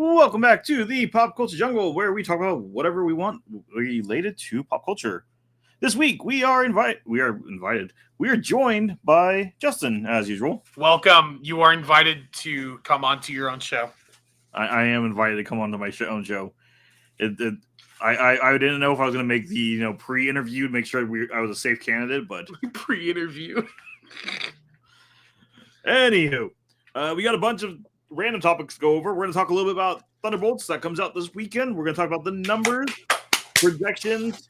Welcome back to the Popculture Jungle, where we talk about whatever we want related to pop culture. This week we are invited. We are joined by Justin, as usual. Welcome. You are invited to come onto your own show. I am invited to come onto my own show. I didn't know if I was going to make the pre-interview to make sure I was a safe candidate, but pre-interview. Anywho, we got a bunch of random topics to go over. We're going to talk a little bit about Thunderbolts that comes out this weekend. We're going to talk about the numbers, projections,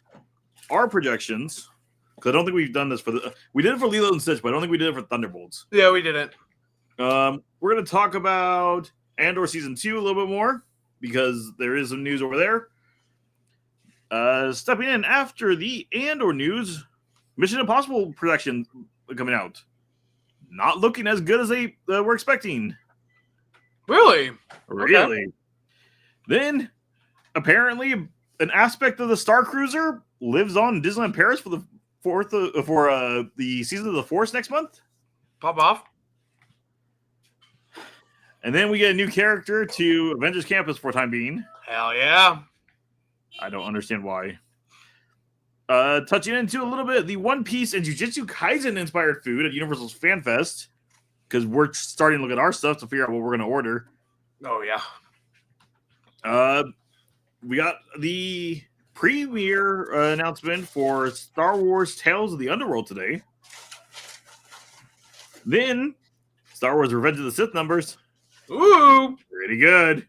our projections. Because I don't think we've done this we did it for Lilo and Stitch, but I don't think we did it for Thunderbolts. Yeah, we didn't. We're going to talk about Andor Season 2 a little bit more, because there is some news over there. Stepping in after the Andor news, Mission Impossible production coming out. Not looking as good as they were expecting. Really? Okay. Then, apparently, an aspect of the Star Cruiser lives on Disneyland Paris for the the season of the Force next month. Pop off. And then we get a new character to Avengers Campus for the time being. Hell yeah. I don't understand why. Touching into a little bit the One Piece and Jujutsu Kaisen inspired food at Universal's Fan Fest, because we're starting to look at our stuff to figure out what we're going to order. Oh yeah. We got the premiere announcement for Star Wars Tales of the Underworld today. Then Star Wars Revenge of the Sith numbers. Ooh, pretty good.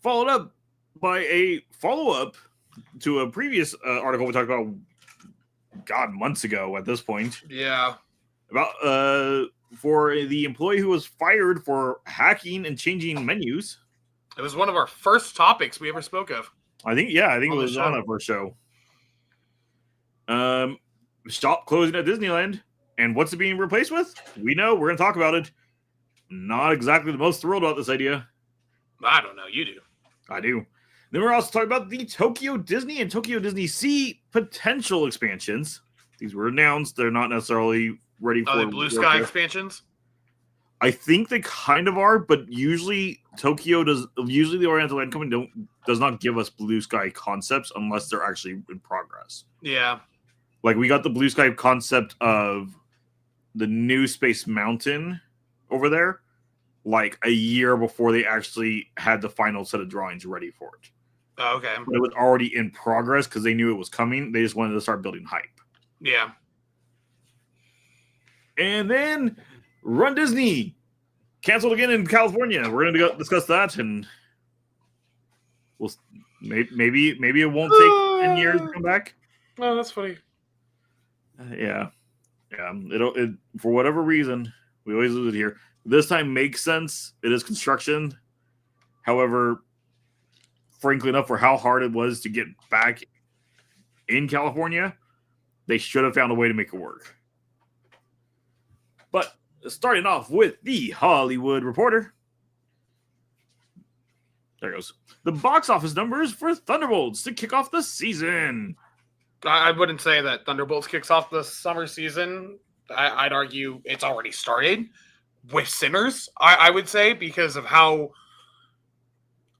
Followed up by a follow-up to a previous article we talked about, months ago at this point. Yeah. About for the employee who was fired for hacking and changing menus. It was one of our first topics we ever spoke of. I think it was on that first show. Shop closing at Disneyland. And what's it being replaced with? We know. We're going to talk about it. Not exactly the most thrilled about this idea. I don't know. You do. I do. Then we're also talking about the Tokyo Disney and Tokyo Disney Sea potential expansions. These were announced. They're not necessarily ready for Blue Sky expansions. I think they kind of are, but usually the Oriental Land Company does not give us Blue Sky concepts unless they're actually in progress. Yeah. Like we got the Blue Sky concept of the new Space Mountain over there, like a year before they actually had the final set of drawings ready for it. Oh, okay. But it was already in progress because they knew it was coming. They just wanted to start building hype. Yeah. And then Run Disney canceled again in California. We're going to go discuss that, and we'll maybe it won't take 10 years to come back. Oh, that's funny. Yeah. It for whatever reason we always lose it here. This time makes sense. It is construction. However, frankly enough, for how hard it was to get back in California, they should have found a way to make it work. But starting off with the Hollywood Reporter. There goes. The box office numbers for Thunderbolts to kick off the season. I wouldn't say that Thunderbolts kicks off the summer season. I'd argue it's already started with Sinners, I would say, because of how...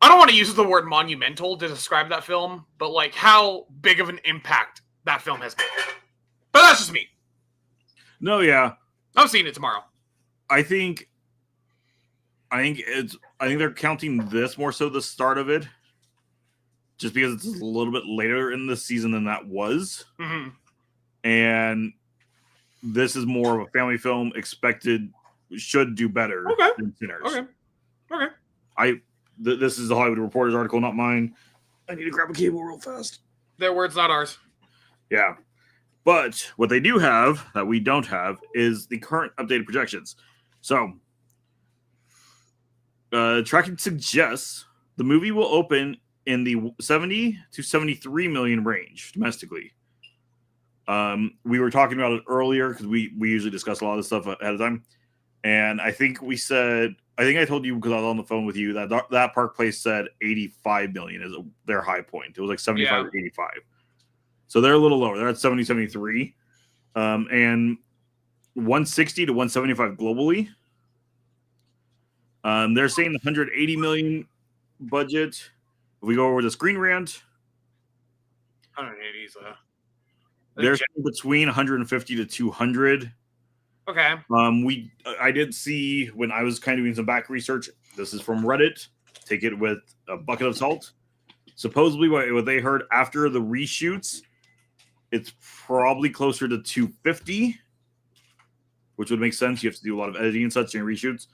I don't want to use the word monumental to describe that film, but like how big of an impact that film has made. But that's just me. No, yeah. I'm seeing it tomorrow. I think they're counting this more so the start of it, just because it's a little bit later in the season than that was. Mm-hmm. And this is more of a family film. Should do better than Sinners. Okay. This is the Hollywood Reporter's article, not mine. I need to grab a cable real fast. Their words, not ours. Yeah. But what they do have that we don't have is the current updated projections. So, tracking suggests the movie will open in the 70 to 73 million range domestically. We were talking about it earlier because we usually discuss a lot of this stuff ahead of time. And I think I told you because I was on the phone with you that Park Place said 85 million is their high point. It was like 75 or 85. So they're a little lower. They're at 70, 73. And 160 to 175 globally. They're saying 180 million budget. If we go over the Screen Rant, 180 is they're saying between 150 to 200. okay. I did see when I was kind of doing some back research. This is from Reddit. Take it with a bucket of salt. Supposedly, what they heard after the reshoots, it's probably closer to 250, which would make sense. You have to do a lot of editing and such in reshoots,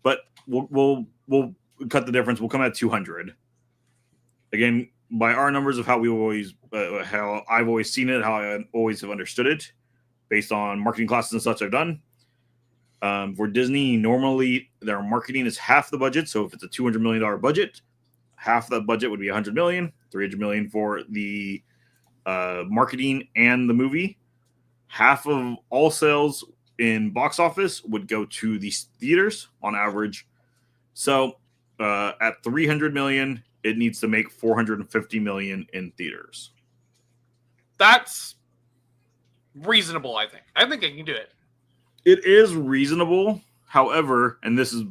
but we'll cut the difference. We'll come at 200. Again, by our numbers of how how I've always seen it, how I always have understood it, based on marketing classes and such I've done. For Disney, normally their marketing is half the budget. So if it's a $200 million budget, half that budget would be $100 million, $300 million for the marketing and the movie. Half of all sales in box office would go to these theaters on average. So at $300 million, it needs to make $450 million in theaters. That's reasonable, I think. I think I can do it. It is reasonable. However, and this is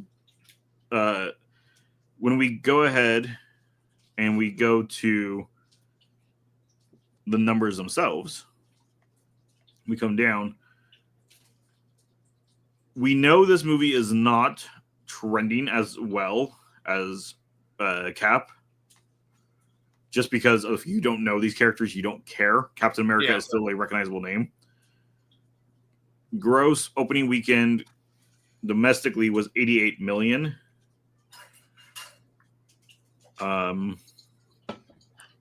when we go ahead and we go to the numbers themselves, we come down. We know this movie is not trending as well as Cap. Just because if you don't know these characters, you don't care. Captain America is still a recognizable name. Gross opening weekend domestically was 88 million.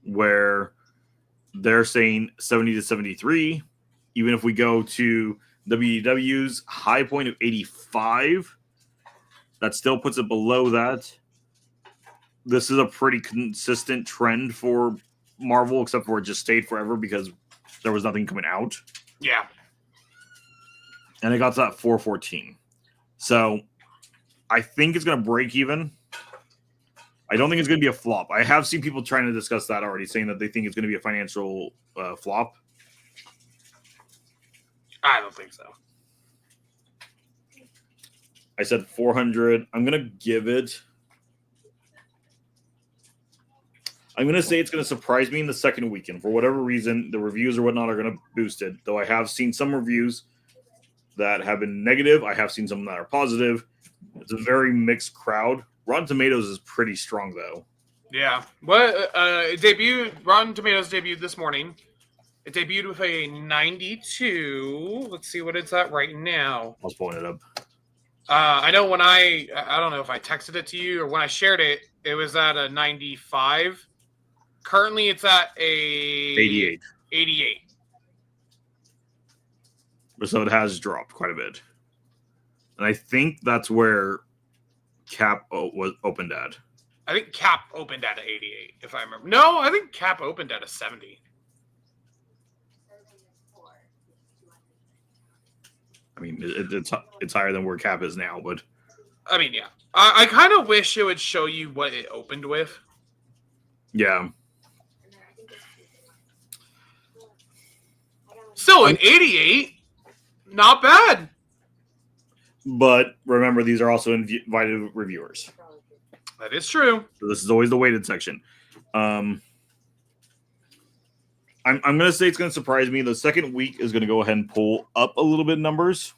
Where they're saying 70 to 73. Even if we go to WW's high point of 85, that still puts it below that. This is a pretty consistent trend for Marvel, except for it just stayed forever because there was nothing coming out. Yeah. And it got to that 414. So I think it's going to break even. I don't think it's going to be a flop. I have seen people trying to discuss that already, saying that they think it's going to be a financial flop. I don't think so. I said 400. I'm going to give it. I'm going to say it's going to surprise me in the second weekend. For whatever reason, the reviews or whatnot are going to boost it. Though I have seen some reviews that have been negative. I have seen some that are positive. It's a very mixed crowd. Rotten Tomatoes is pretty strong, though. Yeah. What it debuted? Rotten Tomatoes debuted this morning. It debuted with a 92. Let's see what it's at right now. I was pulling it up. I know when I don't know if I texted it to you or when I shared it, it was at a 95. Currently, it's at a 88. 88. So it has dropped quite a bit. And I think that's where Cap was opened at. I think Cap opened at 88, if I remember. No, I think Cap opened at a 70. I mean, it's higher than where Cap is now, but I mean, yeah. I kind of wish it would show you what it opened with. Yeah. Still, an 88, not bad. But remember, these are also invited reviewers. That is true. So this is always the weighted section. I'm going to say it's going to surprise me. The second week is going to go ahead and pull up a little bit numbers.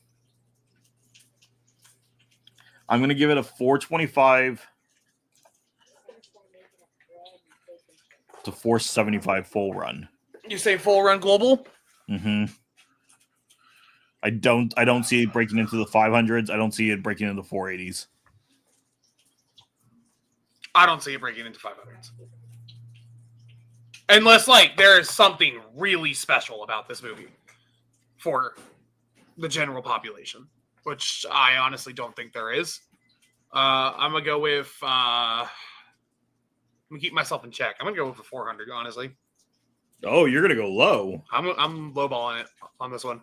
I'm going to give it a 425 to 475 full run. You say full run global? Mm-hmm. I don't see it breaking into the 500s. I don't see it breaking into the 480s. I don't see it breaking into 500s. Unless, there is something really special about this movie for the general population, which I honestly don't think there is. I'm going to go with... I'm going to keep myself in check. I'm going to go with a 400, honestly. Oh, you're going to go low. I'm lowballing it on this one.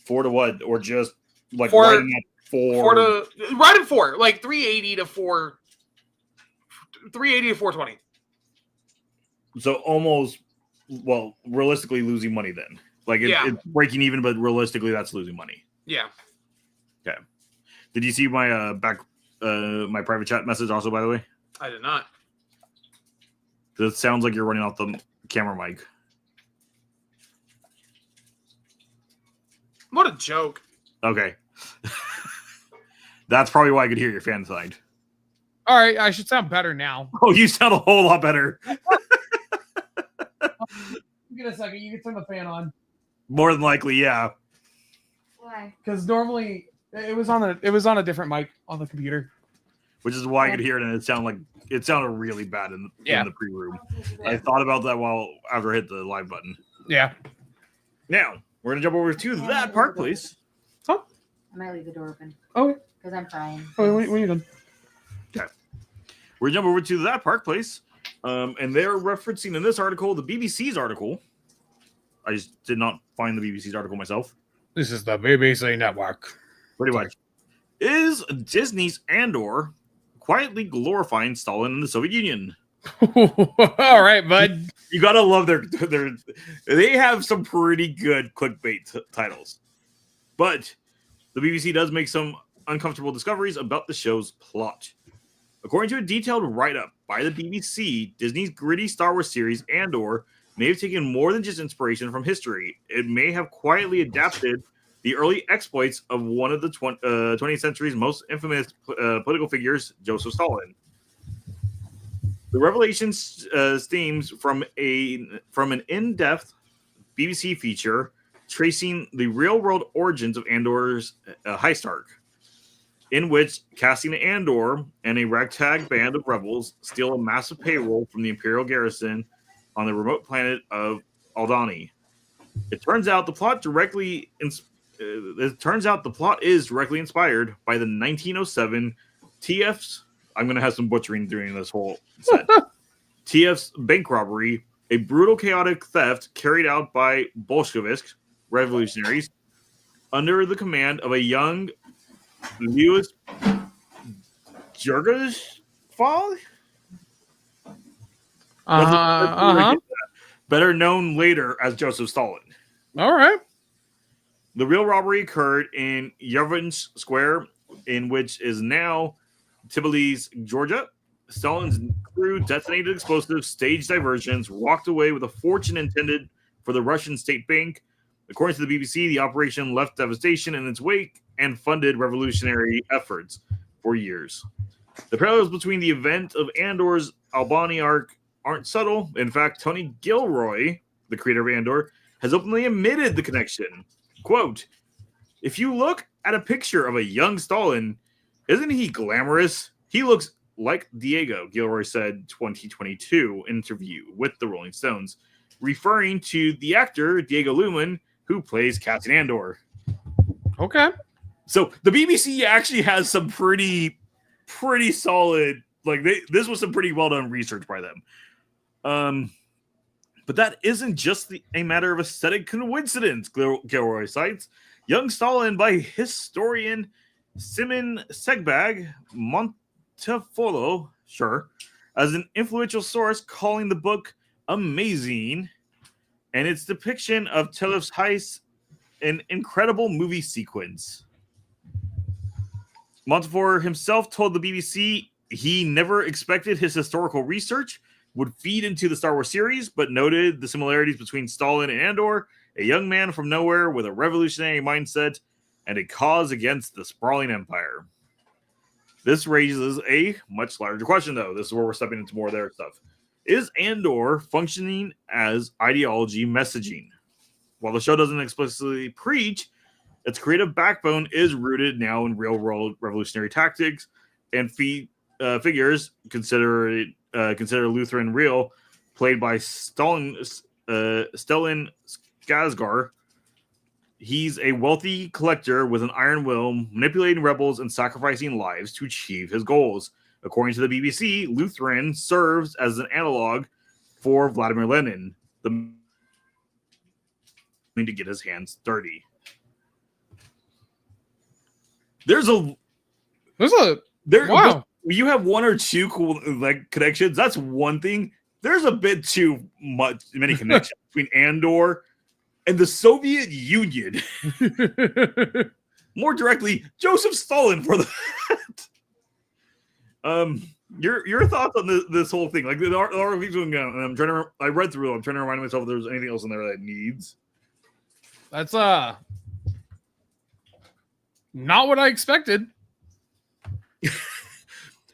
4 to what? Or just, right at 4 to... Right at 4. 380 to 4... 380 to 420. So almost, realistically losing money then. It's breaking even, but realistically that's losing money. Yeah. Okay. Did you see my back my private chat message also, by the way? I did not. It sounds like you're running off the camera mic. What a joke. Okay. That's probably why I could hear your fan side. All right, I should sound better now. Oh, you sound a whole lot better. Give it a second. You can turn the fan on. More than likely, yeah. Why? Because normally it was on a different mic on the computer. Which is why I could hear it, and it sounded really bad in the pre-room. Yeah. I thought about that after I hit the live button. Yeah. Now we're gonna jump over to that park, please. I might leave the door open. Oh, Because I'm crying. when you done? We're gonna jump over to that park place, and they're referencing in this article the BBC's article. I just did not find the BBC's article myself. This is the BBC network. Pretty much. Is Disney's Andor quietly glorifying Stalin in the Soviet Union? All right, bud. You gotta love they have some pretty good clickbait titles. But the BBC does make some uncomfortable discoveries about the show's plot. According to a detailed write-up by the BBC, Disney's gritty Star Wars series Andor may have taken more than just inspiration from history. It may have quietly adapted the early exploits of one of the 20th century's most infamous political figures, Joseph Stalin. The revelation stems from an in-depth BBC feature tracing the real-world origins of Andor's heist arc, in which Cassian Andor and a ragtag band of rebels steal a massive payroll from the Imperial garrison on the remote planet of Aldhani. It turns out the plot is directly inspired by the 1907 TF's. I'm going to have some butchering during this whole set. TF's bank robbery, a brutal, chaotic theft carried out by Bolshevik revolutionaries under the command of a young Louis Jurgenfall, better known later as Joseph Stalin. All right. The real robbery occurred in Yevhensk Square, in which is now Tbilisi, Georgia. Stalin's crew detonated explosives, staged diversions, walked away with a fortune intended for the Russian state bank. According to the BBC, the operation left devastation in its wake and funded revolutionary efforts for years. The parallels between the event of Andor's Albany arc aren't subtle. In fact, Tony Gilroy, the creator of Andor, has openly admitted the connection. Quote, "If you look at a picture of a young Stalin, isn't he glamorous? He looks like Diego," Gilroy said 2022 interview with the Rolling Stones, referring to the actor Diego Lumen, who plays Cassian Andor. Okay. So the BBC actually has some pretty solid, this was some pretty well done research by them. But that isn't just a matter of aesthetic coincidence, Gilroy cites. Young Stalin by historian Simon Segbag Montefolo, as an influential source, calling the book amazing and its depiction of Telev's heist an incredible movie sequence. Montefiore himself told the BBC he never expected his historical research would feed into the Star Wars series, but noted the similarities between Stalin and Andor, a young man from nowhere with a revolutionary mindset and a cause against the sprawling empire. This raises a much larger question, though. This is where we're stepping into more of their stuff. Is Andor functioning as ideology messaging? While the show doesn't explicitly preach, its creative backbone is rooted now in real-world revolutionary tactics and figures. Consider Lutheran Real, played by Stellan Skarsgård. He's a wealthy collector with an iron will, manipulating rebels and sacrificing lives to achieve his goals. According to the BBC, Lutheran serves as an analog for Vladimir Lenin, the to get his hands dirty. Wow. You have one or two cool connections. That's one thing. There's a bit too many connections between Andor and the Soviet Union. More directly, Joseph Stalin for that. Your thoughts on this whole thing? Like the article keeps going down, and I'm trying to. I read through it. I'm trying to remind myself if there's anything else in there that it needs. That's not what I expected.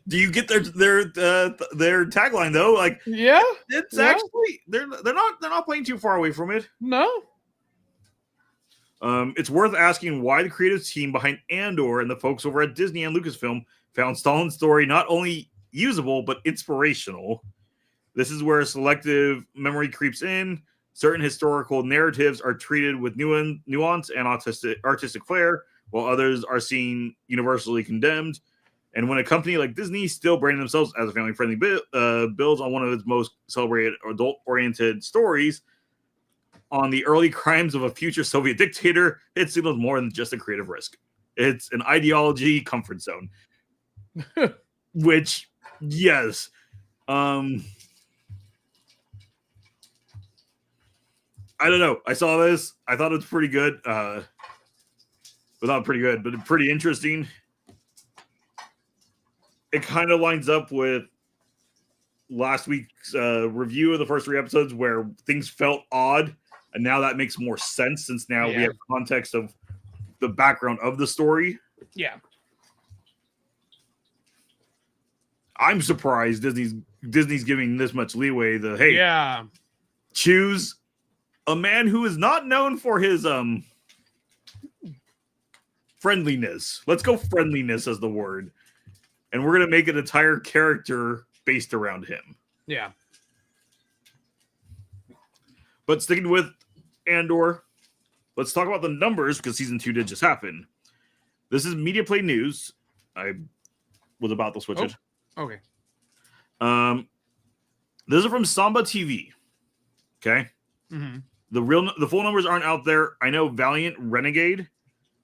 Do you get their tagline though? Like, Yeah, it's yeah. actually they're not playing too far away from it. No. It's worth asking why the creative team behind Andor and the folks over at Disney and Lucasfilm found Stalin's story not only usable but inspirational. This is where selective memory creeps in. Certain historical narratives are treated with nuance and artistic flair, while others are seen universally condemned. And when a company like Disney, still branding themselves as a family-friendly builds on one of its most celebrated adult-oriented stories on the early crimes of a future Soviet dictator, it signals more than just a creative risk. It's an ideology comfort zone. Which, yes. I don't know. I saw this. I thought it was pretty good. Well, not pretty good, but pretty interesting. It kind of lines up with last week's review of the first 3 episodes where things felt odd, and now that makes more sense since now we have context of the background of the story. Yeah. I'm surprised Disney's giving this much leeway. Yeah. Choose a man who is not known for his friendliness. Let's go friendliness as the word. And we're going to make an entire character based around him. Yeah. But sticking with Andor, let's talk about the numbers because season 2 did just happen. This is Media Play News. I was about to switch it. Okay. This is from Samba TV. Okay. Mm-hmm. The full numbers aren't out there. I know Valiant Renegade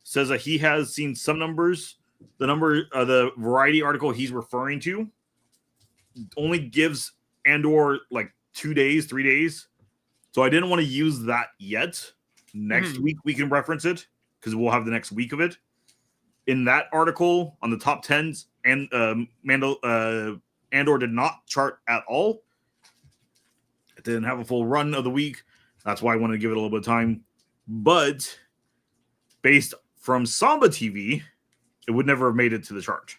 says that he has seen some numbers. The Variety article he's referring to only gives Andor like 2 days, 3 days. So I didn't want to use that yet. Next week we can reference it because we'll have the next week of it. In that article on the top 10s, and Andor did not chart at all. It didn't have a full run of the week. That's why I wanted to give it a little bit of time. But based from Samba TV, it would never have made it to the chart.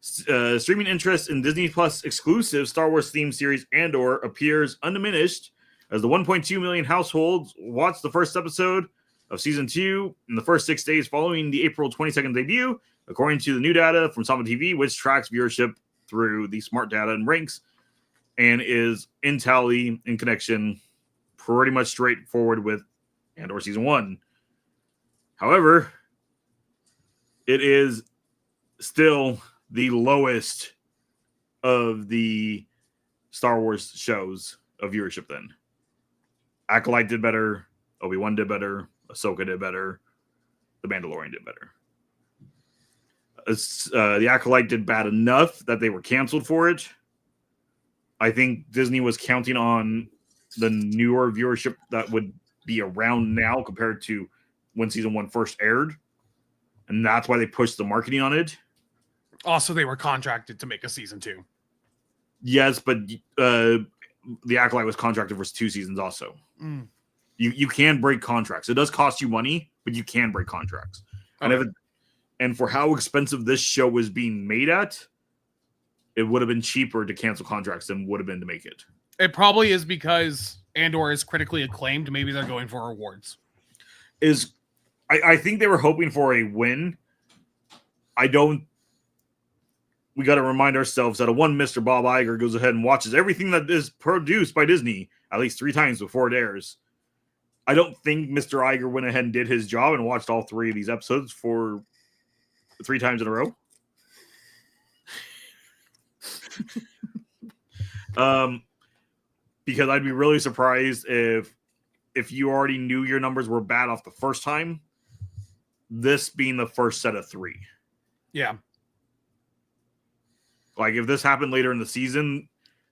Streaming interest in Disney Plus exclusive Star Wars themed series Andor appears undiminished as the 1.2 million households watched the first episode of season 2 in the first 6 days following the April 22nd debut, according to the new data from Samba TV, which tracks viewership through the smart data and ranks and is in tally in connection pretty much straightforward with Andor season 1. However, it is still the lowest of the Star Wars shows of viewership then. Acolyte did better. Obi-Wan did better. Ahsoka did better. The Mandalorian did better. The Acolyte did bad enough that they were canceled for it. I think Disney was counting on the newer viewership that would be around now compared to when season 1 first aired. And that's why they pushed the marketing on it. Also, they were contracted to make a season 2. Yes, but the Acolyte was contracted for 2 seasons also. You can break contracts. It does cost you money, but you can break contracts. Okay. And for how expensive this show was being made at, it would have been cheaper to cancel contracts than would have been to make it. It probably is because Andor is critically acclaimed. Maybe they're going for awards. I think they were hoping for a win. We got to remind ourselves that one Mr. Bob Iger goes ahead and watches everything that is produced by Disney at least 3 times before it airs. I don't think Mr. Iger went ahead and did his job and watched all 3 of these episodes for 3 times in a row. Because I'd be really surprised if you already knew your numbers were bad off the first time, this being the first set of 3. Yeah. Like if this happened later in the season,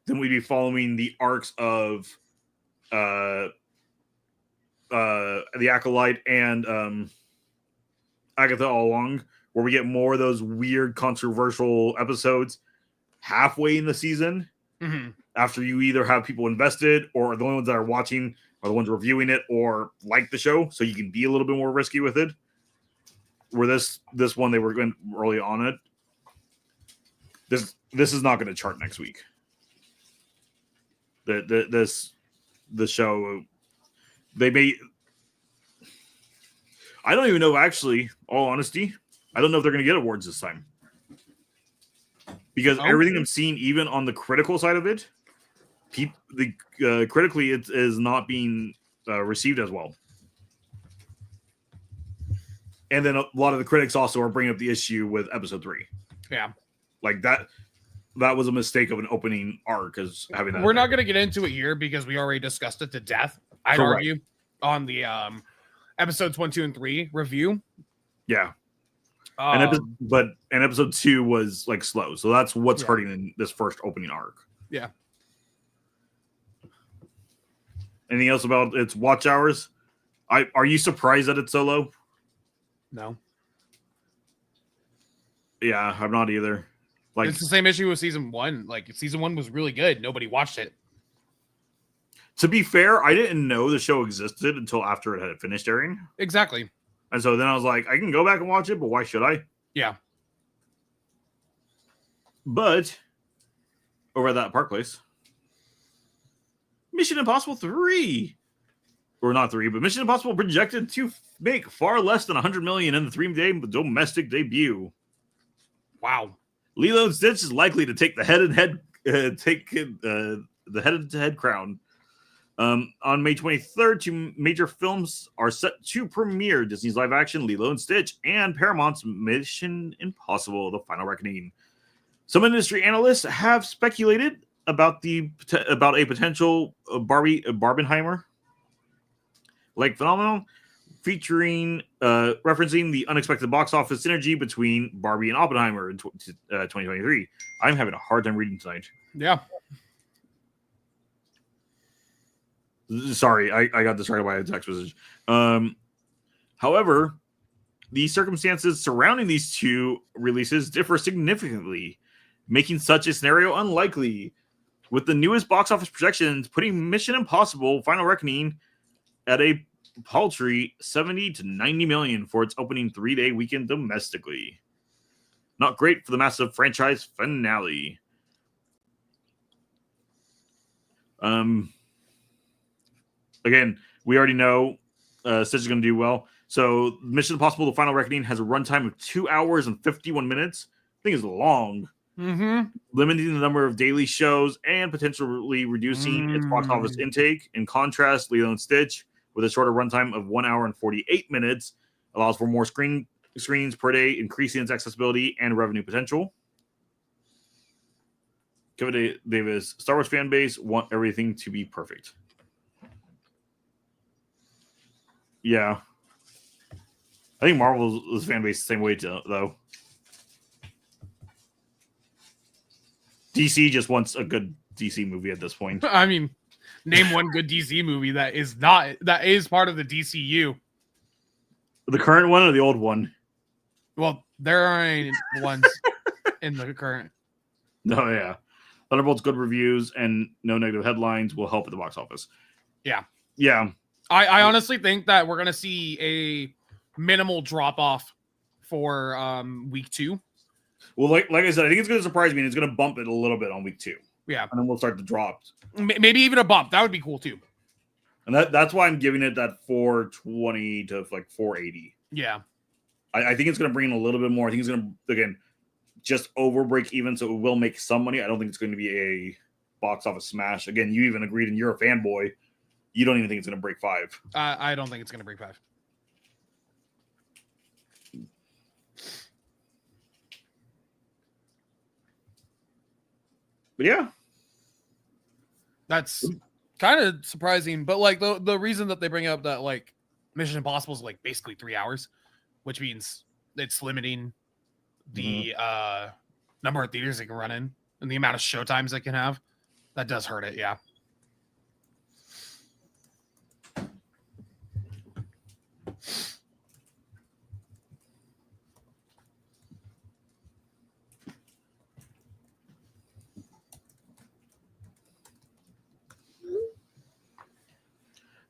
then we'd be following the arcs of the Acolyte and Agatha all along, where we get more of those weird, controversial episodes halfway in the season. Mm-hmm. After you either have people invested or the only ones that are watching are the ones reviewing it or like the show, so you can be a little bit more risky with it. Where this one, they were going early on it. This is not going to chart next week. The show, they may. I don't even know, actually, all honesty. I don't know if they're going to get awards this time. Because everything I'm seeing, even on the critical side of it, critically, it is not being received as well. And then a lot of the critics also are bringing up the issue with episode 3. Yeah. Like that was a mistake of an opening arc, as having that. We're not going to get into it here because we already discussed it to death, I'd argue, on the episodes 1, 2, and 3 review. Yeah. But episode 2 was like slow. So that's what's hurting in this first opening arc. Yeah. Anything else about its watch hours? Are you surprised that it's so low? No. Yeah, I'm not either. Like, it's the same issue with season 1. Like, season 1 was really good. Nobody watched it. To be fair, I didn't know the show existed until after it had finished airing. Exactly. And so then I was like, I can go back and watch it, but why should I? Yeah. But over at that Park Place, Mission Impossible 3, or not 3, but Mission Impossible projected to make far less than $100 million in the 3-day domestic debut. Wow. Lilo and Stitch is likely to take the head-to-head crown. On May 23rd, 2 major films are set to premiere: Disney's live-action Lilo and Stitch and Paramount's Mission Impossible: The Final Reckoning. Some industry analysts have speculated about a potential Barbenheimer like phenomenon, featuring referencing the unexpected box office synergy between Barbie and Oppenheimer in 2023. I'm having a hard time reading tonight. Yeah. Sorry, I got distracted by a text message. However, the circumstances surrounding these two releases differ significantly, making such a scenario unlikely, with the newest box office projections putting Mission Impossible: Final Reckoning at a paltry 70 to 90 million for its opening 3-day weekend domestically. Not great for the massive franchise finale. Again, we already know Stitch is going to do well. So Mission Impossible: The Final Reckoning has a runtime of 2 hours and 51 minutes. I think it's long. Mm-hmm. Limiting the number of daily shows and potentially reducing its box office intake. In contrast, Lilo and Stitch, with a shorter runtime of 1 hour and 48 minutes, allows for more screens per day, increasing its accessibility and revenue potential. Kevin Davis, Star Wars fan base want everything to be perfect. Yeah. I think Marvel's fan base the same way, though. DC just wants a good DC movie at this point. I mean, name one good DC movie that is part of the DCU. The current one or the old one? Well, there aren't ones in the current. No, yeah. Thunderbolts, good reviews, and no negative headlines will help at the box office. Yeah. Yeah. I honestly think that we're going to see a minimal drop-off for week 2. Well, like I said, I think it's going to surprise me, and it's going to bump it a little bit on week 2. Yeah. And then we'll start to drop. Maybe even a bump. That would be cool, too. And that's why I'm giving it that 420 to like 480. Yeah. I think it's going to bring in a little bit more. I think it's going to, again, just over break even, so it will make some money. I don't think it's going to be a box office smash. Again, you even agreed, and you're a fanboy. You don't even think it's going to break 5. I don't think it's going to break 5. But yeah. That's kind of surprising. But like the reason that they bring up that like Mission Impossible is like basically 3 hours, which means it's limiting the number of theaters they can run in and the amount of show times they can have. That does hurt it, yeah.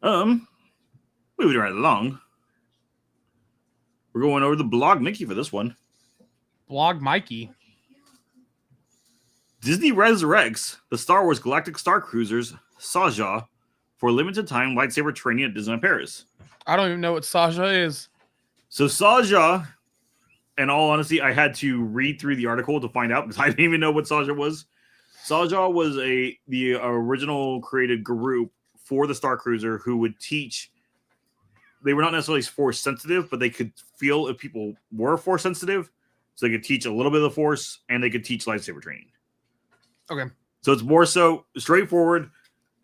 Moving right along. We're going over the blog Mickey for this one. Blog Mikey. Disney resurrects the Star Wars Galactic Star Cruisers Saja for limited time lightsaber training at Disneyland Paris. I don't even know what Sasha is. So Saja, in all honesty, I had to read through the article to find out because I didn't even know what Saja was. Saja was the original created group for the Star Cruiser who would teach. They were not necessarily force sensitive, but they could feel if people were force sensitive, so they could teach a little bit of the force and they could teach lightsaber training. Okay. So it's more so straightforward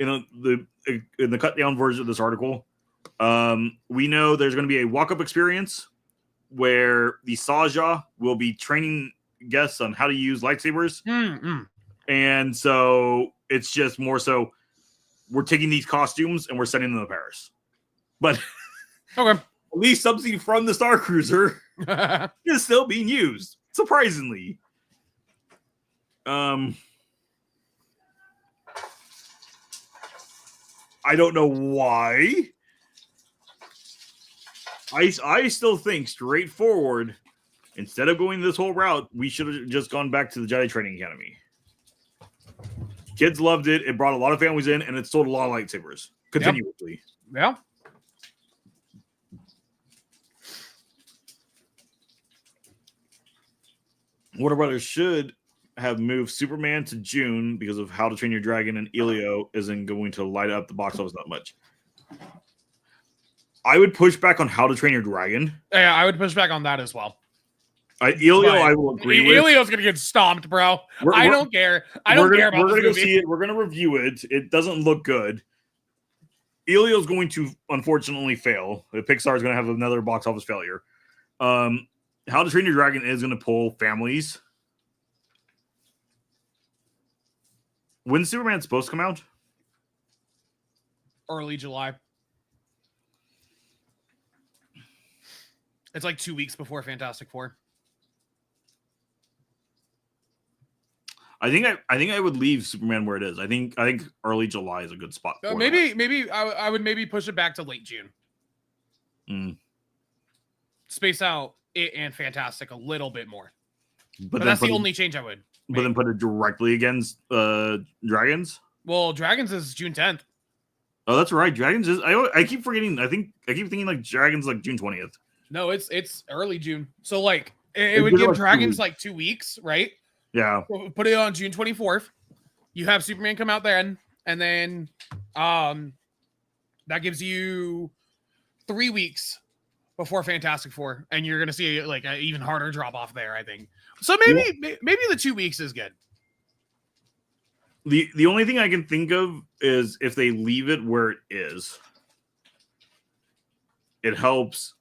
in the cut down version of this article. We know there's going to be a walk-up experience where the Saja will be training guests on how to use lightsabers. And so it's just more so we're taking these costumes and we're sending them to Paris. But Okay. at least something from the Star Cruiser is still being used, surprisingly. I don't know why. I still think straightforward, instead of going this whole route, we should have just gone back to the Jedi Training Academy. Kids loved it. It brought a lot of families in, and it sold a lot of lightsabers continuously. Yeah. Warner Brothers should have moved Superman to June because of How to Train Your Dragon, and Elio isn't going to light up the box office that much. I would push back on How to Train Your Dragon. Yeah, I would push back on that as well. Elio, I will agree with. Elio's gonna get stomped, bro. I don't care. I don't care about this movie. We're gonna go see it. We're gonna review it. It doesn't look good. Elio's going to unfortunately fail. Pixar is going to have another box office failure. How to Train Your Dragon is going to pull families. When's Superman supposed to come out? Early July. It's like 2 weeks before Fantastic Four. I think I would leave Superman where it is. I think early July is a good spot. For maybe I would maybe push it back to late June. Space out it and Fantastic a little bit more. But that's the only change I would. But then put it directly against Dragons. Well, Dragons is June 10th. Oh, that's right. Dragons is. I keep forgetting. I keep thinking like Dragons like June 20th. No, it's early June. So like it would give Dragons like 2 weeks, right? Yeah. Put it on June 24th. You have Superman come out then, and then that gives you 3 weeks before Fantastic Four, and you're gonna see like an even harder drop off there, I think. So maybe the 2 weeks is good. The only thing I can think of is if they leave it where it is, it helps.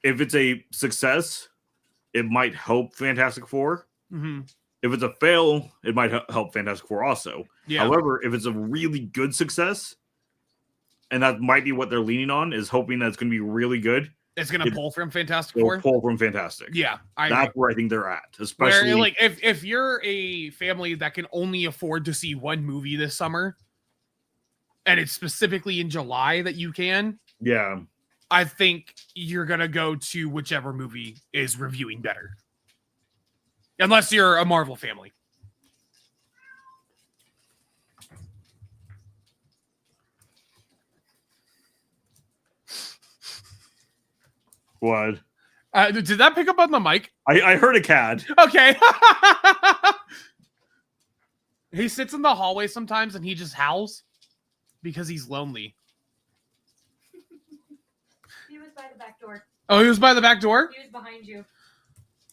If it's a success, it might help Fantastic Four. Mm-hmm. If it's a fail, it might help Fantastic Four also. Yeah. However, if it's a really good success, and that might be what they're leaning on, is hoping that it's going to be really good. It's going to pull from Fantastic Four? Pull from Fantastic. Yeah. That's where I think they're at. Especially where, like, if you're a family that can only afford to see one movie this summer, and it's specifically in July that you can, yeah, I think you're going to go to whichever movie is reviewing better. Unless you're a Marvel family. What? Did that pick up on the mic? I heard a cat. Okay. He sits in the hallway sometimes and he just howls because he's lonely. He was by the back door. Oh, he was by the back door? He was behind you.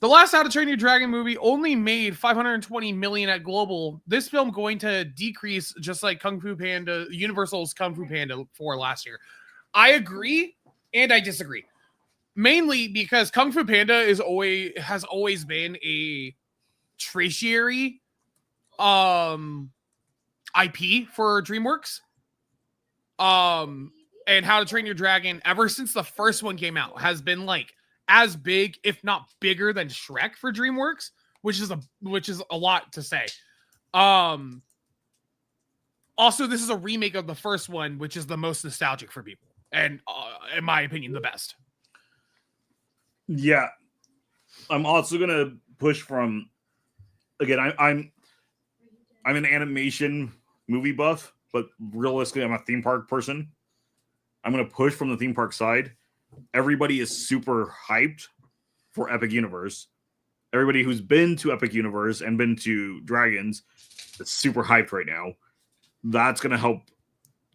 The last How to Train Your Dragon movie only made $520 million at global. This film going to decrease just like Kung Fu Panda, Universal's Kung Fu Panda 4 last year. I agree and I disagree. Mainly because Kung Fu Panda has always been a tertiary IP for DreamWorks. And How to Train Your Dragon, ever since the first one came out, has been like as big, if not bigger, than Shrek for DreamWorks, which is a lot to say. Also, this is a remake of the first one, which is the most nostalgic for people, and in my opinion, the best. Yeah, I'm also gonna push from. Again, I'm an animation movie buff, but realistically, I'm a theme park person. I'm gonna push from the theme park side. Everybody is super hyped for Epic Universe. Everybody who's been to Epic Universe and been to Dragons is super hyped right now. That's gonna help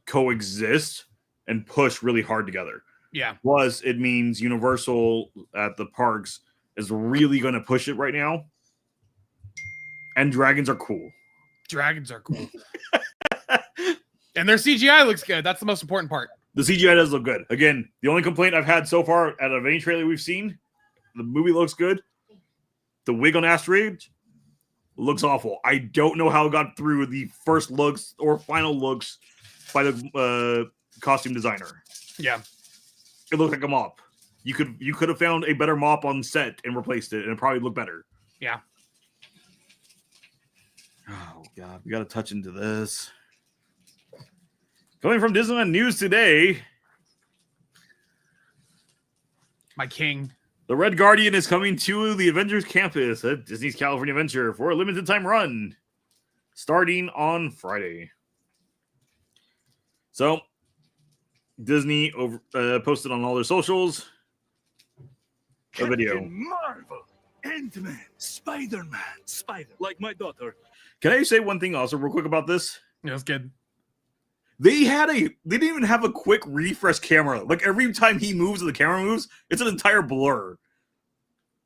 coexist and push really hard together. Yeah. Plus, it means Universal at the parks is really going to push it right now. And dragons are cool. Dragons are cool. And their CGI looks good. That's the most important part. The CGI does look good. Again, the only complaint I've had so far out of any trailer we've seen, the movie looks good. The wig on Asteroid looks awful. I don't know how it got through the first looks or final looks by the costume designer. Yeah. It looked like a mop. You could have found a better mop on set and replaced it, and it probably looked better. Yeah. Oh god, we got to touch into this. Coming from Disneyland News today, My king. the Red Guardian is coming to the Avengers campus at Disney's California Adventure for a limited time run, starting on Friday. So, Disney posted on all their socials a video. Marvel, Ant-Man, Spider-Man, like my daughter. Can I say one thing also real quick about this? Yeah, that's good. They didn't even have a quick refresh camera. Like every time he moves or the camera moves, it's an entire blur.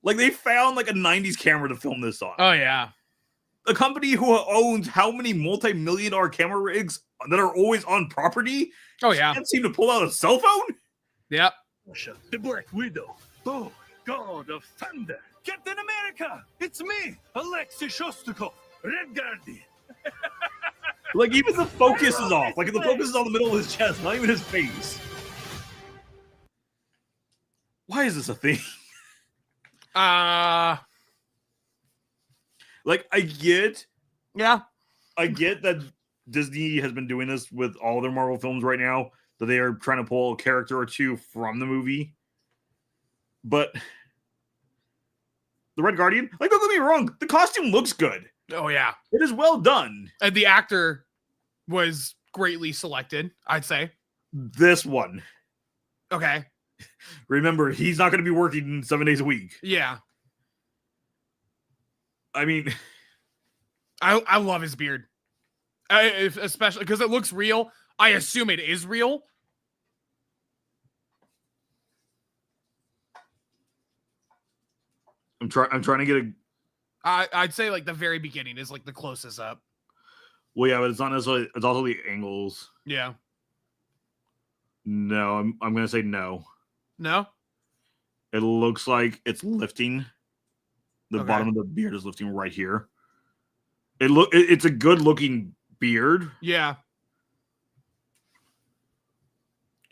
Like they found like a 90s camera to film this on. Oh, yeah. A company who owns how many multi-million-dollar camera rigs that are always on property Oh, yeah. can't seem to pull out a cell phone? Yep. The Black Widow, Thor, God of Thunder, Captain America, it's me, Alexei Shostakov, Red Guardian. Like even the focus is off. Like the focus is on the middle of his chest, not even his face. Why is this a thing? Like I get that Disney has been doing this with all their Marvel films right now, that they are trying to pull a character or two from the movie. But the Red Guardian, like don't get me wrong, the costume looks good. Oh, yeah. It is well done. And the actor was greatly selected, I'd say. This one. Okay. Remember, he's not going to be working 7 days a week. Yeah. I mean, I love his beard. Especially because it looks real. I assume it is real. I'm trying to get a. I'd say like the very beginning is like the closest up. Well, yeah, but it's not necessarily. It's also the angles. Yeah. No, I'm going to say no. No? It looks like it's lifting. The Okay. bottom of the beard is lifting right here. It's a good looking beard. Yeah.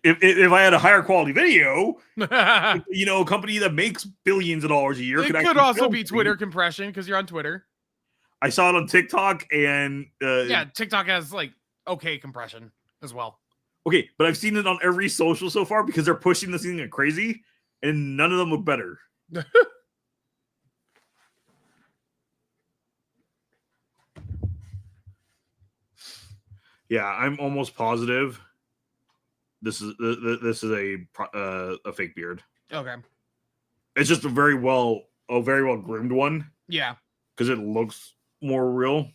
If I had a higher quality video, it you know, a company that makes billions of dollars a year could actually also film be me. Twitter compression because you're on Twitter. I saw it on TikTok and Yeah, TikTok has like okay compression as well. okay, but I've seen it on every social so far because they're pushing this thing like crazy, and none of them look better. Yeah, I'm almost positive this is a fake beard. Okay. It's just a very well groomed one Yeah. because it looks more real.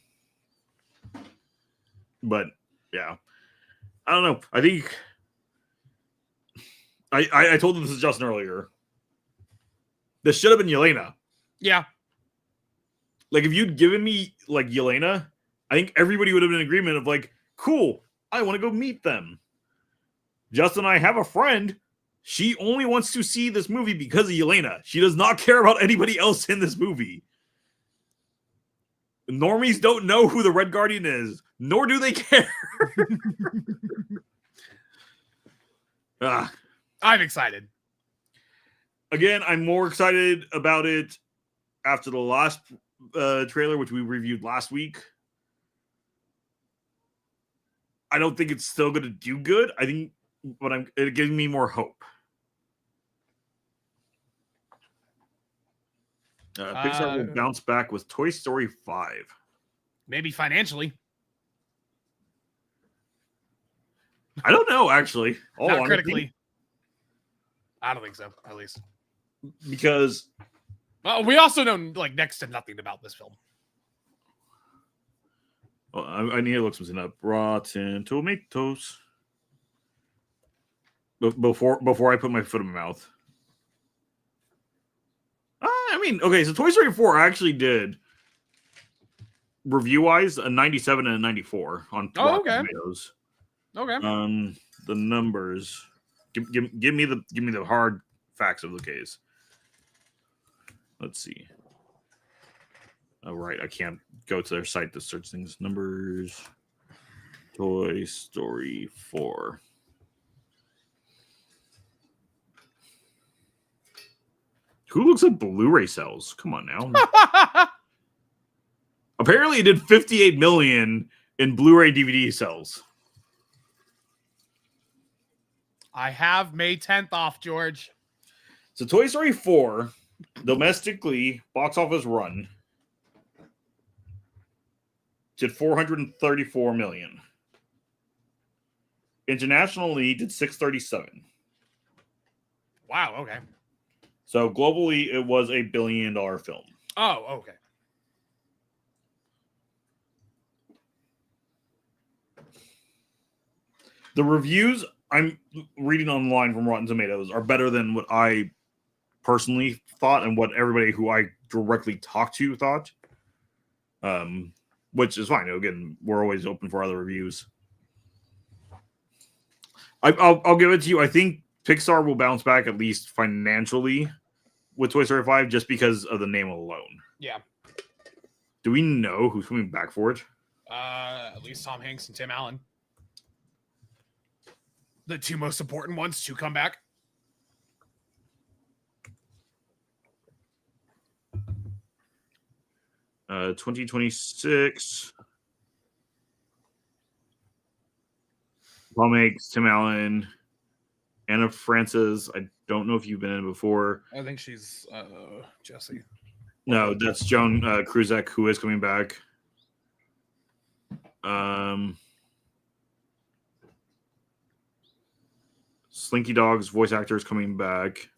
But yeah, I don't know. I think I told this to Justin earlier. This should have been Yelena. Yeah. Like if you'd given me like Yelena, I think everybody would have been in agreement of like, cool, I want to go meet them. Justin and I have a friend. She only wants to see this movie because of Yelena. She does not care about anybody else in this movie. Normies don't know who the Red Guardian is, nor do they care. I'm excited. Again, I'm more excited about it after the last trailer, which we reviewed last week. I don't think it's still going to do good. I think, it gives me more hope. Pixar will bounce back with Toy Story 5. Maybe financially. I don't know, actually. Not critically. I don't think so, at least. Because we also know like next to nothing about this film. well, I need to look something up. Rotten Tomatoes. Before I put my foot in my mouth. I mean, okay, so Toy Story 4 actually did review-wise a 97 and a 94 on Rotten Tomatoes. Okay. The numbers. Give me the hard facts of the case. Let's see. Oh, right. I can't go to their site to search things. Numbers. Toy Story 4. Who looks at Blu-ray sales? Come on now. Apparently, it did 58 million in Blu-ray DVD sales. I have May 10th off, George. So Toy Story 4, domestically, box office run, did 434 million. Internationally, did 637. Wow, okay. So globally, it was $1 billion film. Oh, okay. The reviews I'm reading online from Rotten Tomatoes are better than what I personally thought and what everybody who I directly talked to thought. Which is fine. Again, we're always open for other reviews. I'll give it to you. I think Pixar will bounce back at least financially with Toy Story 5 just because of the name alone. Yeah. Do we know who's coming back for it? At least Tom Hanks and Tim Allen. The two most important ones to come back. Uh, 2026. Tom Hanks, Tim Allen, Anna Francis. I don't know if you've been in it before. I think she's Jessie. No, that's Joan Kruzek, who is coming back. Slinky Dog's voice actor is coming back.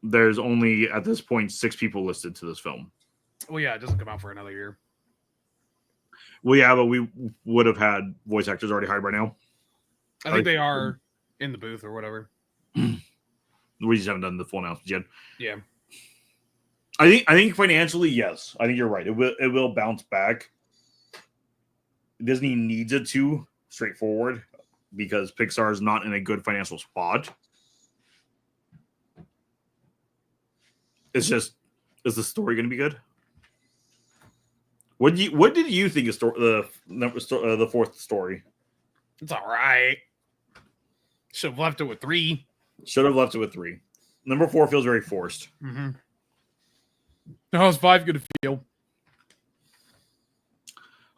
There's only at this point 6 people listed to this film. Well, yeah, it doesn't come out for another year. Well, yeah, but we would have had voice actors already hired by now. I think they are in the booth or whatever. We just haven't done the full announcement yet. Yeah. I think financially, yes. I think you're right. It will bounce back. Disney needs it to, straightforward, because Pixar is not in a good financial spot. It's just, is the story going to be good? What did you think of the fourth story? It's all right. Should have left it with 3. Should have left it with 3. Number 4 feels very forced. Mm-hmm. How's 5 going to feel?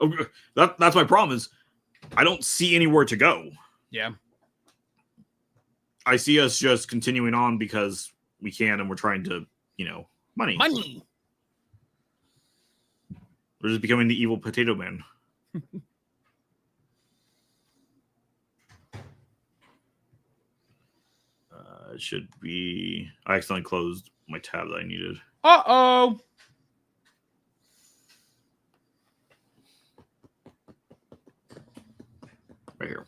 Oh, that's my problem is I don't see anywhere to go. Yeah. I see us just continuing on because we can and we're trying to, money. Money. We're just becoming the evil potato man. It should be... I accidentally closed my tab that I needed. Uh-oh. Right here.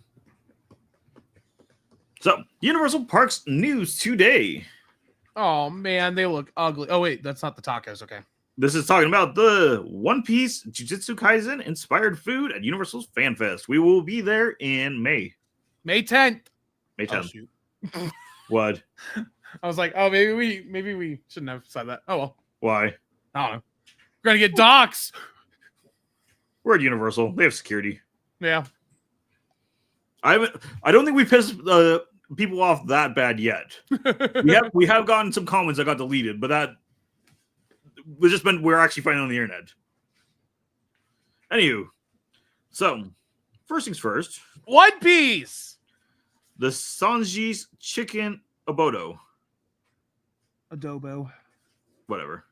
So, Universal Parks news today. Oh, man, they look ugly. Oh, wait, that's not the tacos. Okay. This is talking about the One Piece Jujutsu Kaisen inspired food at Universal's Fan Fest. We will be there in May. May 10th. May 10th. Oh, shoot. What? I was like, oh, maybe we shouldn't have said that. Oh, well. Why? I don't know. We're going to get docs. We're at Universal. They have security. Yeah. I don't think we pissed people off that bad yet. We have gotten some comments that got deleted, but that we just meant we're actually finding on the internet. Anywho, so first things first. One Piece. The Sanji's chicken abodo. Adobo. Whatever.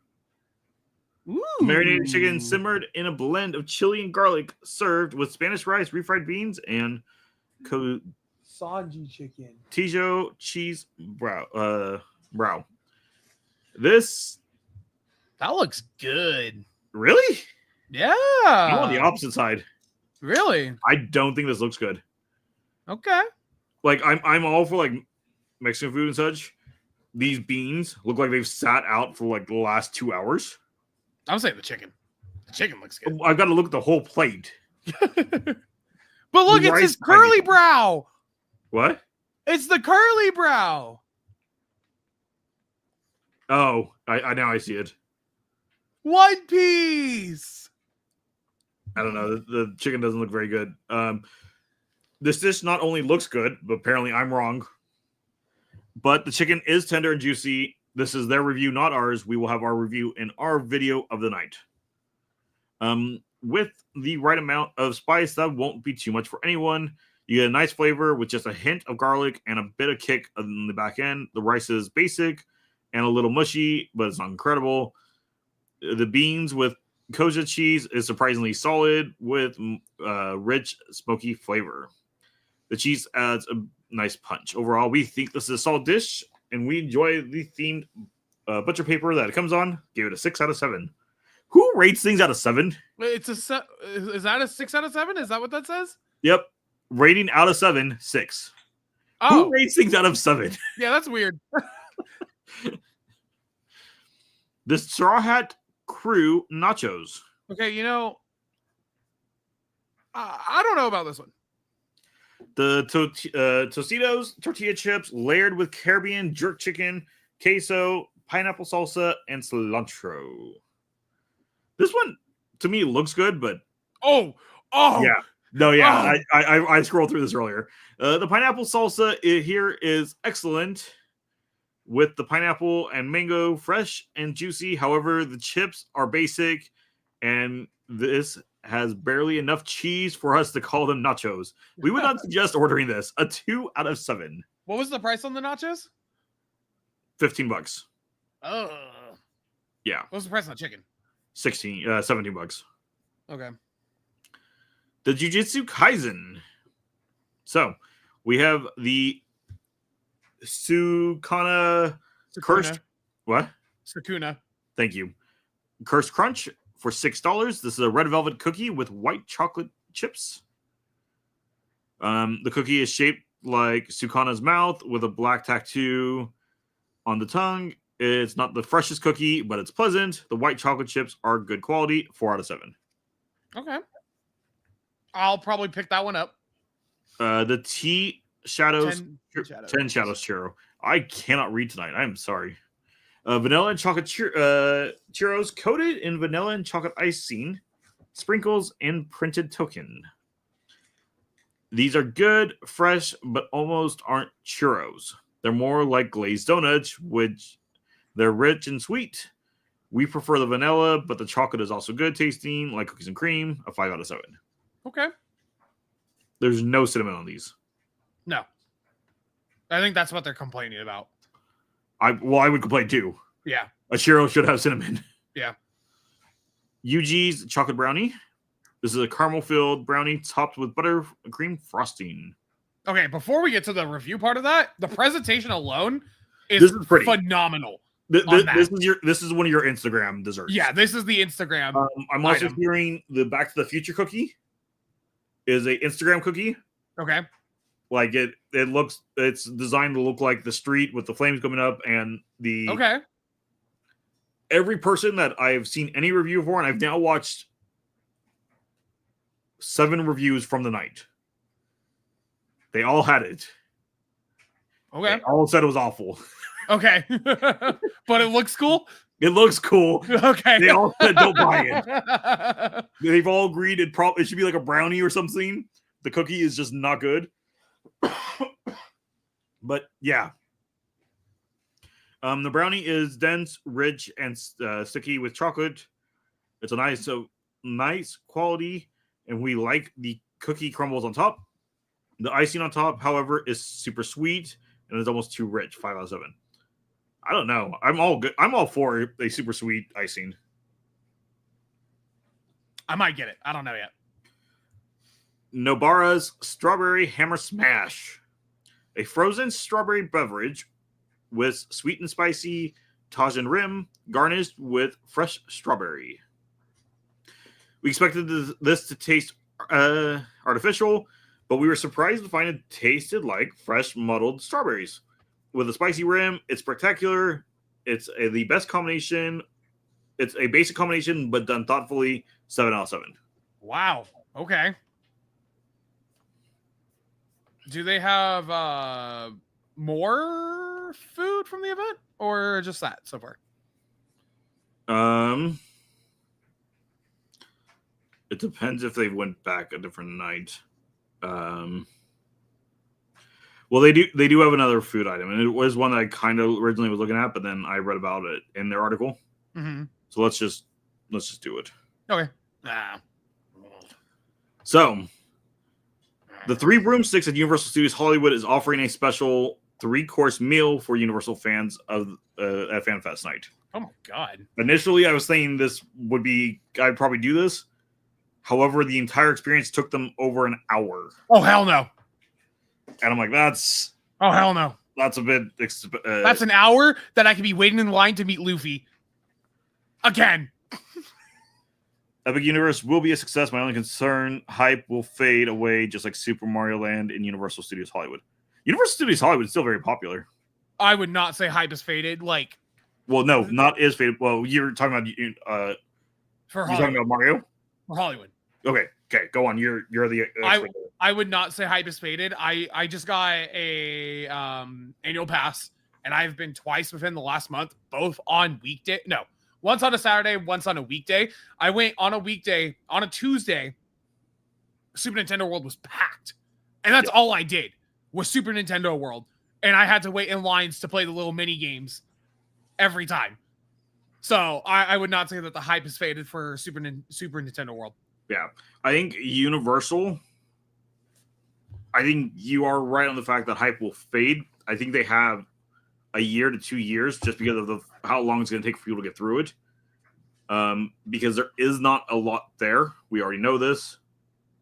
Ooh. Marinated chicken simmered in a blend of chili and garlic, served with Spanish rice, refried beans, and Sanji chicken. Tijo cheese brow. This That looks good. really? Yeah. I'm on the opposite side. Really? I don't think this looks good. Okay. Like I'm all for like Mexican food and such. These beans look like they've sat out for like the last 2 hours. I'm saying the chicken. The chicken looks good. I've got to look at the whole plate. But look, The it's his rice curly packet. brow. What? It's the curly brow. Oh, I now I see it. One Piece. I don't know. The chicken doesn't look very good. This dish not only looks good, but apparently I'm wrong. But the chicken is tender and juicy. This is their review, not ours. We will have our review in our video of the night. With the right amount of spice, that won't be too much for anyone. You get a nice flavor with just a hint of garlic and a bit of kick on the back end. The rice is basic and a little mushy, but it's not incredible. The beans with Koja cheese is surprisingly solid with rich, smoky flavor. The cheese adds a nice punch. Overall, we think this is a solid dish, and we enjoy the themed butcher paper that it comes on. Give it a 6 out of 7. Who rates things out of 7? It's is that a 6 out of 7? Is that what that says? Yep. Rating out of 7, 6. Oh, Who rates things out of 7? yeah, that's weird. The Straw Hat Crew nachos. Okay, you know, I don't know about this one. The Tostitos tortilla chips layered with Caribbean jerk chicken, queso, pineapple salsa, and cilantro. This one, to me, looks good, but Oh, yeah. No, yeah. Oh. I scrolled through this earlier. The pineapple salsa here is excellent with the pineapple and mango fresh and juicy. However, the chips are basic, and this has barely enough cheese for us to call them nachos. We would not suggest ordering this. A 2 out of 7. What was the price on the nachos? $15. Oh, Yeah. what was the price on the chicken? 17 bucks. Okay. The Jujutsu Kaisen. So we have the Sukana Cursed. What? Sakuna. Thank you. Cursed Crunch for $6. This is a red velvet cookie with white chocolate chips. The cookie is shaped like Sukana's mouth with a black tattoo on the tongue. It's not the freshest cookie, but it's pleasant. The white chocolate chips are good quality. 4 out of 7. Okay. I'll probably pick that one up. The Tea Shadows 10 10 Shadows Churro. I cannot read tonight. I'm sorry. Vanilla and chocolate churros coated in vanilla and chocolate icing, sprinkles, and printed token. These are good, fresh, but almost aren't churros. They're more like glazed donuts, which they're rich and sweet. We prefer the vanilla, but the chocolate is also good tasting, like cookies and cream. A 5 out of 7. Okay. There's no cinnamon on these. No. I think that's what they're complaining about. I would complain too. Yeah. A churro should have cinnamon. Yeah. Yuji's chocolate brownie. This is a caramel-filled brownie topped with buttercream frosting. Okay, before we get to the review part of that, the presentation alone is This is pretty. phenomenal. This is one of your Instagram desserts. Yeah, this is the Instagram. I'm also item. hearing the Back to the Future cookie is a Instagram cookie. Okay. Like it's designed to look like the street with the flames coming up, and the Okay. every person that I've seen any review for, and I've now watched 7 reviews from the night. They all had it. Okay. They all said it was awful. Okay. But it looks cool. It looks cool. Okay. They all said don't buy it. They've all agreed it should be like a brownie or something. The cookie is just not good. But yeah. The brownie is dense, rich, and sticky with chocolate. It's a nice quality, and we like the cookie crumbles on top. The icing on top, however, is super sweet and is almost too rich. 5 out of 7. I don't know. I'm all good. I'm all for a super sweet icing. I might get it. I don't know yet. Nobara's Strawberry Hammer Smash, a frozen strawberry beverage with sweet and spicy Tajin rim, garnished with fresh strawberry. We expected this to taste artificial, but we were surprised to find it tasted like fresh muddled strawberries. With a spicy rim, it's spectacular. It's the best combination. It's a basic combination, but done thoughtfully. 7 out of 7. Wow. Okay. Do they have more food from the event, or just that so far? It depends if they went back a different night. Well, they do have another food item, and it was one that I kind of originally was looking at, but then I read about it in their article. Mm-hmm. So let's just do it. Okay. So the Three Broomsticks at Universal Studios Hollywood is offering a special 3-course meal for Universal fans of at FanFest night. Oh my god! Initially, I was saying I'd probably do this. However, the entire experience took them over an hour. Oh hell no! And I'm like, that's a bit. That's an hour that I could be waiting in line to meet Luffy. Again. Epic Universe will be a success. My only concern, hype will fade away just like Super Mario Land in Universal Studios Hollywood. Universal Studios Hollywood is still very popular. I would not say hype is faded. Like, well, no, not is faded. Well, you're talking about for you're talking about Mario for Hollywood. Okay, go on. You're the. I would not say hype is faded. I just got a annual pass, and I've been twice within the last month, both on weekday. No. Once on a Saturday, once on a weekday. I went on a weekday, on a Tuesday. Super Nintendo World was packed. And that's all I did was Super Nintendo World. And I had to wait in lines to play the little mini games every time. So I would not say that the hype is faded for Super Nintendo World. Yeah. I think Universal, I think you are right on the fact that hype will fade. I think they have a year to 2 years just because of how long it's going to take for people to get through it. Because there is not a lot there. We already know this.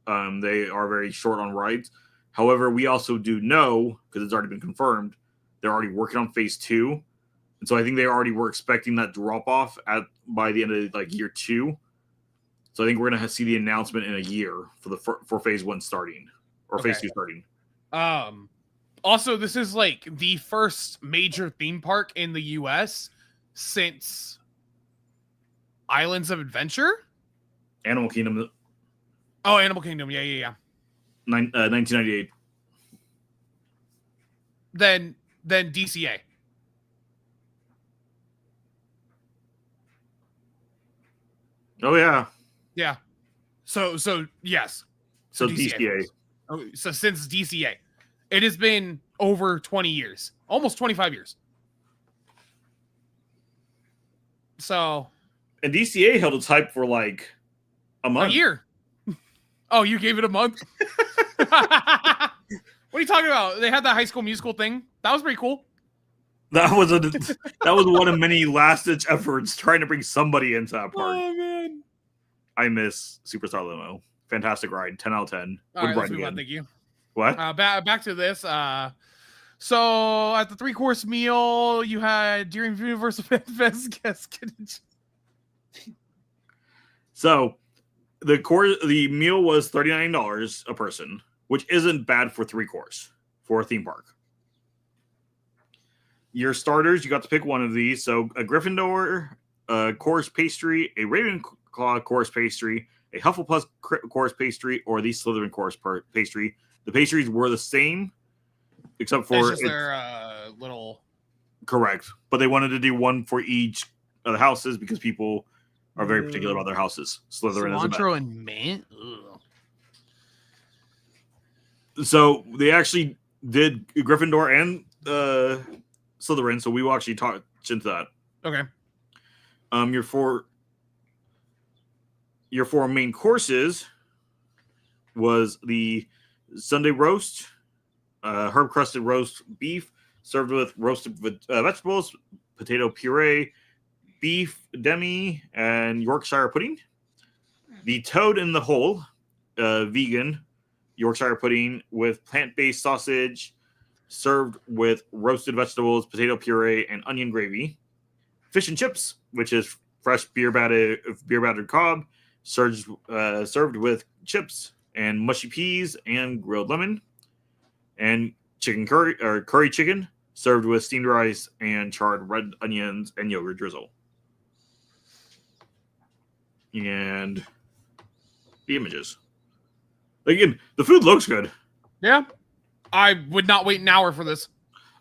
They are very short on rides. However, we also do know, because it's already been confirmed, they're already working on phase 2. And so I think they already were expecting that drop off by the end of year 2. So I think we're going to see the announcement in a year for phase 1 starting, or phase 2 starting. Also, this is the first major theme park in the U.S. since Islands of Adventure? Animal Kingdom. Oh, Animal Kingdom. Yeah. 1998. Then DCA. Oh, yeah. Yeah. So yes. So DCA. Oh, so since DCA. It has been over 20 years. Almost 25 years. So. And DCA held its hype for a month. A year. Oh, you gave it a month? What are you talking about? They had that High School Musical thing. That was pretty cool. That was one of many last-ditch efforts trying to bring somebody into that park. Oh, man. I miss Superstar Limo. Fantastic ride. 10 out of 10. All right, let's move on. Thank you. What? Back to this. So at the 3-course meal, you had during Universal Fest guest. So the meal was $39 a person, which isn't bad for 3-course for a theme park. Your starters, you got to pick one of these. So a Gryffindor course pastry, a Ravenclaw course pastry, a Hufflepuff course pastry, or the Slytherin course pastry. The pastries were the same, except for it's just their little. Correct, but they wanted to do one for each of the houses because people are very particular about their houses. Slytherin is the best. Cilantro and mint. So they actually did Gryffindor and Slytherin, so we will actually touch into that. Okay. Your four main courses was the Sunday roast, herb crusted roast beef served with roasted vegetables, potato puree, beef demi, and Yorkshire pudding. The toad in the hole, vegan Yorkshire pudding with plant-based sausage served with roasted vegetables, potato puree, and onion gravy. Fish and chips, which is fresh beer battered cob, served with chips and mushy peas and grilled lemon. And chicken curry or curry chicken served with steamed rice and charred red onions and yogurt drizzle. And the images. Again, the food looks good. Yeah. I would not wait an hour for this.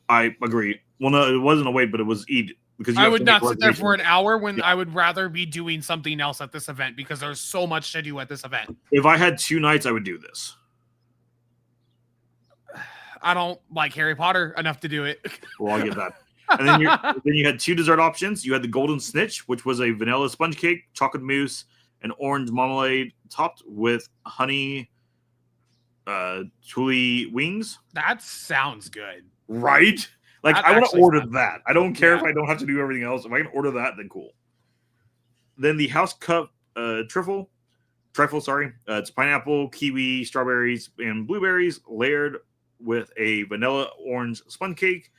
I agree. Well, no, it wasn't a wait, but it was eat because I would not sit there for an hour when I would rather be doing something else at this event because there's so much to do at this event. If I had 2 nights, I would do this. I don't like Harry Potter enough to do it. Well, I'll get that. And then you had 2 dessert options. You had the golden snitch, which was a vanilla sponge cake, chocolate mousse, and orange marmalade topped with honey tule wings. That sounds good. Right? Like, That I want to actually order sounds that. I don't care if Yeah. I don't have to do everything else. If I can order that, then cool. Then the house cup trifle. It's pineapple, kiwi, strawberries, and blueberries layered with a vanilla orange sponge cake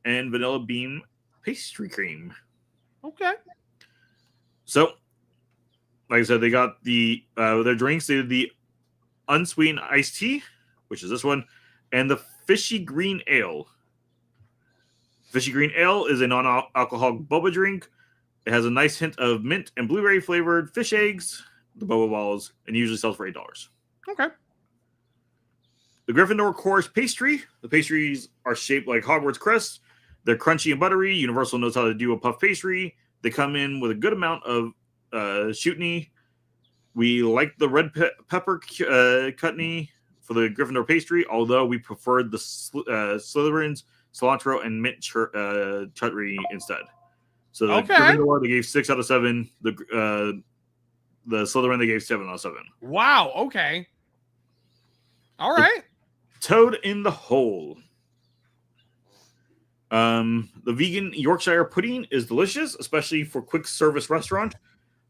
and vanilla bean pastry cream. Okay. So, like I said, they got the their drinks. They did the unsweetened iced tea, which is this one, and the fishy green ale. Fishy green ale is a non-alcoholic boba drink. It has a nice hint of mint and blueberry flavored fish eggs, the boba balls, and usually sells for $8. Okay. The Gryffindor course pastry. The pastries are shaped like Hogwarts crests. They're crunchy and buttery. Universal knows how to do a puff pastry. They come in with a good amount of chutney. We like the red pepper chutney for the Gryffindor pastry, although we preferred the Slytherin's cilantro and mint chutney instead. So the Gryffindor, they gave 6 out of 7. The Slytherin, they gave 7 out of 7. Wow. Okay. All right. Toad in the hole. The vegan Yorkshire pudding is delicious, especially for quick service restaurant.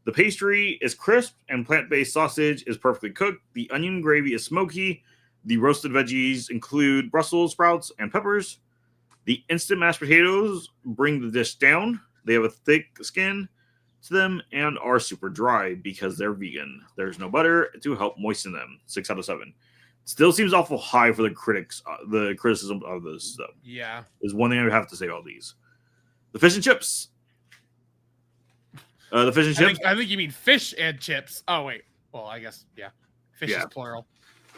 The pastry is crisp and plant-based sausage is perfectly cooked. The onion gravy is smoky. The roasted veggies include Brussels sprouts and peppers. The instant mashed potatoes bring the dish down. They have a thick skin to them and are super dry because they're vegan. There's no butter to help moisten them. 6 out of 7. Still seems awful high for the critics. The criticism of this, though. Yeah. Is one thing I would have to say about these. The fish and chips. The fish and chips. I think you mean fish and chips. Oh, wait. Well, I guess, yeah. Fish is plural.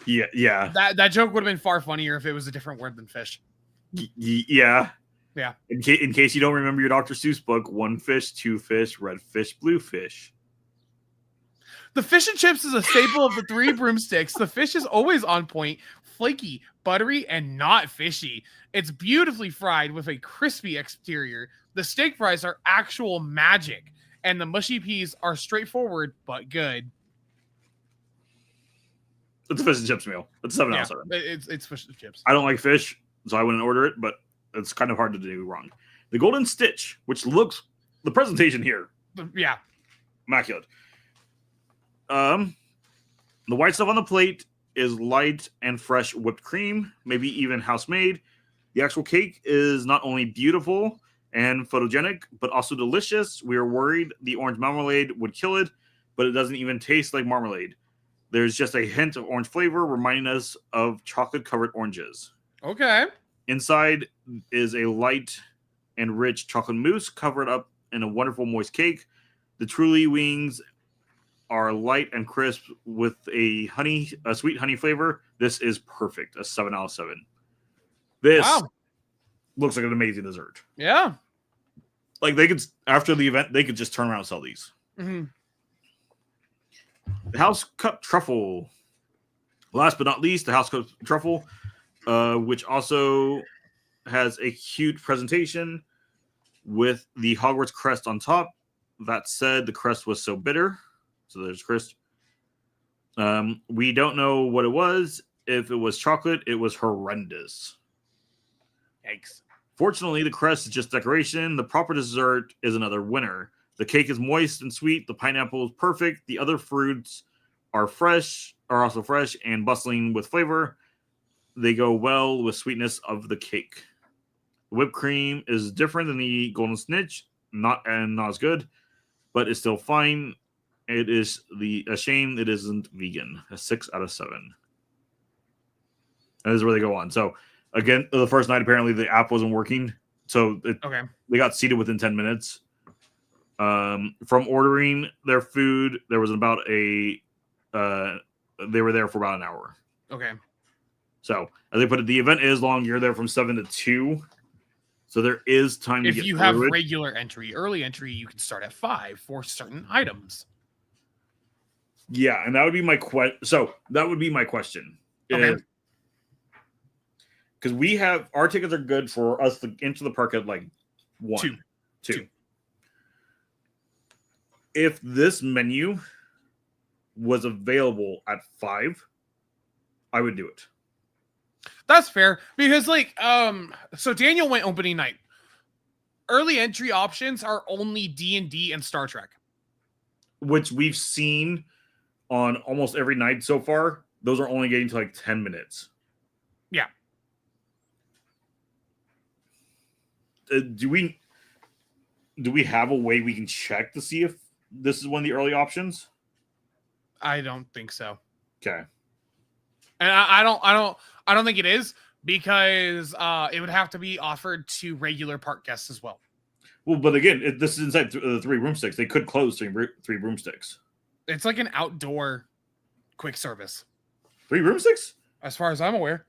Yeah. That joke would have been far funnier if it was a different word than fish. Yeah. Yeah. In case you don't remember your Dr. Seuss book, 1 fish, 2 fish, red fish, blue fish. The fish and chips is a staple of the 3 broomsticks. The fish is always on point, flaky, buttery, and not fishy. It's beautifully fried with a crispy exterior. The steak fries are actual magic, and the mushy peas are straightforward but good. It's a fish and chips meal. It's 7 out of 7. It's fish and chips. I don't like fish, so I wouldn't order it, but it's kind of hard to do wrong. The Golden Stitch, which looks the presentation here. Yeah. Immaculate. The white stuff on the plate is light and fresh whipped cream, maybe even house-made. The actual cake is not only beautiful and photogenic, but also delicious. We were worried the orange marmalade would kill it, but it doesn't even taste like marmalade. There's just a hint of orange flavor, reminding us of chocolate-covered oranges. Okay. Inside is a light and rich chocolate mousse covered up in a wonderful moist cake. The truly wings are light and crisp with a sweet honey flavor. This is perfect. A 7 out of 7. This looks like an amazing dessert. Yeah. Like they could, after the event, they could just turn around and sell these. Mm-hmm. The house cup truffle. Last but not least, the house cup truffle, which also has a huge presentation with the Hogwarts crest on top. That said, the crest was so bitter. So there's crest. We don't know what it was. If it was chocolate, it was horrendous. Yikes. Fortunately, the crest is just decoration. The proper dessert is another winner. The cake is moist and sweet. The pineapple is perfect. The other fruits are also fresh and bustling with flavor. They go well with sweetness of the cake. The whipped cream is different than the golden snitch, not as good, but it's still fine. It is a shame it isn't vegan. A 6 out of 7. And this is where they go on. So again, the first night apparently the app wasn't working, so they got seated within 10 minutes. From ordering their food, there was about they were there for about an hour. Okay. So as they put it, the event is long. You're there from 7 to 2, so there is time to get If you through have it. regular entry, early entry, you can start at 5 for certain items. Yeah, and that would be my question. So that would be my question. Okay. Because we have our tickets are good for us to enter the park at like 1, 2. If this menu was available at 5, I would do it. That's fair because so Daniel went opening night. Early entry options are only D&D and Star Trek, Which we've seen on almost every night so far. Those are only getting to like 10 minutes. Yeah. Do we have a way we can check to see if this is one of the early options? I don't think so. Okay. And I don't think it is because it would have to be offered to regular park guests as well. Well, but again, this is inside the 3 broomsticks. They could close 3 broomsticks. It's like an outdoor quick service. 3 broomsticks? As far as I'm aware.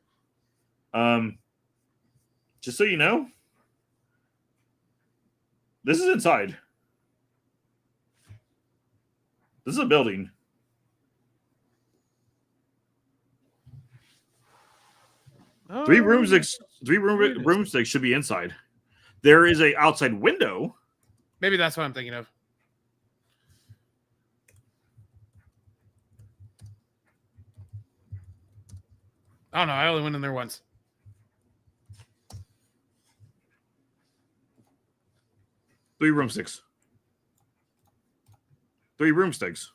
Just so you know, this is inside. This is a building. Oh, 3 broomsticks. 3 broomsticks should be inside. There is a outside window. Maybe that's what I'm thinking of. I don't know. I only went in there once. Three broomsticks. 3 broomsticks.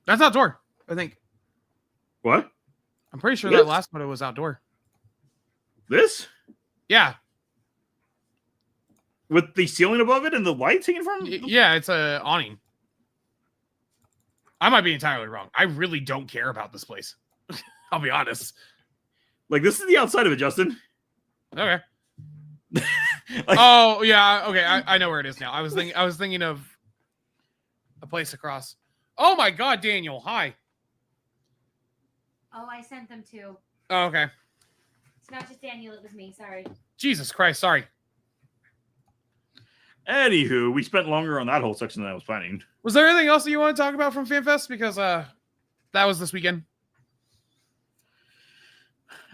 That's outdoor, I think. What? I'm pretty sure This? that last photo was outdoor. This? Yeah. With the ceiling above it and the lights hanging from? Yeah, it's a awning. I might be entirely wrong. I really don't care about this place. I'll be honest. Like, this is the outside of it, Justin. Okay. Like, Oh yeah. Okay, I know where it is now. I was thinking of a place across. Oh my God, Daniel. Hi. Oh, I sent them too. Oh, okay. It's not just Daniel, it was me. Sorry. Jesus Christ. Sorry. anywho, we spent longer on that whole section than I was planning. Was there anything else that you want to talk about from FanFest? Because that was this weekend.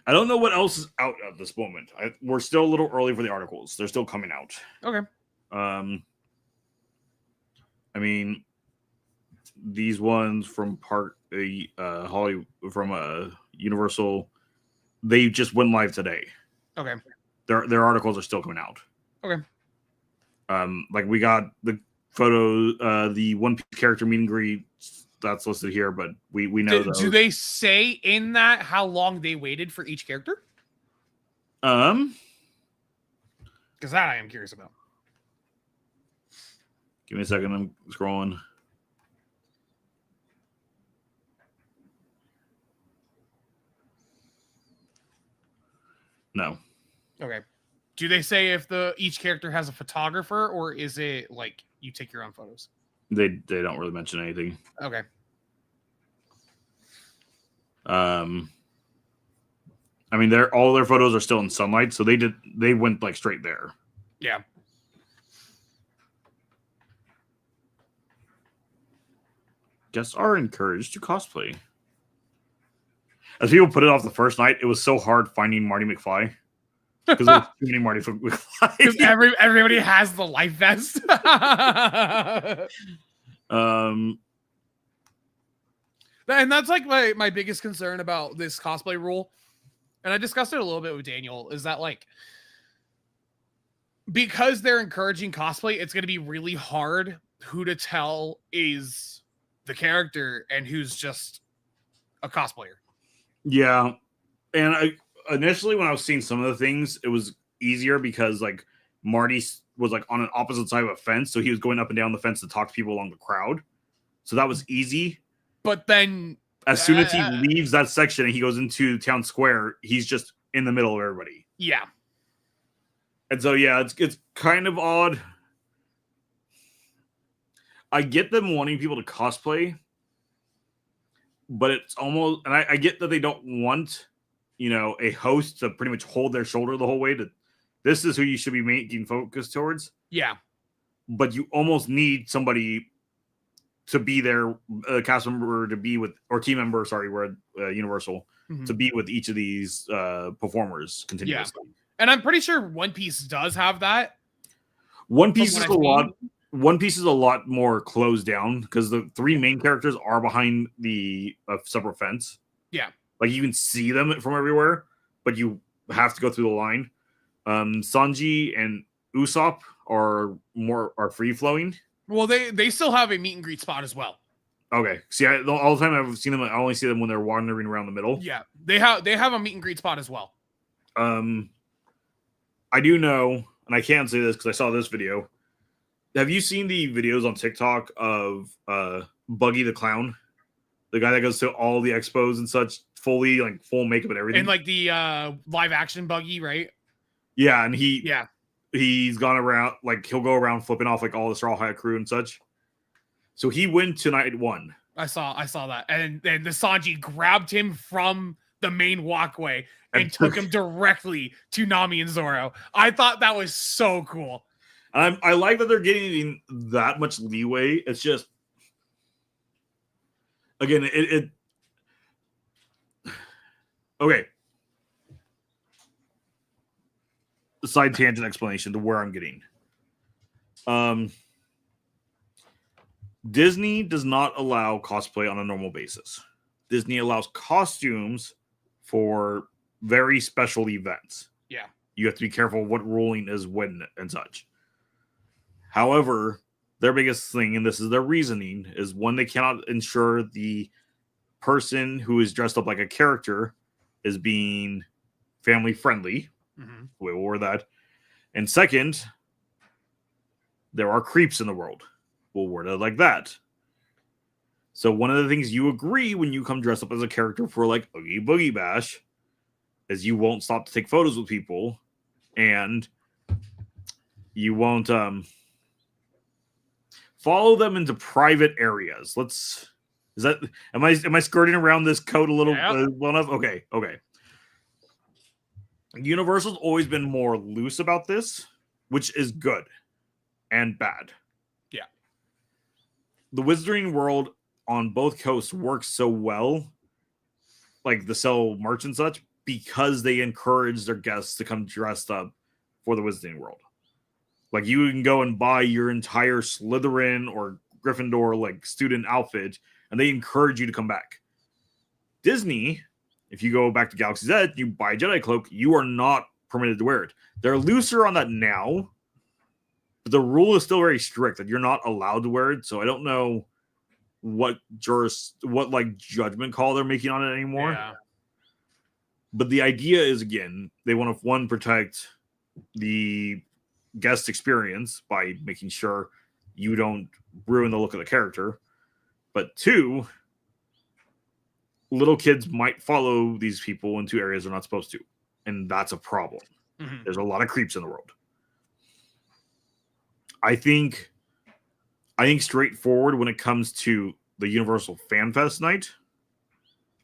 I don't know what else is out at this moment. We're still a little early for the articles. They're still coming out. Okay. I mean, these ones from Hollywood, from Universal, they just went live today. Okay. Their articles are still coming out. Okay. Like we got the photo, the One Piece character meet and greet that's listed here, but we know those. Do they say in that how long they waited for each character? Because that I am curious about. Give me a second. I'm scrolling. No. Okay. Do they say if each character has a photographer, or is it like you take your own photos? They don't really mention anything. Okay. I mean, all their photos are still in sunlight, so they went like straight there. Yeah. Guests are encouraged to cosplay. as people put it off the first night, it was so hard finding Marty McFly because there was too many Marty McFly. Because everybody has the life vest. And that's like my biggest concern about this cosplay rule. And I discussed it a little bit with Daniel, is that like, because they're encouraging cosplay, it's going to be really hard who to tell is the character and who's just a cosplayer. Yeah. And initially when I was seeing some of the things, it was easier because like Marty was like on an opposite side of a fence. So he was going up and down the fence to talk to people along the crowd. So that was easy. But then as soon as he leaves that section and he goes into town square, he's just in the middle of everybody. Yeah. And so, yeah, it's kind of odd. I get them wanting people to cosplay, but it's almost, and I get that they don't want, a host to pretty much hold their shoulder the whole way to, this is who you should be making focus towards. Yeah. But you almost need somebody to be there, a cast member to be with, or team member, sorry, we're at Universal, to be with each of these performers continuously. Yeah. And I'm pretty sure One Piece does have that. One Piece is a lot more closed down because the three main characters are behind the separate fence. Yeah. Like you can see them from everywhere, but you have to go through the line. Sanji and Usopp are free flowing. Well, they still have a meet and greet spot as well. Okay. See, all the time I've seen them, I only see them when they're wandering around the middle. Yeah, they have a meet and greet spot as well. I do know, and I can't say this because I saw this video. Have you seen the videos on TikTok of Buggy the Clown? The guy that goes to all the expos and such, full makeup and everything. And like the live action Buggy, right? Yeah, and he's gone around, like he'll go around flipping off like all the Straw Hat crew and such. So he went to night one. I saw that. And then the Sanji grabbed him from the main walkway and took him directly to Nami and Zoro. I thought that was so cool. I like that they're getting that much leeway. It's just, again, it okay. The side tangent explanation to where I'm getting. Disney does not allow cosplay on a normal basis. Disney allows costumes for very special events. Yeah. You have to be careful what ruling is when and such. However, their biggest thing, and this is their reasoning, is when they cannot ensure the person who is dressed up like a character is being family friendly. We will word that. And second, there are creeps in the world. We'll word it like that. So one of the things you agree when you come dressed up as a character for like Oogie Boogie Bash is you won't stop to take photos with people, and you won't follow them into private areas. Am I skirting around this code a little well enough? Okay. Universal's always been more loose about this, which is good and bad. Yeah. The Wizarding World on both coasts works so well, like the sell merch and such, because they encourage their guests to come dressed up for the Wizarding World. Like you can go and buy your entire Slytherin or Gryffindor like student outfit, and they encourage you to come back. Disney, if you go back to Galaxy's Edge, you buy a Jedi cloak, you are not permitted to wear it. They're looser on that now, but the rule is still very strict that you're not allowed to wear it. So I don't know what judgment call they're making on it anymore. Yeah. But the idea is, again, they want to protect the guest experience by making sure you don't ruin the look of the character. But two, little kids might follow these people into areas they're not supposed to. And that's a problem. There's a lot of creeps in the world. I think straightforward when it comes to the Universal Fan Fest night,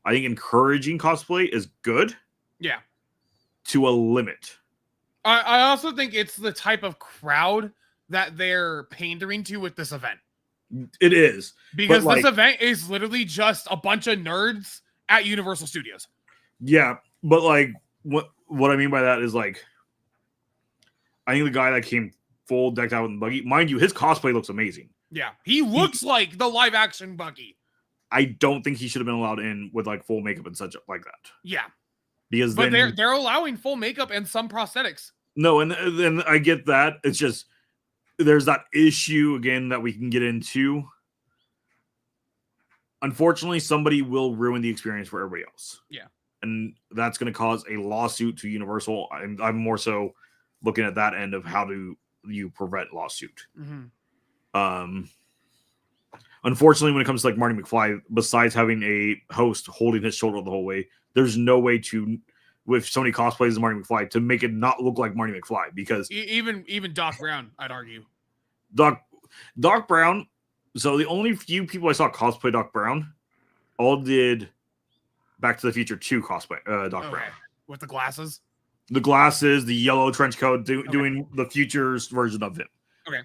I think encouraging cosplay is good. Yeah. To a limit. I also think it's the type of crowd that they're pandering to with this event. It is. Because this event is literally just a bunch of nerds at Universal Studios. Yeah, but like what I mean by that is like, I think the guy that came full decked out with the buggy, mind you, his cosplay looks amazing. Yeah, he looks like the live action Bucky. I don't think he should have been allowed in with like full makeup and such like that. Yeah, Because but then they're allowing full makeup and some prosthetics. no, and then I get that. It's just there's that issue again that we can get into. Unfortunately, somebody will ruin the experience for everybody else. Yeah. And that's going to cause a lawsuit to Universal. I'm more so looking at that end of how do you prevent lawsuit. Mm-hmm. Unfortunately, when it comes to like Marty McFly, besides having a host holding his shoulder the whole way, there's no way to, with so many cosplays as Marty McFly, to make it not look like Marty McFly. Because Even Doc Brown, I'd argue. Doc Brown. So the only few people I saw cosplay Doc Brown all did Back to the Future 2 cosplay Doc Brown. With the glasses? The glasses, the yellow trench coat, doing the Future's version of him. Okay.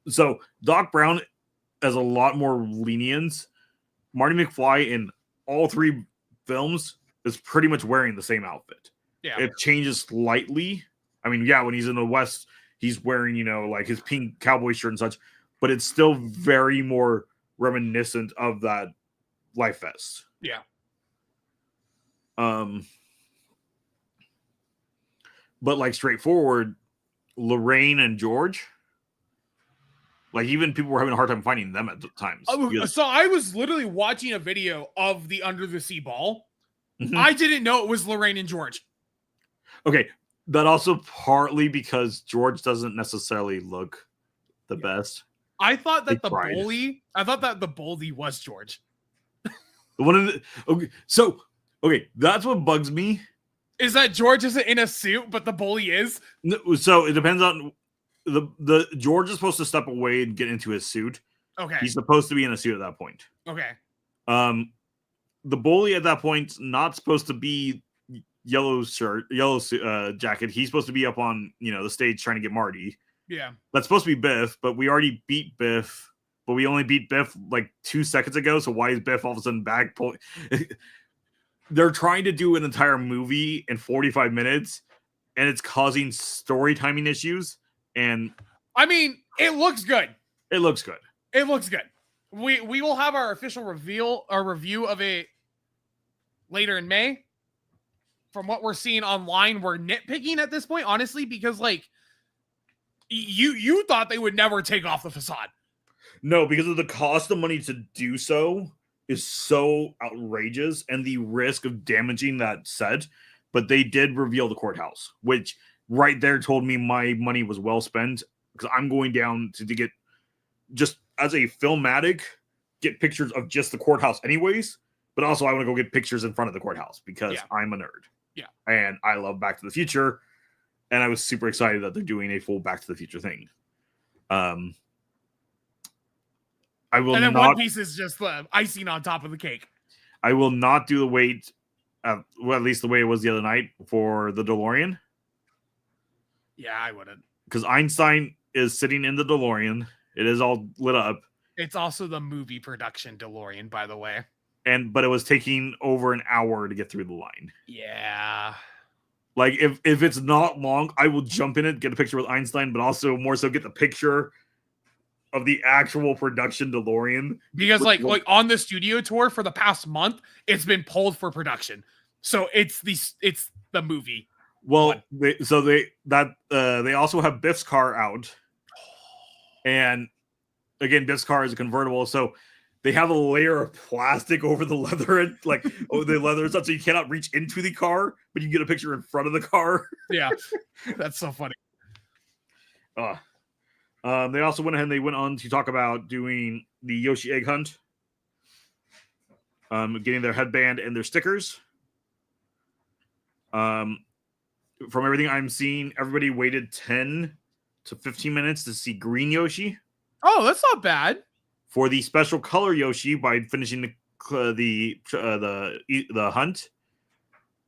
So Doc Brown has a lot more lenience. Marty McFly in all three films is pretty much wearing the same outfit. Yeah. It changes slightly. I mean, yeah, when he's in the West, he's wearing, like his pink cowboy shirt and such, but it's still very more reminiscent of that Life Vest. Yeah. But like straightforward, Lorraine and George, like even people were having a hard time finding them at the times. So I was literally watching a video of the Under the Sea Ball. Mhm. I didn't know it was Lorraine and George. Okay, that also partly because George doesn't necessarily look the best. I thought that They tried. the bully was George. Okay, that's what bugs me. Is that George isn't in a suit, but the bully is? So it depends on the George is supposed to step away and get into his suit. Okay. He's supposed to be in a suit at that point. Okay. The bully at that point's not supposed to be yellow jacket. He's supposed to be up on the stage trying to get Marty. Yeah. That's supposed to be Biff, but we already beat Biff. But we only beat Biff like 2 seconds ago. So why is Biff all of a sudden back? They're trying to do an entire movie in 45 minutes, and it's causing story timing issues. And I mean, it looks good. It looks good. It looks good. We will have our official review of it later in May. From what we're seeing online, we're nitpicking at this point, honestly, because like you thought they would never take off the facade. No, because of the cost of money to do so is so outrageous and the risk of damaging that set. But they did reveal the courthouse, which right there told me my money was well spent, because I'm going down to get, just as a filmatic, get pictures of just the courthouse anyways. But also I want to go get pictures in front of the courthouse because I'm a nerd. Yeah. And I love Back to the Future. And I was super excited that they're doing a full Back to the Future thing. I will and then not, One Piece is just the icing on top of the cake. I will not do the wait, at least the way it was the other night, for the DeLorean. Yeah, I wouldn't. Because Einstein is sitting in the DeLorean. It is all lit up. It's also the movie production DeLorean, by the way. But it was taking over an hour to get through the line. Yeah. Like, if it's not long, I will jump in it, get a picture with Einstein, but also more so get the picture of the actual production DeLorean. Because like on the studio tour for the past month, it's been pulled for production. So it's the movie. Well, they also have Biff's car out. And again, Biff's car is a convertible, so they have a layer of plastic over the leather, and the leather stuff, so you cannot reach into the car, but you can get a picture in front of the car. Yeah, that's so funny. They also went ahead and they went on to talk about doing the Yoshi egg hunt, getting their headband and their stickers. From everything I'm seeing, everybody waited 10 to 15 minutes to see green Yoshi. Oh, that's not bad. For the special color Yoshi, by finishing the hunt,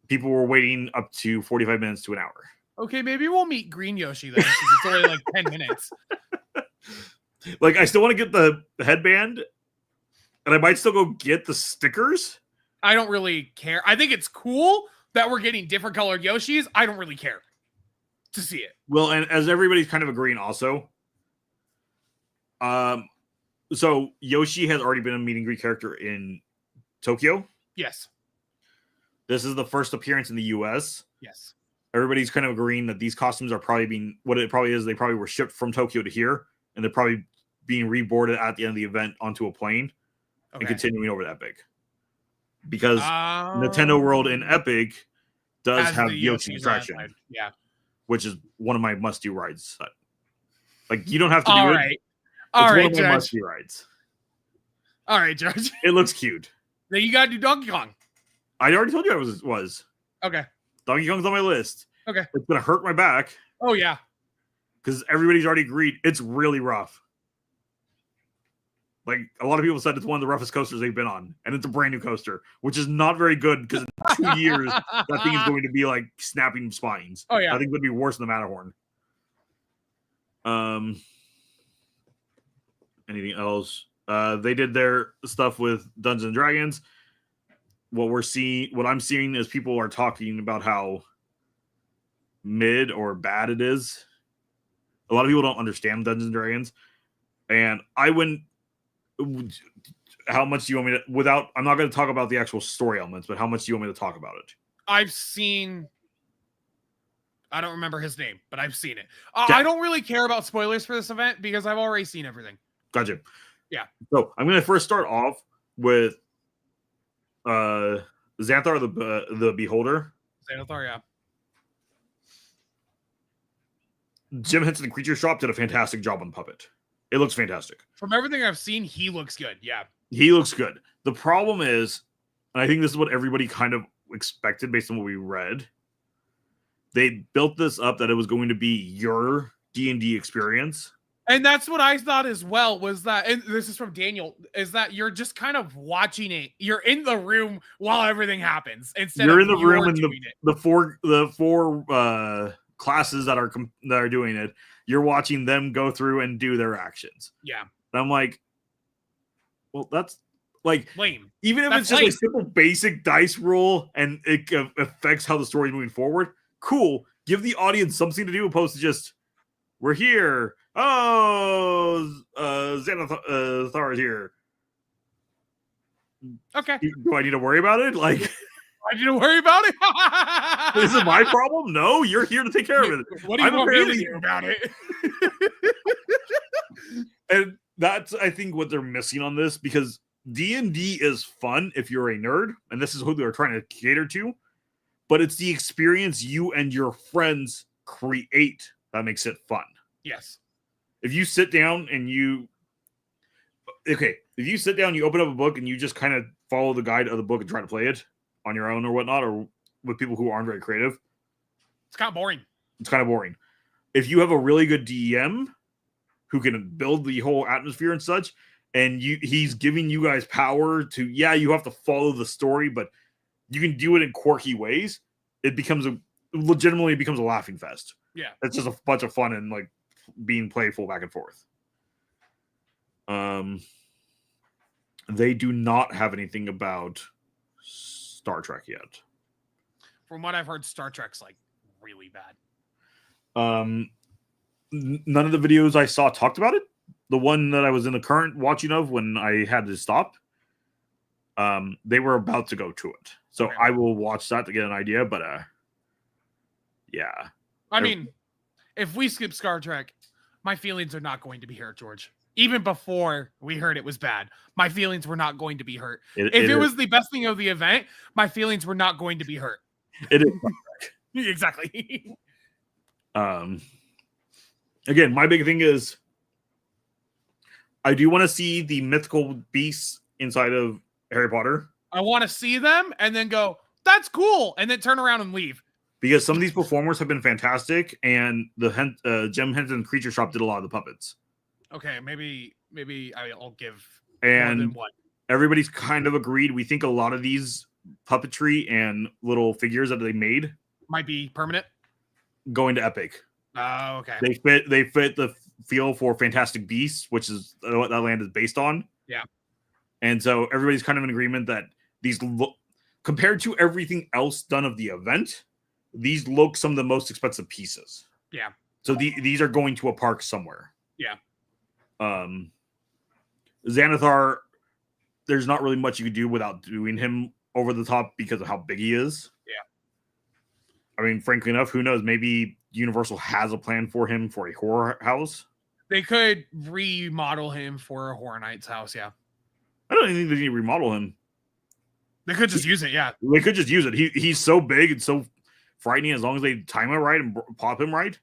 people were waiting up to 45 minutes to an hour. Okay, maybe we'll meet Green Yoshi then, since it's only like 10 minutes. Like, I still want to get the headband, and I might still go get the stickers. I don't really care. I think it's cool, that we're getting different colored Yoshis, I don't really care to see it. Well, and as everybody's kind of agreeing also, so Yoshi has already been a meet and greet character in Tokyo. Yes. This is the first appearance in the US. Yes. Everybody's kind of agreeing that these costumes are probably being, what it probably is, they probably were shipped from Tokyo to here, and they're probably being reboarded at the end of the event onto a plane and continuing over to Epic. Because Nintendo World in Epic does have the Yoshi attraction. Yeah. Which is one of my must-do rides. Like, you don't have to do All it. right. It's All right, one of my Judge. must-do rides. All right, Judge. It looks cute. Then you gotta do Donkey Kong. I already told you I was. Okay. Donkey Kong's on my list. Okay. It's gonna hurt my back Oh yeah. because everybody's already agreed it's really rough. Like, a lot of people said it's one of the roughest coasters they've been on, and it's a brand new coaster, which is not very good because in 2 years that thing is going to be like snapping spines. Oh yeah. I think it would be worse than the Matterhorn. Anything else? They did their stuff with Dungeons and Dragons. What I'm seeing is people are talking about how mid or bad it is. A lot of people don't understand Dungeons and Dragons, and I wouldn't. How much do you want me to? Without, I'm not going to talk about the actual story elements, but how much do you want me to talk about it? I've seen. I don't remember his name, but I've seen it. Yeah. I don't really care about spoilers for this event because I've already seen everything. Gotcha. Yeah. So I'm going to first start off with Xanthar the Beholder. Xanathar, yeah. Jim Henson and Creature Shop did a fantastic job on the puppet. It looks fantastic. From everything I've seen, he looks good. Yeah. He looks good. The problem is, and I think this is what everybody kind of expected based on what we read, they built this up that it was going to be your D&D experience. And that's what I thought as well, was that, and this is from Daniel, is that you're just kind of watching it. You're in the room while everything happens. Instead You're of in the room and doing it. the four classes that are doing it, you're watching them go through and do their actions. Yeah. And I'm like, well, that's like Lame. even if That's it's just lame. a simple basic dice roll and it affects how the story is moving forward, cool. Give the audience something to do opposed to just, we're here. Oh, Xanathar is here. Okay. Do I need to worry about it? Like, I need to worry about it. this is my problem? No, you're here to take care of it. What do you I'm want me to apparently- do about it? And that's, I think, what they're missing on this, because D&D is fun if you're a nerd, and this is who they're trying to cater to, but it's the experience you and your friends create that makes it fun. Yes. If you sit down and you open up a book and you just kind of follow the guide of the book and try to play it on your own or whatnot, or with people who aren't very creative, It's kind of boring. it's kind of boring. If you have a really good DM who can build the whole atmosphere and such, and he's giving you guys power to, you have to follow the story, but you can do it in quirky ways, it legitimately becomes a laughing fest. Yeah. It's just a bunch of fun and like being playful back and forth. They do not have anything about Star Trek yet. From what I've heard, Star Trek's like really bad. None of the videos I saw talked about it. The one that I was in the current watching of when I had to stop, they were about to go to it. So Okay. I will watch that to get an idea, but yeah. I mean, if we skip Star Trek, my feelings are not going to be hurt, George. Even before we heard it was bad, my feelings were not going to be hurt. If it was the best thing of the event, my feelings were not going to be hurt. It is. Exactly. Again, my big thing is I do want to see the mythical beasts inside of Harry Potter, I want to see them and then go, that's cool, and then turn around and leave. because some of these performers have been fantastic, and the Jim Henson Creature Shop did a lot of the puppets. Okay, maybe I'll give more than And one. everybody's kind of agreed. We think a lot of these puppetry and little figures that they made Might be permanent. going to Epic. Oh, okay. They fit the feel for Fantastic Beasts, which is what that land is based on. Yeah. And so everybody's kind of in agreement that these compared to everything else done of the event, these look some of the most expensive pieces. Yeah. So these are going to a park somewhere. Yeah. Xanathar, there's not really much you could do without doing him over the top because of how big he is. Yeah. I mean, frankly enough, who knows? Maybe Universal has a plan for him for a horror house. They could remodel him for a Horror Nights house, yeah. I don't even think they need to remodel him. They could just use it, yeah. They could just use it. He's so big and so frightening. As long as they time it right and pop him right,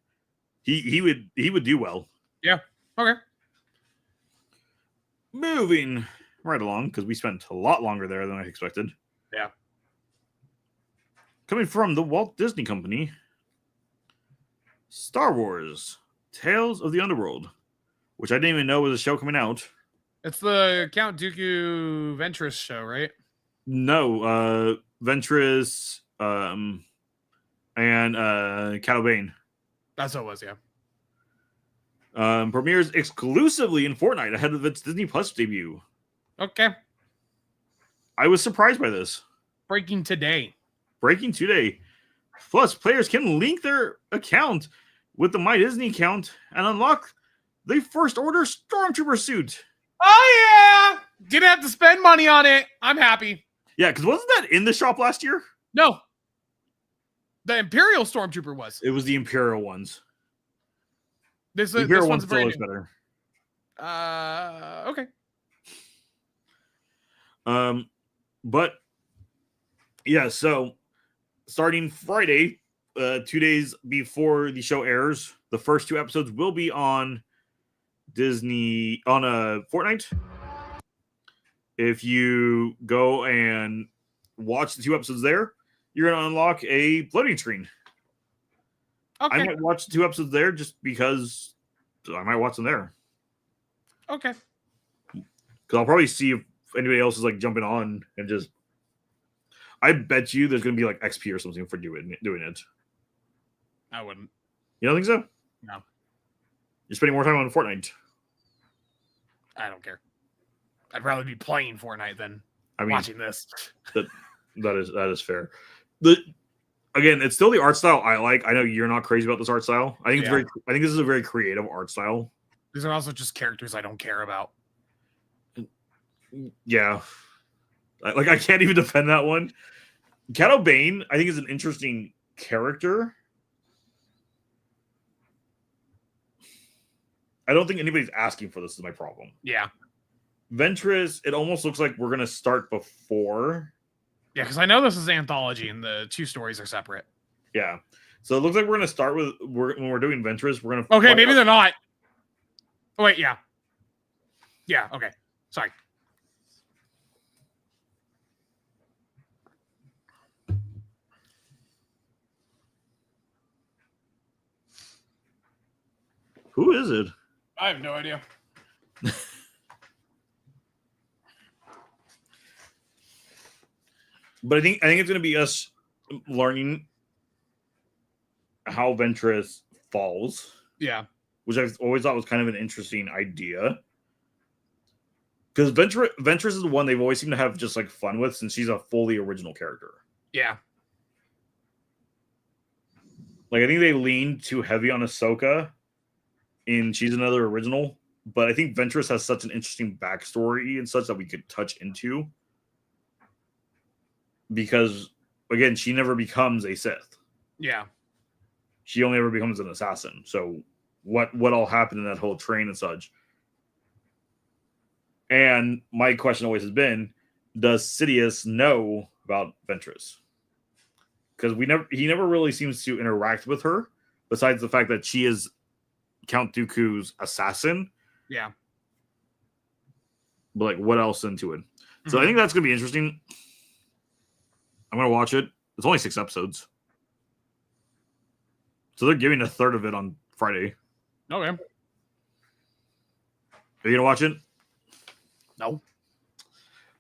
he would do well. Yeah. Okay. Moving right along, because we spent a lot longer there than I expected. Yeah. Coming from the Walt Disney Company, Star Wars: Tales of the Underworld, which I didn't even know was a show coming out. It's the Count Dooku Ventress show, right? No, Ventress, and Cat Bane. That's what it was, yeah. Premieres exclusively in Fortnite ahead of its Disney Plus debut. Okay. I was surprised by this. Breaking today. Breaking today. Plus, players can link their account with the My Disney account and unlock the First Order Stormtrooper suit. Oh, yeah! Didn't have to spend money on it. I'm happy. Yeah, because wasn't that in the shop last year? No. The Imperial Stormtrooper was. It was the Imperial ones. This The Imperial one's one still brand looks new. better. Okay. But yeah, so starting Friday, 2 days before the show airs, the first 2 episodes will be on Disney on Fortnite. If you go and watch the 2 episodes there, you're gonna unlock a floating screen. Okay. I might watch the 2 episodes there just because I might watch them there. Okay. Because I'll probably see if anybody else is like jumping on and just. I bet you there's gonna be like XP or something for doing it. I wouldn't. You don't think so? No. You're spending more time on Fortnite. I don't care. I'd rather be playing Fortnite than I mean, watching this. that is fair. Again, it's still the art style I like. I know you're not crazy about this art style. I think I think this is a very creative art style. These are also just characters I don't care about. Yeah. I can't even defend that one. Cat Bane, I think, is an interesting character. I don't think anybody's asking for this is my problem. Yeah. Ventress, it almost looks like we're going to start before. Yeah, because I know this is anthology and the 2 stories are separate. Yeah. So it looks like we're going to start with, when we're doing Ventress, we're going to. Okay, maybe they're not. Oh, wait, yeah. Yeah, okay. Sorry. Who is it? I have no idea. But I think it's going to be us learning how Ventress falls. Yeah. Which I've always thought was kind of an interesting idea. Because Ventress is the one they've always seemed to have just like fun with since she's a fully original character. Yeah. Like I think they leaned too heavy on Ahsoka in She's Another Original. But I think Ventress has such an interesting backstory and such that we could touch into. Because, again, she never becomes a Sith. Yeah. She only ever becomes an assassin. So what all happened in that whole train and such? And my question always has been, does Sidious know about Ventress? Because he never really seems to interact with her, besides the fact that she is Count Dooku's assassin. Yeah. But like, what else into it? So I think that's gonna be interesting. I'm gonna watch it. It's only 6 episodes, so they're giving a third of it on Friday. Okay. Are you gonna watch it? No.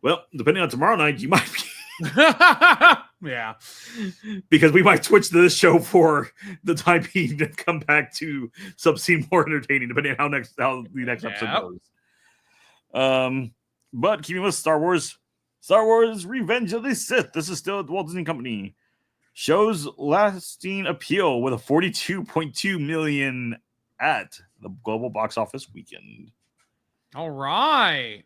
Well, depending on tomorrow night, you might be. Yeah. Because we might switch to this show for the time being and come back to something more entertaining, depending on how the next episode goes. But keeping with Star Wars, Star Wars Revenge of the Sith. This is still at the Walt Disney Company. Shows lasting appeal with a 42.2 million at the global box office weekend. All right.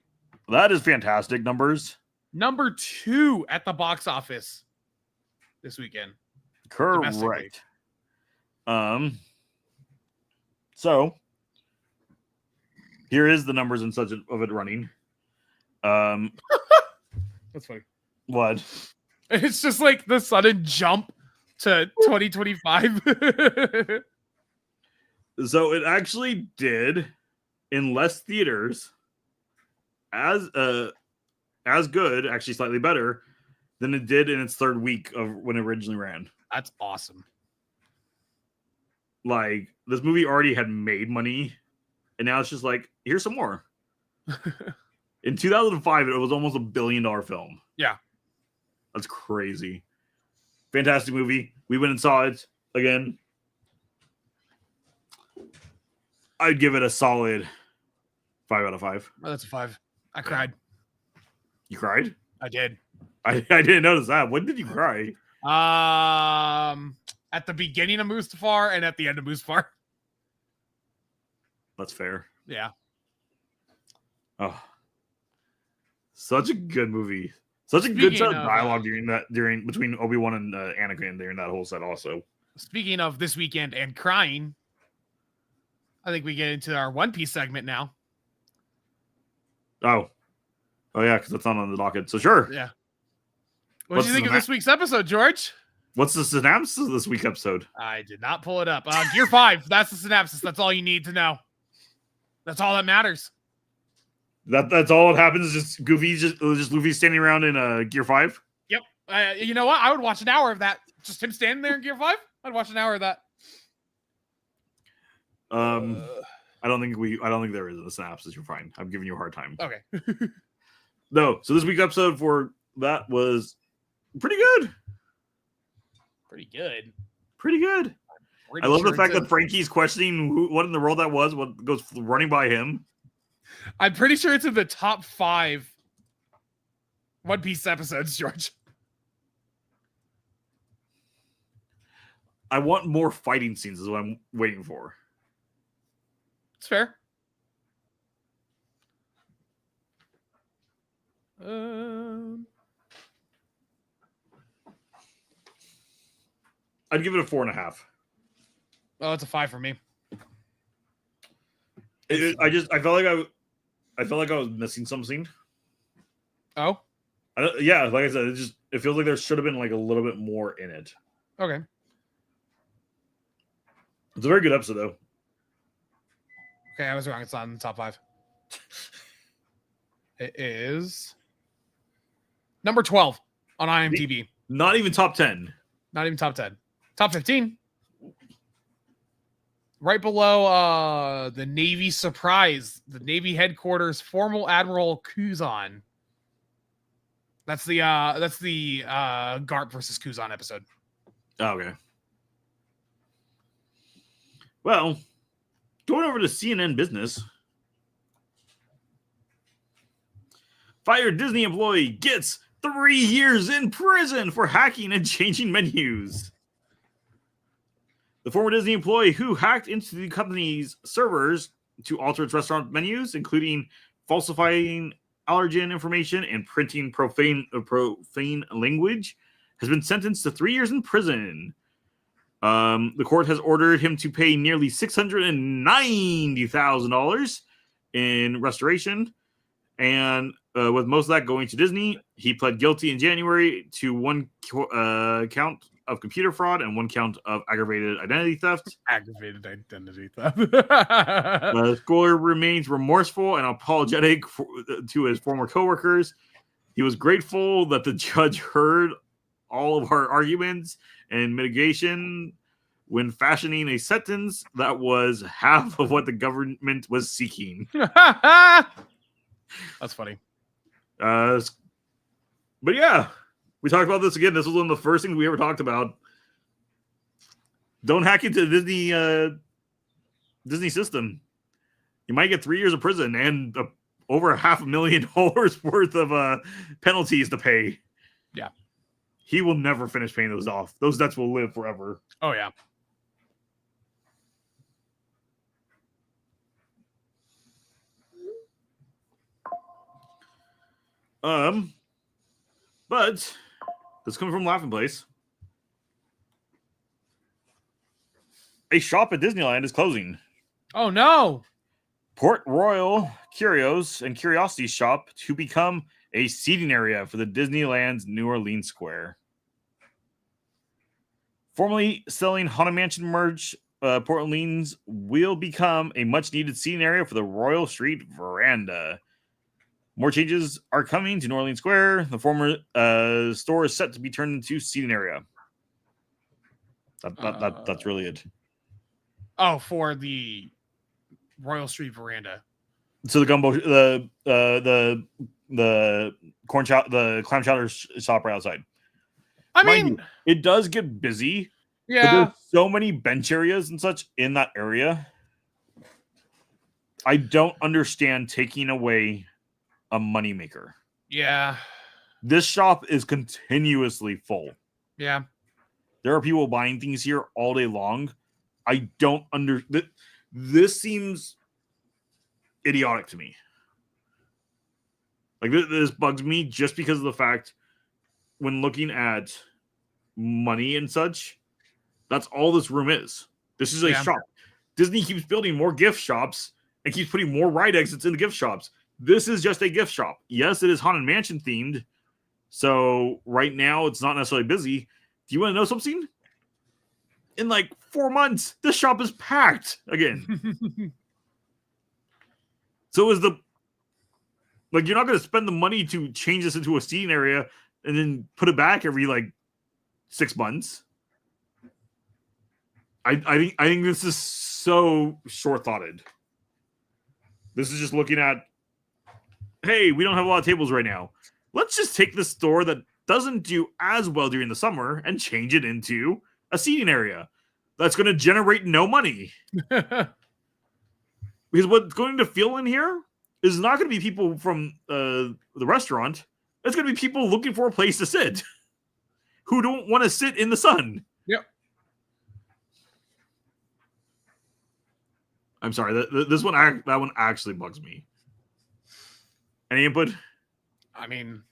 That is fantastic numbers. Number 2 at the box office this weekend. Correct. So here is the numbers and such of it running. That's funny. What? It's just like the sudden jump to 2025. So it actually did in less theaters as good, actually slightly better than it did in its third week of when it originally ran. That's awesome. Like, this movie already had made money, and now it's just like, here's some more. In 2005, it was almost $1 billion film. Yeah. That's crazy. Fantastic movie. We went and saw it again. I'd give it a solid 5 out of 5. Oh, that's a 5. I cried. You cried? I did. I didn't notice that. When did you cry? At the beginning of Mustafar and at the end of Mustafar. That's fair. Yeah. Oh, such a good movie. Such a good set of dialogue between Obi-Wan and Anakin during that whole set. Also, speaking of this weekend and crying, I think we get into our One Piece segment now. Oh yeah, because that's not on the docket. So sure. Yeah. What did you think of this week's episode, George? What's the synopsis of this week's episode? I did not pull it up. Gear 5. That's the synopsis. That's all you need to know. That's all that matters. That's all that happens. Just Goofy, just Luffy standing around in Gear 5. Yep. You know what? I would watch an hour of that. Just him standing there in Gear 5. I'd watch an hour of that. I don't think there is a synopsis. You're fine. I'm giving you a hard time. Okay. No. So this week's episode for that was pretty good. Pretty good. Pretty good. I love the fact that Frankie's questioning what in the world that was. What goes running by him. I'm pretty sure it's in the top 5 One Piece episodes, George. I want more fighting scenes is what I'm waiting for. It's fair. I'd give it a 4.5. Oh, it's a 5 for me. I felt like I was missing something. Oh, yeah, like I said, it feels like there should have been like a little bit more in it. okay. It's a very good episode, though. Okay, I was wrong. It's not in the top 5. It is number 12 on IMDb. Not even top 10. Not even top 10. Top 15. Right below the Navy surprise, the Navy headquarters, formal Admiral Kuzan. That's the Garp versus Kuzan episode. Oh, okay. Well, going over to CNN Business. Fired Disney employee gets 3 years in prison for hacking and changing menus. The former Disney employee who hacked into the company's servers to alter its restaurant menus, including falsifying allergen information and printing profane language, has been sentenced to 3 years in prison. The court has ordered him to pay nearly $690,000 in restoration, and with most of that going to Disney, he pled guilty in January to 1 count of computer fraud and 1 count of aggravated identity theft. Aggravated identity theft. The scorer remains remorseful and apologetic to his former coworkers. He was grateful that the judge heard all of our arguments and mitigation when fashioning a sentence that was half of what the government was seeking. That's funny. But yeah, we talked about this again. This was one of the first things we ever talked about. Don't hack into Disney system. You might get 3 years of prison and over $500,000 worth of penalties to pay. Yeah. He will never finish paying those off. Those debts will live forever. Oh yeah. But this comes from Laughing Place. A shop at Disneyland is closing. Oh no. Port Royal Curios and Curiosity Shop to become a seating area for the Disneyland's New Orleans Square. Formerly selling Haunted Mansion merch, Port Orleans will become a much-needed seating area for the Royal Street Veranda. More changes are coming to New Orleans Square. The former store is set to be turned into seating area. That's really it. Oh, for the Royal Street Veranda. So the gumbo, the corn chowder, the clam chowder shop right outside. I Mind mean, you, it does get busy. But yeah. there's so many bench areas and such in that area. I don't understand taking away a moneymaker. Yeah. This shop is continuously full. Yeah. There are people buying things here all day long. I don't this seems idiotic to me. Like this bugs me just because of the fact when looking at money and such, that's all this room is. This is a shop. Disney keeps building more gift shops and keeps putting more ride exits in the gift shops. This is just a gift shop. Yes, it is Haunted Mansion themed. So right now it's not necessarily busy. Do you want to know something? In like 4 months, this shop is packed again. So is the like you're not going to spend the money to change this into a seating area and then put it back every like 6 months. I think this is so short-thoughted. This is just looking at, hey, we don't have a lot of tables right now. Let's just take this store that doesn't do as well during the summer and change it into a seating area that's going to generate no money. Because what's going to fill in here is not going to be people from the restaurant. It's going to be people looking for a place to sit who don't want to sit in the sun. Yep. I'm sorry. That one actually bugs me. Any input? I mean,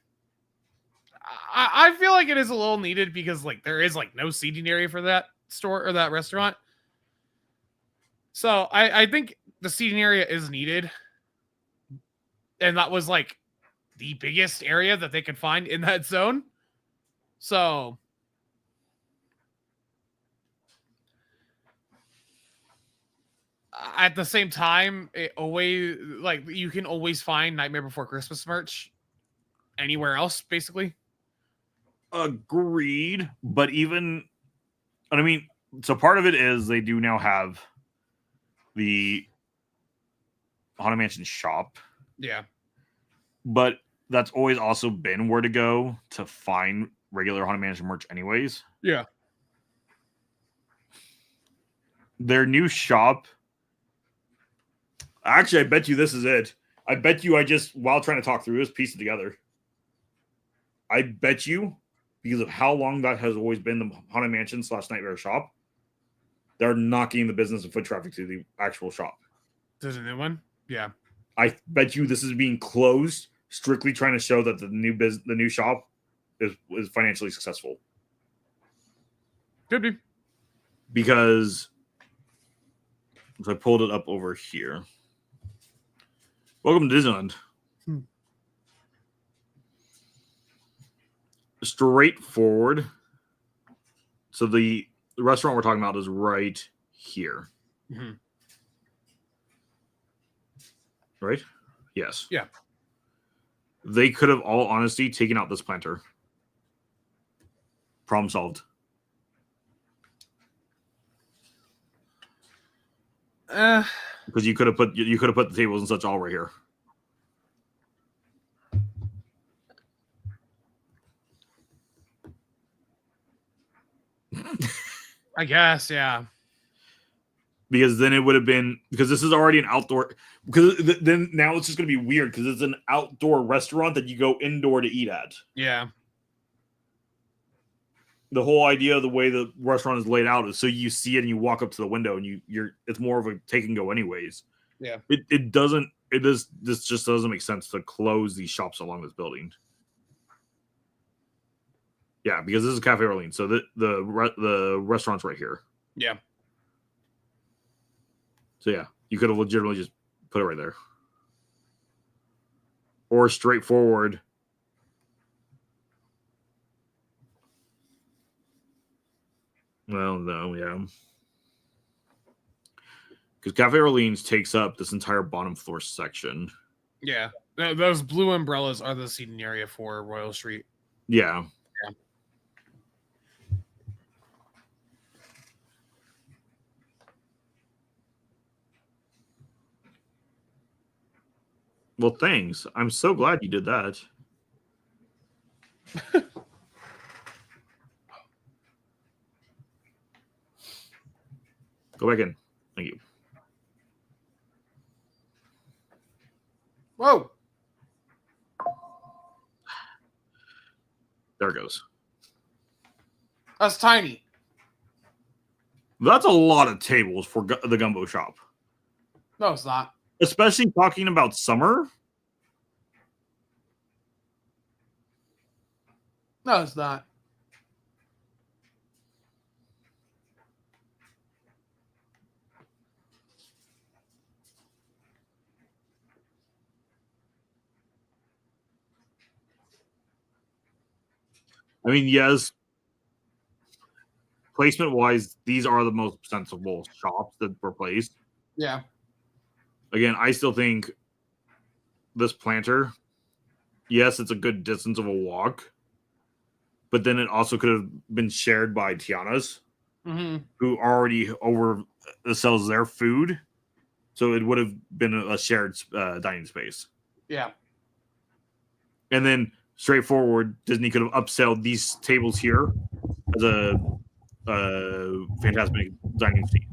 I feel like it is a little needed because like there is like no seating area for that store or that restaurant. So I think the seating area is needed. And that was like the biggest area that they could find in that zone. So at the same time, it always like you can always find Nightmare Before Christmas merch anywhere else, basically. Agreed, but even, I mean, so part of it is they do now have the Haunted Mansion shop. Yeah. But that's always also been where to go to find regular Haunted Mansion merch anyways. Yeah. Their new shop. Actually, I bet you this is it. I bet you I just, while trying to talk through this, pieced it together. I bet you, because of how long that has always been the Haunted Mansion / Nightmare shop, they're knocking the business and foot traffic to the actual shop. There's a new one? Yeah. I bet you this is being closed, strictly trying to show that the new shop is financially successful. Could be. Because if I pulled it up over here. Welcome to Disneyland. Straightforward. So the restaurant we're talking about is right here. Mm-hmm. Right? Yes. Yeah. They could have all honesty taken out this planter. Problem solved. Because you could have put the tables and such all right here. I guess, yeah. because then it would have been because this is already an outdoor. Because then now it's just going to be weird because it's an outdoor restaurant that you go indoor to eat at. Yeah. The whole idea of the way the restaurant is laid out is so you see it and you walk up to the window and you're it's more of a take and go anyways. Yeah. This just doesn't make sense to close these shops along this building. Yeah, because this is Cafe Orleans, so the restaurant's right here. Yeah. So yeah, you could have legitimately just put it right there. Or straightforward. Well, no, yeah. Because Cafe Orleans takes up this entire bottom floor section. Yeah. Those blue umbrellas are the seating area for Royal Street. Yeah. Yeah. Well, thanks. I'm so glad you did that. Go back in. Thank you. Whoa. There it goes. That's tiny. That's a lot of tables for the gumbo shop. No, it's not. Especially talking about summer. No, it's not. I mean, yes, placement wise, these are the most sensible shops that were placed. Yeah. Again, I still think this planter, yes, it's a good distance of a walk, but then it also could have been shared by Tiana's, who already sells their food. So it would have been a shared dining space. Yeah. And then straightforward, Disney could have upselled these tables here as a fantastic dining seat.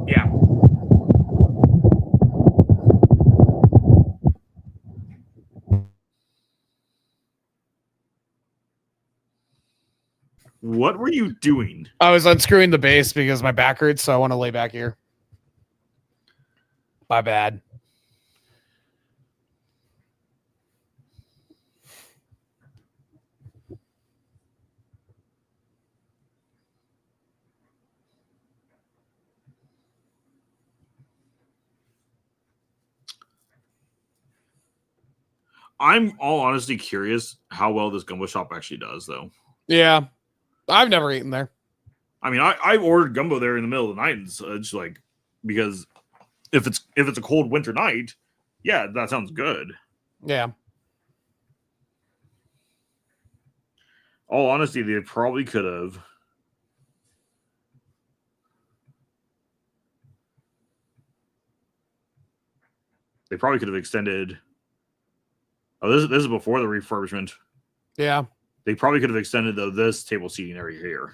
Yeah. What were you doing? I was unscrewing the base because my back hurts, so I want to lay back here. My bad. I'm all honestly curious how well this gumbo shop actually does, though. Yeah. I've never eaten there. I mean, I ordered gumbo there in the middle of the night, and so it's like because if it's a cold winter night, yeah, that sounds good. Yeah. All honesty, they probably could have. They probably could have extended. Oh, this is before the refurbishment. Yeah. They probably could have extended this table seating area here.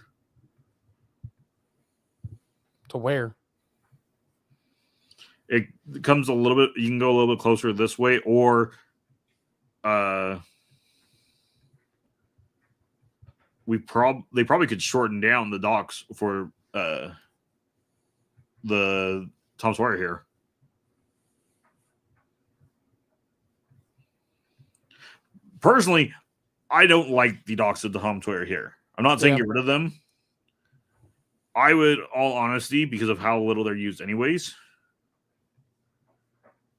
To where? It comes a little bit. You can go a little bit closer this way, or they probably could shorten down the docks for the Tom Sawyer here. Personally, I don't like the docks of the Tom Sawyer here. I'm not saying get rid of them. I would, all honesty, because of how little they're used anyways,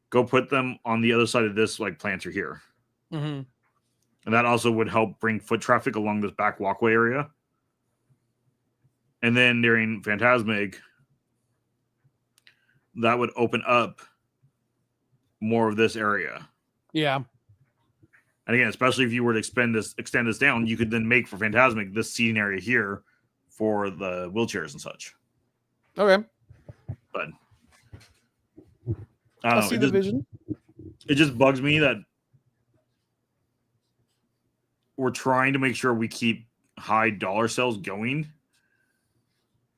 go put them on the other side of this like planter here. Mm-hmm. And that also would help bring foot traffic along this back walkway area. And then during Phantasmic, that would open up more of this area. Yeah. And again, especially if you were to extend this down, you could then make for Phantasmic this seating area here for the wheelchairs and such. Okay. But I don't know. see the vision. It just bugs me that we're trying to make sure we keep high dollar sales going.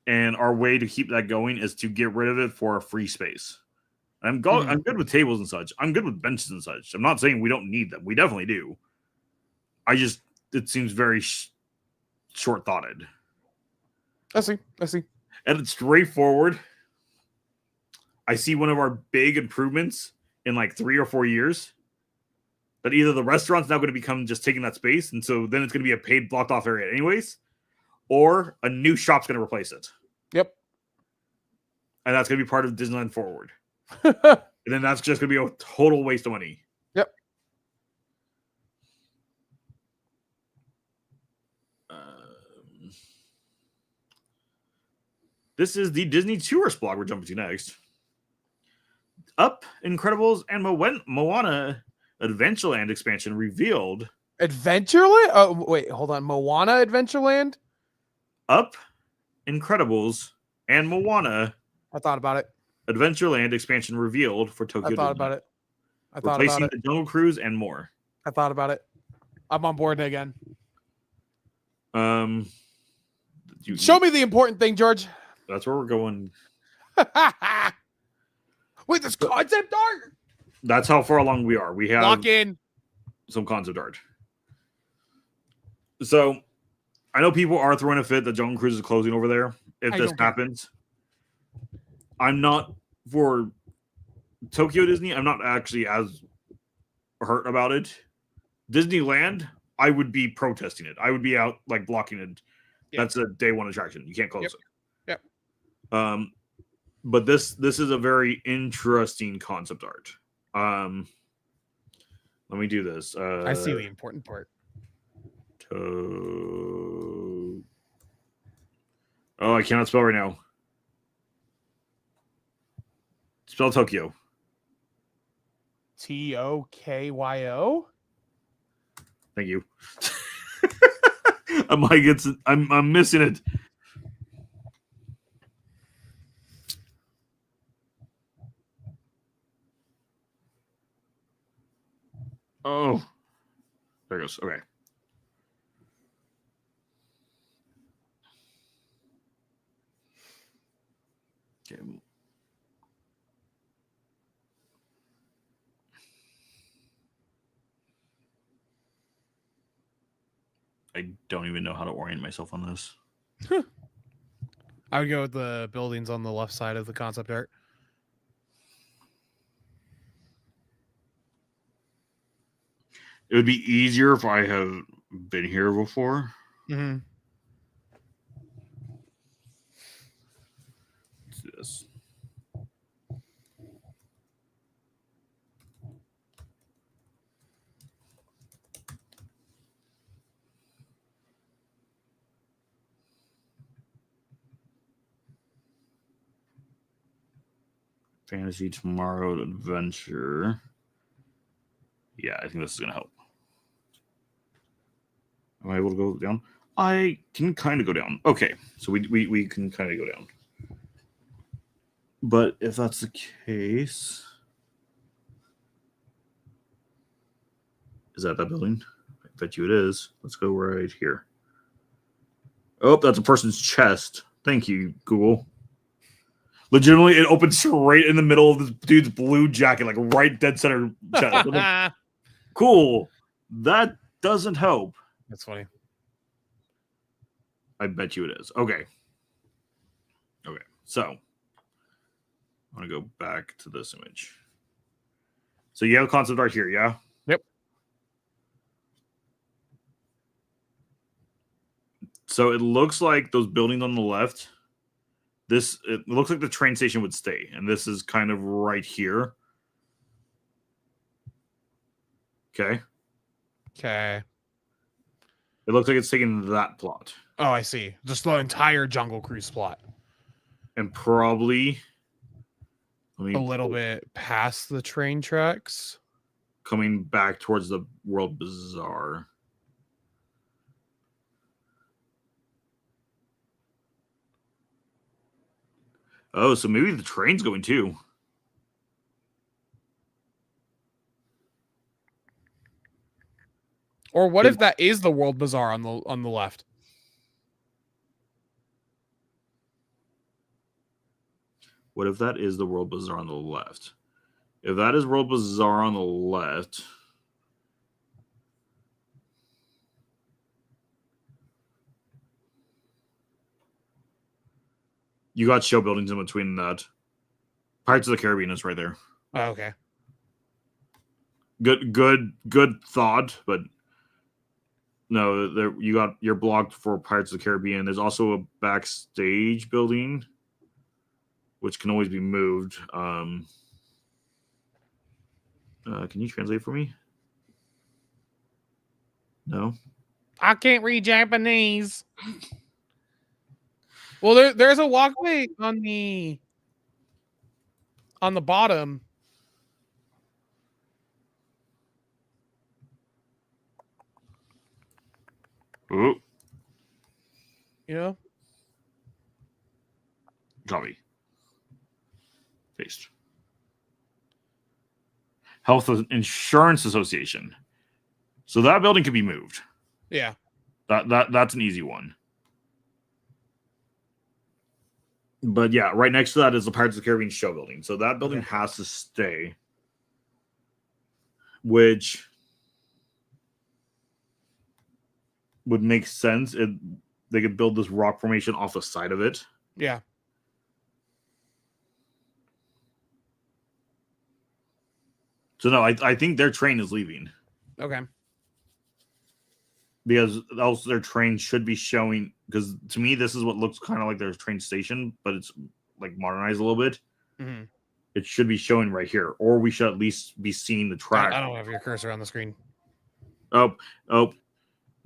and our way to keep that going is to get rid of it for a free space. I'm good with tables and such. I'm good with benches and such. I'm not saying we don't need them. We definitely do. It seems very short-thoughted. I see. And it's straightforward. I see one of our big improvements in like 3 or 4 years. That either the restaurant's now going to become just taking that space, and so then it's going to be a paid blocked off area anyways, or a new shop's going to replace it. Yep. And that's going to be part of Disneyland Forward. And then that's just going to be a total waste of money. Yep. This is the Disney Tourist blog we're jumping to next. Up, Incredibles, and Moana Adventureland expansion revealed. Adventureland? Oh, wait, hold on. Moana Adventureland? Up, Incredibles, and Moana I thought about it. Adventureland expansion revealed for Tokyo I thought Disney. about it. I thought Replacing about it. the Jungle Cruise and more. I thought about it. I'm on board again. Show me the important thing, George. That's where we're going. Wait, this concept art? That's how far along we are. We have Lock in. some concept art. So I know people are throwing a fit that Jungle Cruise is closing over there. If I this don't care. happens, I'm not for Tokyo Disney. I'm not actually as hurt about it. Disneyland, I would be protesting it. I would be out like blocking it. Yep. That's a day one attraction. You can't close Yep. it. Yep. But this is a very interesting concept art. Let me do this. I see the important part. Oh, I cannot spell right now. Spell Tokyo. Tokyo? Thank you. I'm like I'm missing it. Oh, there it goes. Okay. Okay. I don't even know how to orient myself on this. I would go with the buildings on the left side of the concept art. It would be easier if I have been here before. Mm-hmm. Let's do this. Fantasy Tomorrow Adventure. Yeah, I think this is going to help. Am I able to go down? I can kind of go down. Okay, so we can kind of go down. But if that's the case... Is that building? I bet you it is. Let's go right here. Oh, that's a person's chest. Thank you, Google. Legitimately, it opens straight in the middle of this dude's blue jacket, like right dead center chest. Like, cool. That doesn't help. That's funny. I bet you it is. Okay. Okay. So I'm going to go back to this image. So you have a concept art here, yeah? Yep. So it looks like those buildings on the left, it looks like the train station would stay. And this is kind of right here. Okay. Okay. It looks like it's taking that plot. Oh, I see. Just the entire Jungle Cruise plot. And probably A little bit past the train tracks. coming back towards the World Bazaar. Oh, so maybe the train's going too. Or what if that is the World Bazaar on the left? What if that is the World Bazaar on the left? If that is World Bazaar on the left, you got show buildings in between that. Pirates of the Caribbean is right there. Oh, okay. Good thought, but no, there you're blocked for Pirates of the Caribbean. There's also a backstage building, which can always be moved. Can you translate for me? No. I can't read Japanese. Well, there's a walkway on the bottom. Ooh, You know? copy. Paste. Health Insurance Association. So that building could be moved. Yeah. That's an easy one. But yeah, right next to that is the Pirates of the Caribbean show building. So that building has to stay. Which would make sense. They could build this rock formation off the side of it. Yeah. So no, I think their train is leaving. Okay. Because else their train should be showing, because to me this is what looks kind of like their train station, but it's like modernized a little bit. Mm-hmm. It should be showing right here, or we should at least be seeing the track. I don't have your cursor on the screen. Oh,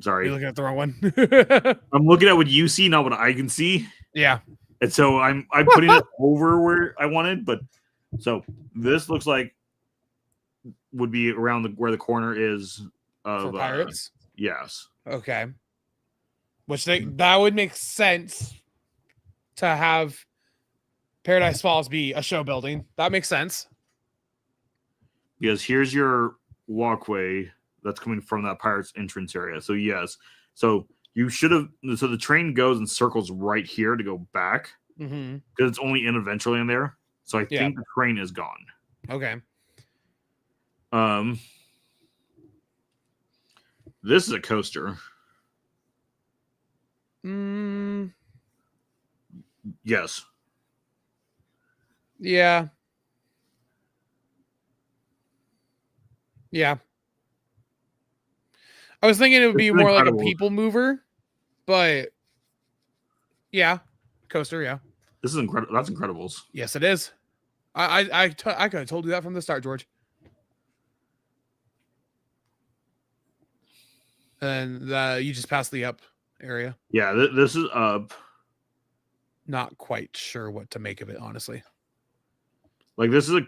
sorry. You're looking at the wrong one. I'm looking at what you see, not what I can see. Yeah. And so I'm putting it over where I wanted, but so this looks like would be around where the corner is of For Pirates? Yes. Okay. Which that would make sense to have Paradise Falls be a show building. That makes sense. Because here's your walkway that's coming from that Pirates entrance area. So yes. So you should have. So the train goes and circles right here to go back Mm-hmm. because it's only in Adventureland there. So I think the train is gone. Okay. This is a coaster. Yes. Yeah. Yeah. I was thinking it would be It's more like a incredible. people mover, but yeah, coaster. Yeah. This is incredible. That's Incredibles. Yes, it is. I could have told you that from the start, George. And you just passed the up area. Yeah, this is up. Not quite sure what to make of it, honestly. Like this is a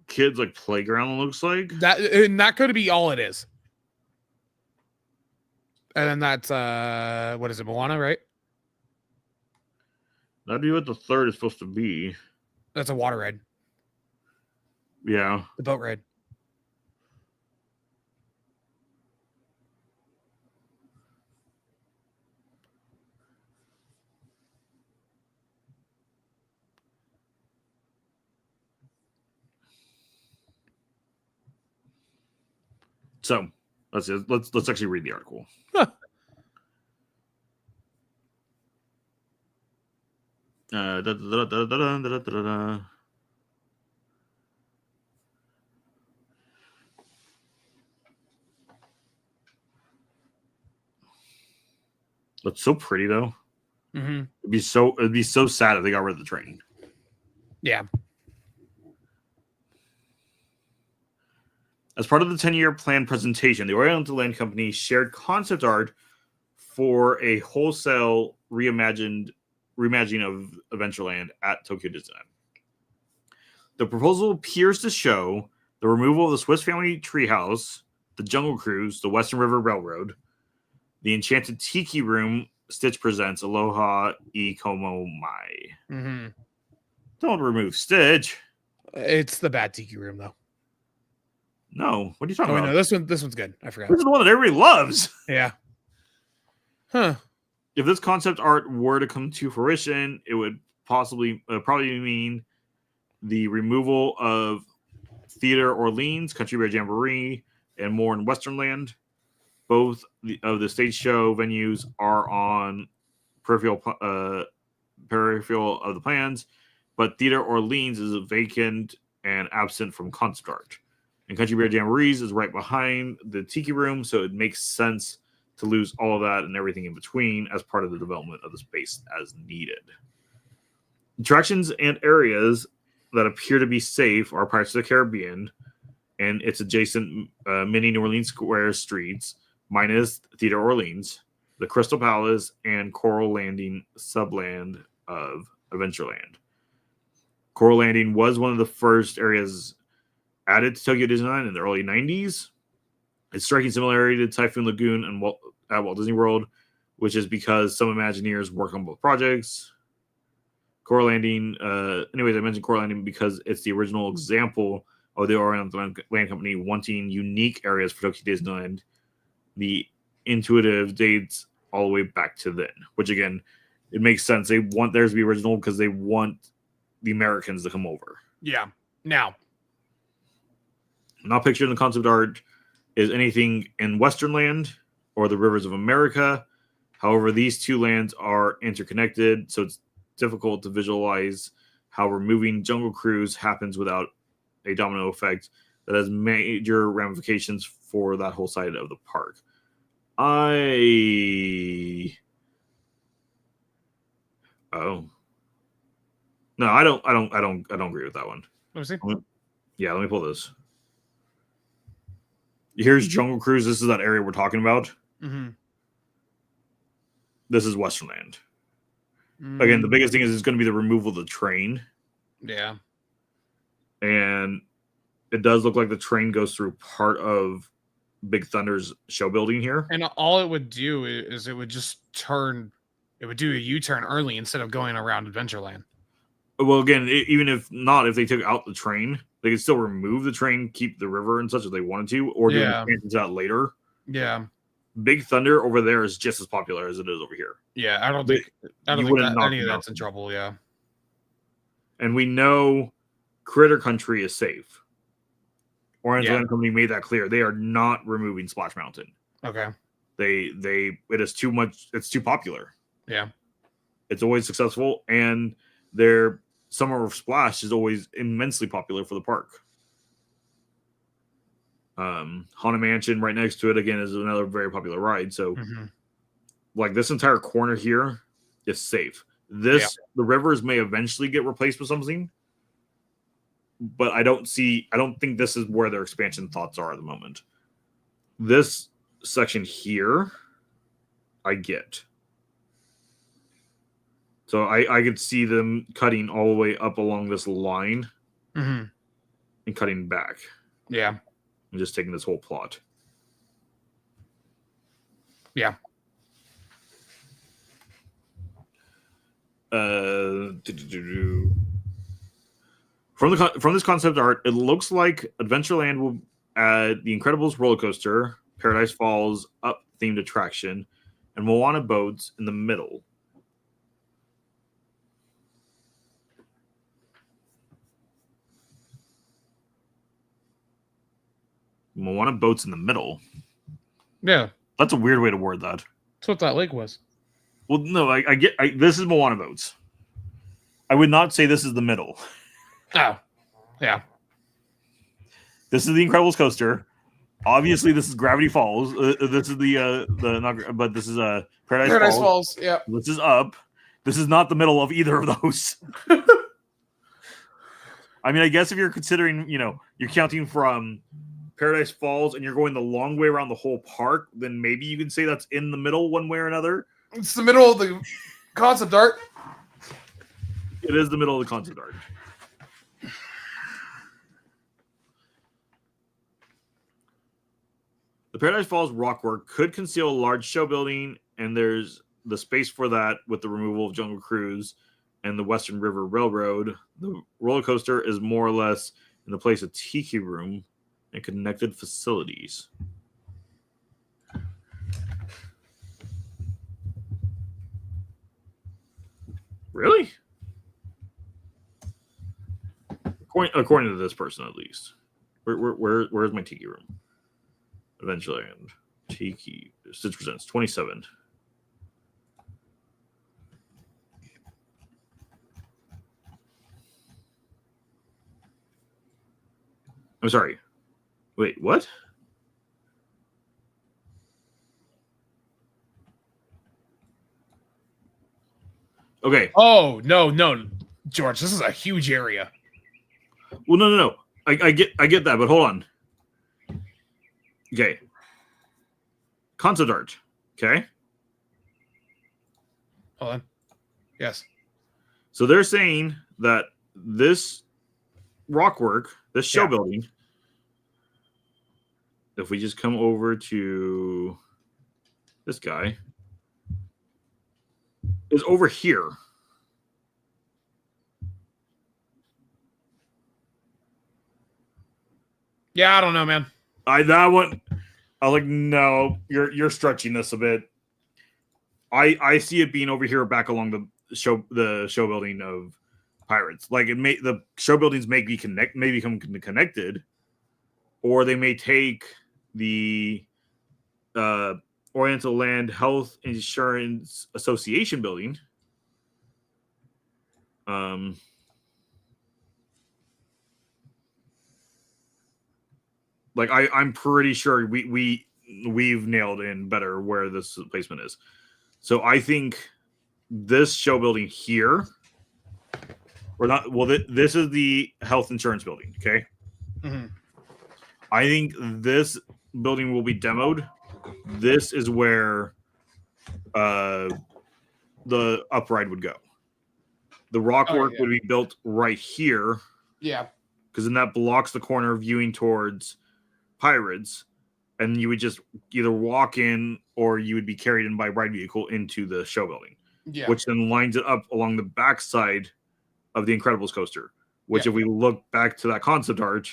kid's like playground. It looks like That could be all it is. And then that's what is it, Moana, right? That'd be what the third is supposed to be. That's a water ride, Yeah. the boat ride. So let's actually read the article. Huh. That's so pretty though. Mm-hmm. It'd be so sad if they got rid of the train. Yeah. As part of the 10-year plan presentation, the Oriental Land Company shared concept art for a wholesale reimagining of Adventureland at Tokyo Disneyland. The proposal appears to show the removal of the Swiss Family Treehouse, the Jungle Cruise, the Western River Railroad, the Enchanted Tiki Room. Stitch presents Aloha I Como Mai. Mm-hmm. Don't remove Stitch. It's the bad tiki room, though. No, what are you talking Oh, about? no, this one's good. I forgot. This is the one that everybody loves. Yeah. Huh. If this concept art were to come to fruition, it would probably mean the removal of Theater Orleans, Country Bear Jamboree, and more in Westernland. Both of the stage show venues are on peripheral of the plans, but Theater Orleans is vacant and absent from concept art. And Country Bear Jamborees is right behind the Tiki Room, so it makes sense to lose all of that and everything in between as part of the development of the space as needed. Attractions and areas that appear to be safe are Pirates of the Caribbean and its adjacent mini New Orleans Square streets, minus Theater Orleans, the Crystal Palace, and Coral Landing subland of Adventureland. Coral Landing was one of the first areas added to Tokyo Disneyland in the early 90s. It's striking similarity to Typhoon Lagoon and at Walt Disney World, which is because some Imagineers work on both projects. Coral Landing, anyways, I mentioned Coral Landing because it's the original example of the Oriental Land Company wanting unique areas for Tokyo Disneyland. The intuitive dates all the way back to then, which again, it makes sense. They want theirs to be original because they want the Americans to come over. Yeah. Now, not pictured in the concept art is anything in Westernland or the Rivers of America. However, these two lands are interconnected, so it's difficult to visualize how removing Jungle Cruise happens without a domino effect that has major ramifications for that whole side of the park. I don't agree with that one. let me see. Yeah, let me pull this. Here's Jungle Cruise. This is that area we're talking about. Mm-hmm. This is Westernland. Again, the biggest thing is it's going to be the removal of the train. Yeah. And it does look like the train goes through part of Big Thunder's show building here. And all it would do is it would just turn, it would do a U-turn early instead of going around Adventureland. Well, again, even if they took out the train, they could still remove the train, keep the river and such if they wanted to, or do an expansion to that later. Yeah. Big Thunder over there is just as popular as it is over here. Yeah, I don't think any of that's in trouble, yeah. And we know Critter Country is safe. Oriental Land Company made that clear. They are not removing Splash Mountain. Okay. It is too much, it's too popular. Yeah. It's always successful, and their Summer of Splash is always immensely popular for the park. Haunted Mansion right next to it again is another very popular ride. So like this entire corner here is safe. The rivers may eventually get replaced with something, but I don't think this is where their expansion thoughts are at the moment. This section here I get. So I could see them cutting all the way up along this line and cutting back. Yeah. And just taking this whole plot. Yeah. From this concept art, it looks like Adventureland will add the Incredibles roller coaster, Paradise Falls up themed attraction, and Moana boats in the middle. Moana boats in the middle. Yeah. That's a weird way to word that. That's what that lake was. Well, no, I get this is Moana boats. I would not say this is the middle. Oh. Yeah. This is the Incredibles coaster. Obviously, this is Gravity Falls. This is but this is Paradise Falls. Yeah. This is up. This is not the middle of either of those. I mean, I guess if you're considering, you're counting from Paradise Falls and you're going the long way around the whole park, then maybe you can say that's in the middle one way or another. It's the middle of the concept art. It is the middle of the concept art. The Paradise Falls rockwork could conceal a large show building, and there's the space for that with the removal of Jungle Cruise and the Western River Railroad. The roller coaster is more or less in the place of Tiki Room and connected facilities. Really? According to this person, at least. Where's my tiki room? Adventureland. Tiki. Stitch Presents 27. I'm sorry. Wait, what? Okay. Oh no, George, this is a huge area. Well, no. I get that, but hold on. Okay. Concept art. Okay. Hold on. Yes. So they're saying that this rock work, this show building, if we just come over to this guy, is over here. Yeah, I don't know, man. I was like, no, you're stretching this a bit. I see it being over here back along the show building of Pirates. Like the show buildings may become connected, or they may take the Oriental Land Health Insurance Association building. Like I'm pretty sure we've nailed in better where this placement is. So I think this show building here, or not. Well, this is the health insurance building. Okay. Mm-hmm. I think this building will be demoed. This is where the upride would go. The rock work would be built right here. Yeah. Because then that blocks the corner viewing towards Pirates, and you would just either walk in or you would be carried in by ride vehicle into the show building. Yeah. Which then lines it up along the backside of the Incredibles coaster. Which, if we look back to that concept art,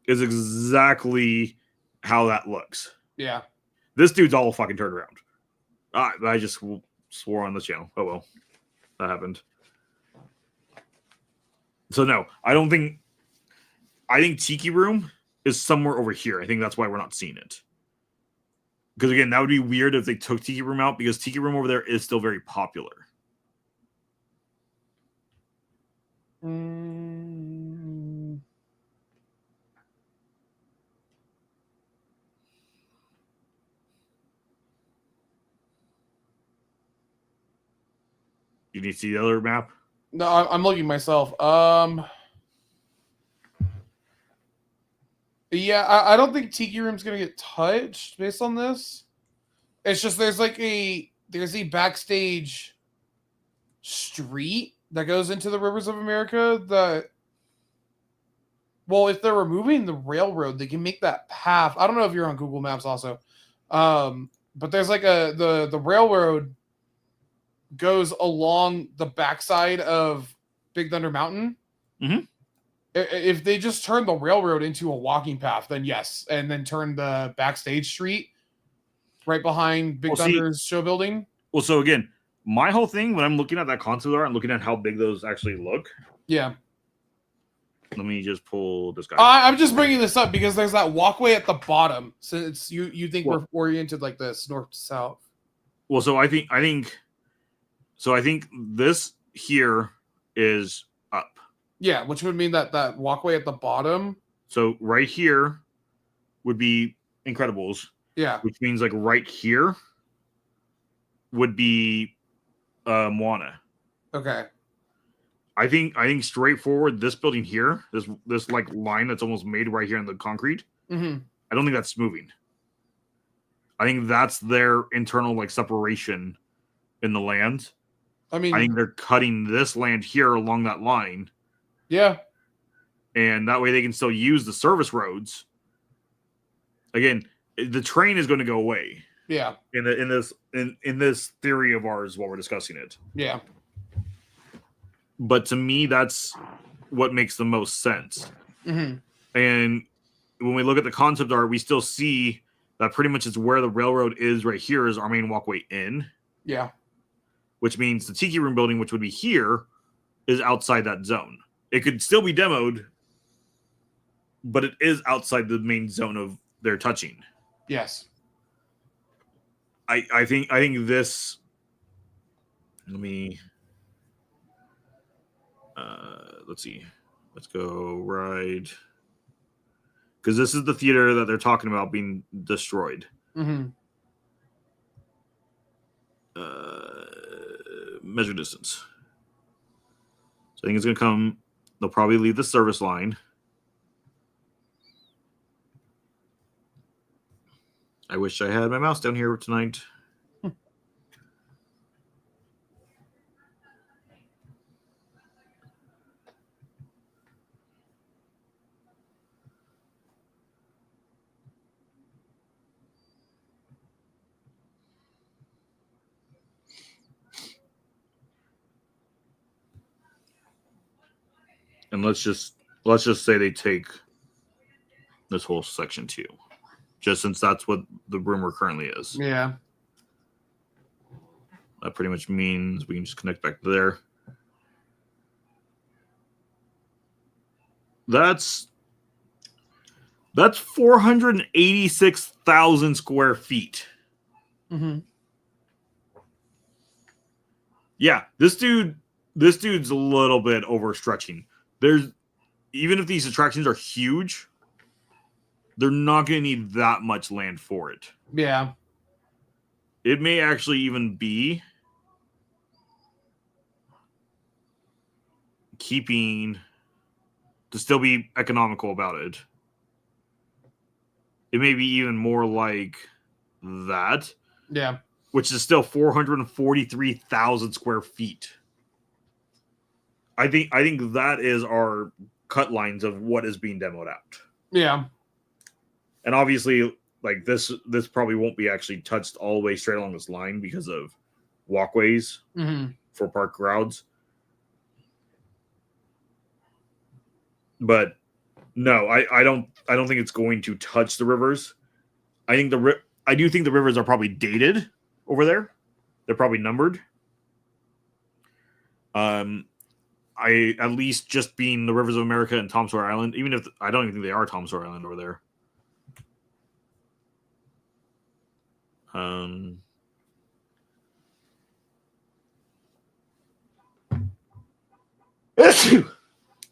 is exactly how that looks. Yeah. This dude's all fucking turned around. I just swore on this channel. Oh well, that happened. So no, I think Tiki Room is somewhere over here. I think that's why we're not seeing it. Because again, that would be weird if they took Tiki Room out, because Tiki Room over there is still very popular. You need to see the other map? No, I'm looking myself. Yeah, I don't think Tiki Room's gonna get touched based on this. It's just there's a backstage street that goes into the Rivers of America that, well, if they're removing the railroad, they can make that path. I don't know if you're on Google Maps also. But there's like the railroad goes along the backside of Big Thunder Mountain. Mm-hmm. If they just turn the railroad into a walking path, then yes, and then turn the backstage street right behind Big Thunder's show building. Well, so again, my whole thing when I'm looking at that concept art, I'm looking at how big those actually look. Yeah. Let me just pull this guy. I'm just bringing this up because there's that walkway at the bottom. Since you think we're oriented like this, north to south. Well, so I think this here is up. Yeah, which would mean that walkway at the bottom. So right here would be Incredibles. Yeah. Which means like right here would be Moana. Okay. I think straightforward this building here, this like line that's almost made right here in the concrete. Mm-hmm. I don't think that's moving. I think that's their internal like separation in the land. I think they're cutting this land here along that line. Yeah. And that way they can still use the service roads. Again, the train is going to go away. Yeah. In this theory of ours while we're discussing it. Yeah. But to me, that's what makes the most sense. Mm-hmm. And when we look at the concept art, we still see that pretty much is where the railroad is right here is our main walkway in. Yeah. Which means the Tiki Room building, which would be here, is outside that zone. it could still be demoed, but it is outside the main zone of their touching. Yes. I think this. Let me. Let's see. Let's go ride. Because this is the theater that they're talking about being destroyed. Mm-hmm. Measure distance. So I think it's going to come. They'll probably leave the service line. I wish I had my mouse down here tonight. And let's just say they take this whole section too, just since that's what the rumor currently is. Yeah. That pretty much means we can just connect back to there. That's 486,000 square feet. Mm-hmm. Yeah, this dude's a little bit overstretching. There's, even if these attractions are huge, they're not going to need that much land for it. Yeah. It may actually even be keeping to still be economical about it. It may be even more like that. Yeah. Which is still 443,000 square feet. I think that is our cut lines of what is being demoed out. Yeah. And obviously, like this probably won't be actually touched all the way straight along this line because of walkways for park crowds. But no, I don't think it's going to touch the rivers. I do think the rivers are probably dated over there. They're probably numbered. I at least just being the Rivers of America and Tom Sawyer Island, even if I don't even think they are Tom Sawyer Island over there.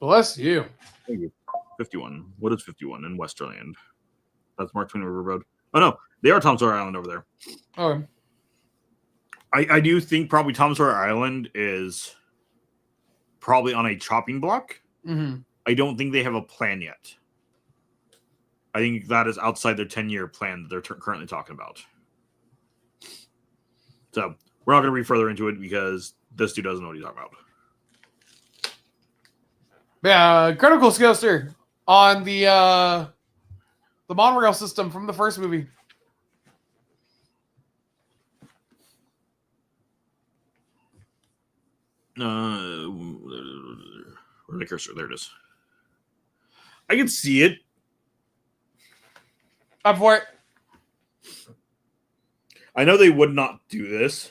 Bless you. Thank you. 51. What is 51 in Westerland? That's Mark Twain River Road. Oh no, they are Tom Sawyer Island over there. Oh. I do think probably Tom Sawyer Island is probably on a chopping block. Mm-hmm. I don't think they have a plan yet. I think that is outside their 10-year plan that they're currently talking about. So we're not going to read further into it because this dude doesn't know what he's talking about. Yeah, critical coaster on the monorail system from the first movie. Where's the cursor? There it is. I can see it. Up for it. I know they would not do this,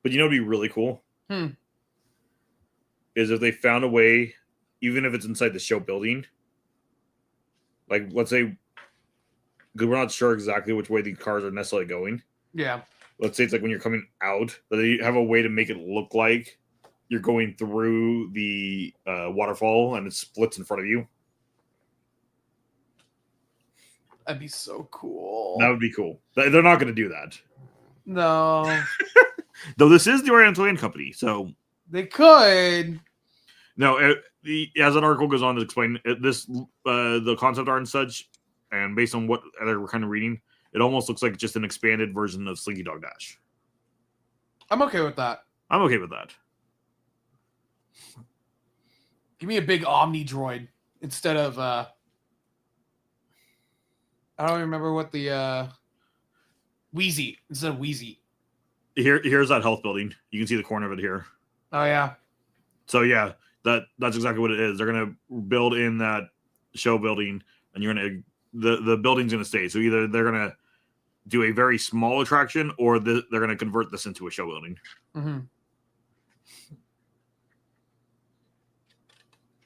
but you know what would be really cool? Is if they found a way, even if it's inside the show building, like let's say, because we're not sure exactly which way the cars are necessarily going. Yeah. Let's say it's like when you're coming out, that they have a way to make it look like you're going through the waterfall and it splits in front of you. That'd be so cool. That would be cool. They're not going to do that. No. Though this is the Oriental Land Company, so... They could. No, as an article goes on to explain, the concept art and such, and based on what we're kind of reading, it almost looks like just an expanded version of Slinky Dog Dash. I'm okay with that. I'm okay with that. Give me a big Omni droid instead of I don't remember what the Wheezy instead of Wheezy. Here's that health building. You can see the corner of it here. Oh yeah. So yeah, that's exactly what it is. They're gonna build in that show building, and you're gonna the building's gonna stay. So either they're gonna do a very small attraction, or they're gonna convert this into a show building. Mm-hmm.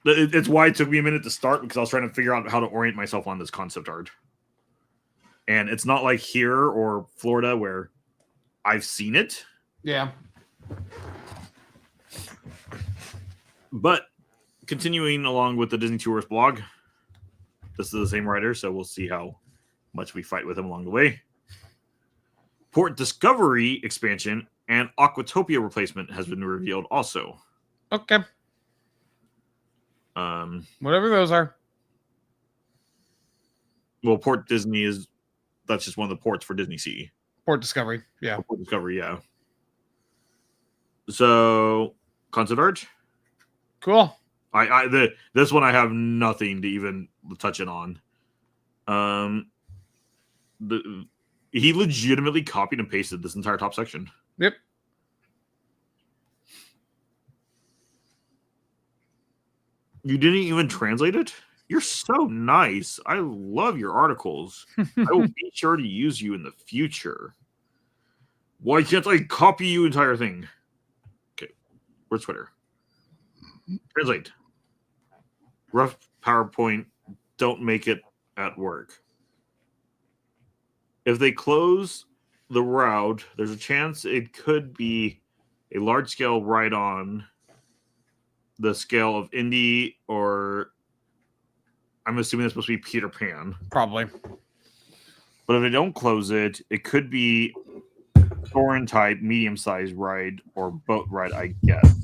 It's why it took me a minute to start, because I was trying to figure out how to orient myself on this concept art. And it's not like here or Florida where I've seen it. Yeah. But continuing along with the Disney Tourist blog, this is the same writer, so we'll see how much we fight with him along the way. Port Discovery expansion and Aquatopia replacement has been revealed also. Okay. Whatever those are. Well, Port Disney that's just one of the ports for Disney Sea. Port Discovery. Yeah. Port Discovery, yeah. So, concept art. Cool. This one I have nothing to even touch it on. He legitimately copied and pasted this entire top section. Yep. You didn't even translate it? You're so nice. I love your articles. I will be sure to use you in the future. Why can't I copy you entire thing? Okay. Where's Twitter? Translate. Rough PowerPoint. Don't make it at work. If they close the route, there's a chance it could be a large scale right on the scale of Indy, or I'm assuming that's supposed to be Peter Pan. Probably. But if they don't close it, it could be foreign type, medium-sized ride, or boat ride, I guess.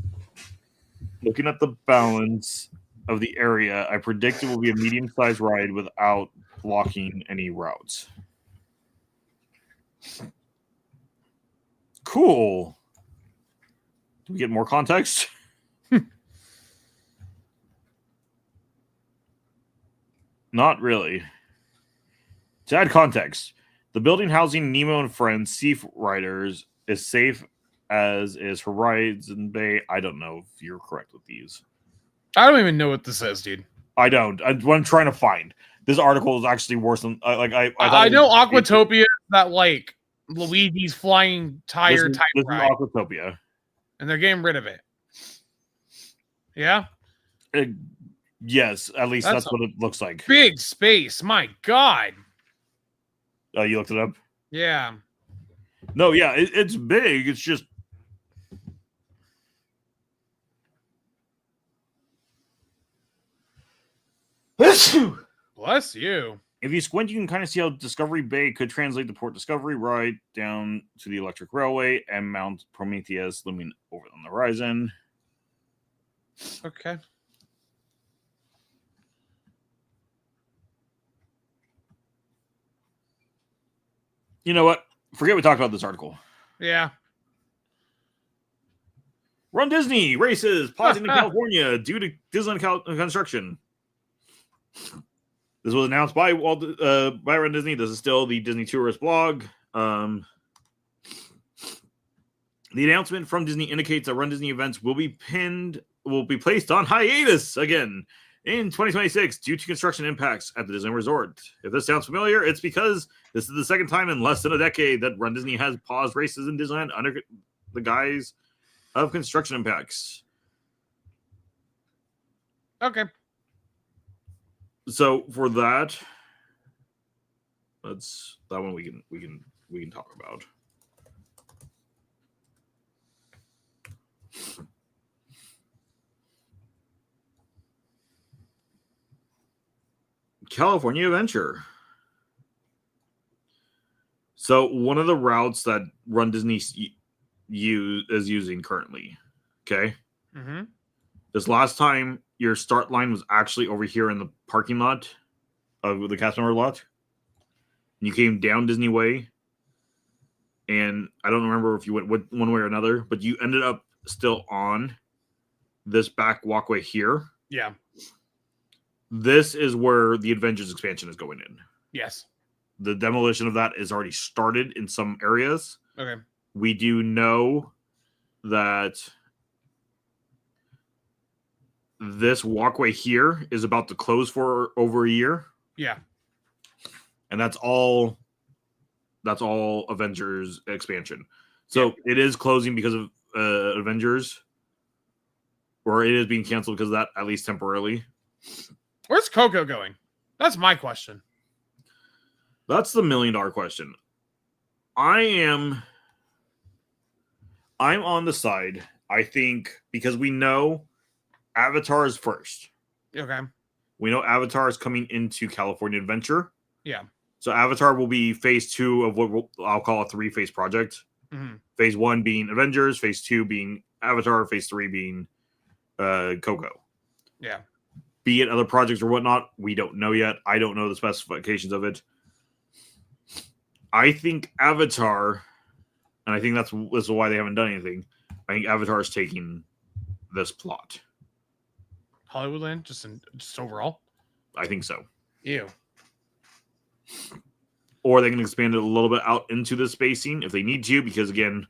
Looking at the balance of the area, I predict it will be a medium-sized ride without blocking any routes. Cool. Do we get more context? Not really. To add context, the building housing Nemo and Friends Sea Riders is safe as is Horizon Bay. I don't know if you're correct with these. I don't even know what this says, dude. I don't. What I'm trying to find. This article is actually worse than I know Aquatopia, that like Luigi's flying tire type ride, Aquatopia, and they're getting rid of it. Yeah. Yes, at least that's what it looks like. Big space, my God. Oh, you looked it up? Yeah. No, yeah, it's big. It's just Bless you. if you squint, you can kind of see how Discovery Bay could translate the Port Discovery right down to the electric railway and Mount Prometheus looming over on the horizon. Okay. You know what? Forget we talked about this article. Yeah. Run Disney races pausing in California due to Disneyland construction. This was announced by Run Disney. This is still the Disney Tourist blog. The announcement from Disney indicates that Run Disney events will be placed on hiatus again in 2026 due to construction impacts at the Disney Resort. If this sounds familiar, it's because this is the second time in less than a decade that Run Disney has paused races in Disneyland under the guise of construction impacts. Okay. So for that, that's that one we can talk about. California Adventure. So one of the routes that Run Disney is using currently. Okay. Mm-hmm. This last time, your start line was actually over here in the parking lot of the cast member lot. And you came down Disney Way. And I don't remember if you went one way or another, but you ended up still on this back walkway here. Yeah. This is where the Avengers expansion is going in. Yes. The demolition of that is already started in some areas. Okay. We do know that this walkway here is about to close for over a year. Yeah. And that's all Avengers expansion. So it is closing because of Avengers or it is being canceled because of that, at least temporarily. Where's Coco going? That's my question. That's the $1 million question. I'm on the side. I think because we know Avatar is first. Okay. We know Avatar is coming into California Adventure. Yeah. So Avatar will be phase 2 of what I'll call a 3-phase project. Mm-hmm. Phase 1 being Avengers, phase 2 being Avatar, phase 3 being Coco. Yeah. Be it other projects or whatnot, we don't know yet. I don't know the specifications of it. I think Avatar, and I think this is why they haven't done anything. I think Avatar is taking this plot. Hollywoodland, just overall. I think so. Ew. Or they can expand it a little bit out into the spacing if they need to, because again,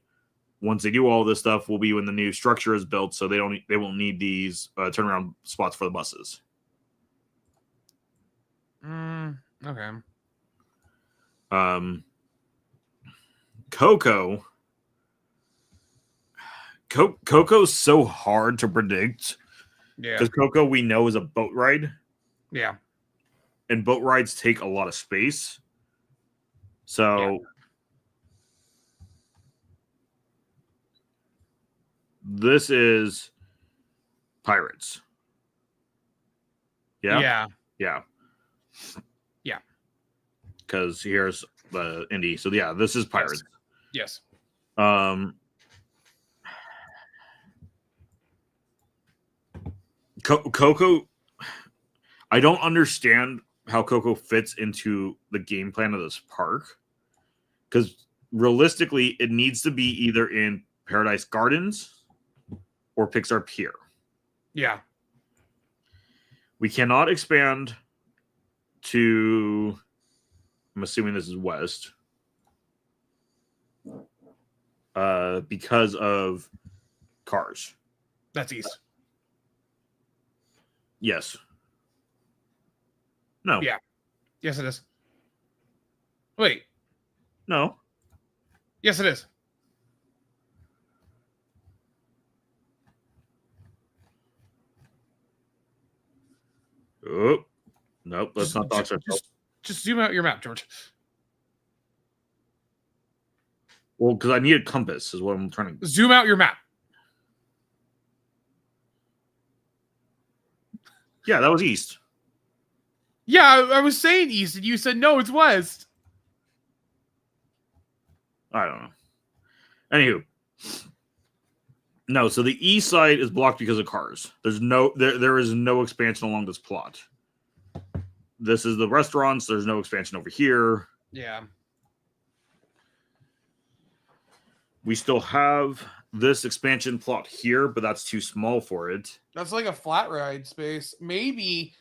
once they do all this stuff, will be when the new structure is built, so they won't need these turnaround spots for the buses. Okay. Coco's so hard to predict Yeah. because Coco we know is a boat ride, Yeah. and boat rides take a lot of space. So this is Pirates. Yeah. Yeah. Yeah. Yeah. Because here's the indie. So yeah, this is Pirates. Yes. Coco, I don't understand how Coco fits into the game plan of this park. Because realistically, it needs to be either in Paradise Gardens or Pixar Pier. Yeah. We cannot expand to, I'm assuming this is west, because of Cars. That's east. Yes. No. Yeah. Yes, it is. Wait. No. Yes, it is. Oh. Nope. That's not Doc Central. Just zoom out your map, George. Well, because I need a compass is what I'm trying to. Zoom out your map. Yeah, that was east. Yeah, I was saying east, and you said no, it's west. I don't know. Anywho. No, so the east side is blocked because of Cars. There is no expansion along this plot. This is the restaurants. There's no expansion over here. Yeah. We still have this expansion plot here, but that's too small for it. That's like a flat ride space. Maybe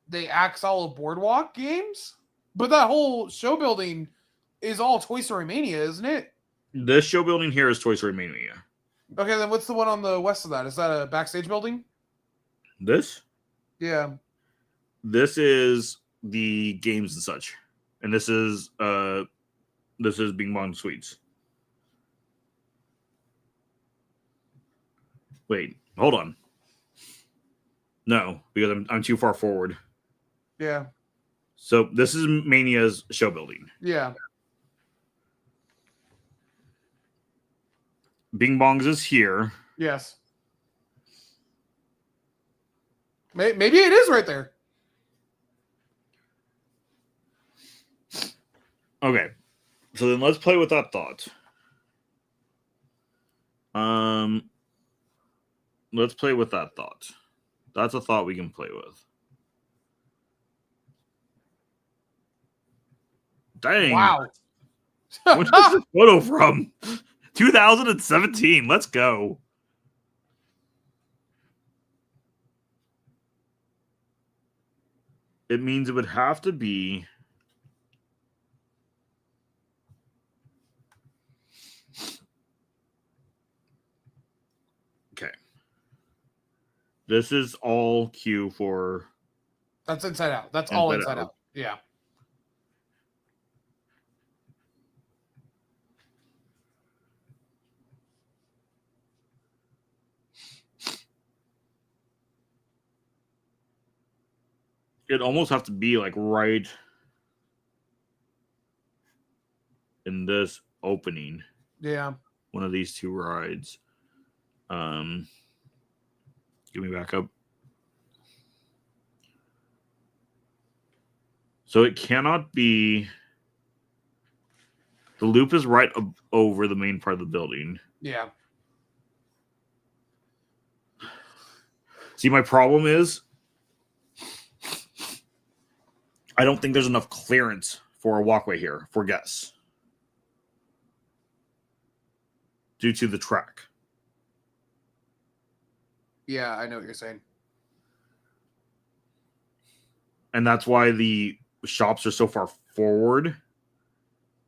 they axe all of Boardwalk games, but that whole show building is all Toy Story Mania, isn't it? This show building here is Toy Story Mania. Okay, then what's the one on the west of that? Is that a backstage building? This? Yeah. This is the games and such. And this is Bing Bong Suites. Wait, hold on. No, because I'm too far forward. Yeah. So this is Mania's show building. Yeah. Bing Bong's is here. Yes. Maybe it is right there. Okay. So then let's play with that thought. Let's play with that thought. That's a thought we can play with. Dang. Wow. Where's this photo from? 2017. Let's go. It means it would have to be. Okay. This is all Q for. That's Inside Out. That's all Inside Out. Yeah. It almost have to be like right in this opening. Yeah. One of these two rides. Give me back up. So it cannot be. The loop is right over the main part of the building. Yeah. See, my problem is I don't think there's enough clearance for a walkway here for guests due to the track. Yeah, I know what you're saying. And that's why the shops are so far forward,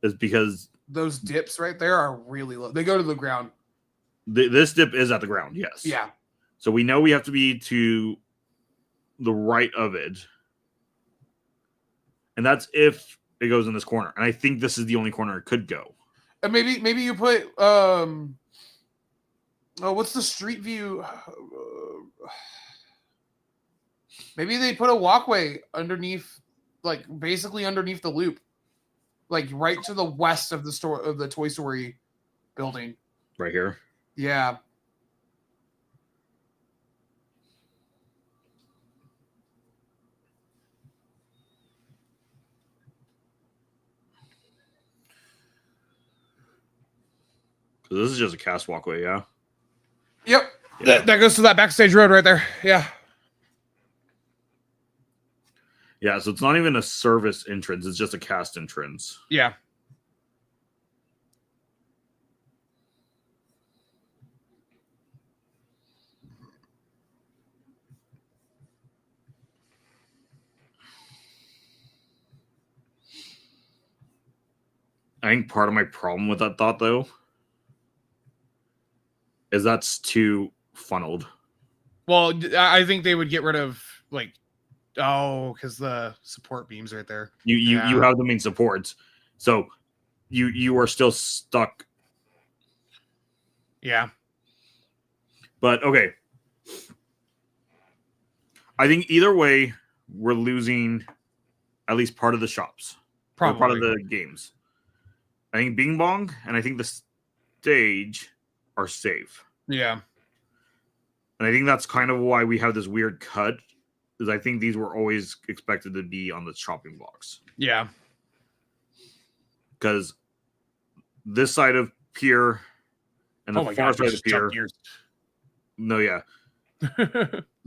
is because Those dips right there are really low. They go to the ground. this dip is at the ground, yes. Yeah. So we know we have to be to the right of it. And that's if it goes in this corner. And I think this is the only corner it could go. And maybe you put what's the street view? Maybe they put a walkway underneath, like basically underneath the loop, like right to the west of the Toy Story building. Right here. Yeah. So this is just a cast walkway, yeah? Yep. Yeah. That goes to that backstage road right there. Yeah. Yeah, so it's not even a service entrance, it's just a cast entrance. Yeah. I think part of my problem with that thought, though, is that's too funneled. Well, I think they would get rid of because the support beams right there. You have the main supports, so you are still stuck. Yeah. But okay, I think either way we're losing at least part of the shops, or part of the games. I think Bing Bong and I think the stage are safe. Yeah. And I think that's kind of why we have this weird cut, is I think these were always expected to be on the chopping blocks. Yeah. Because this side of pier and the far side of pier. No, yeah.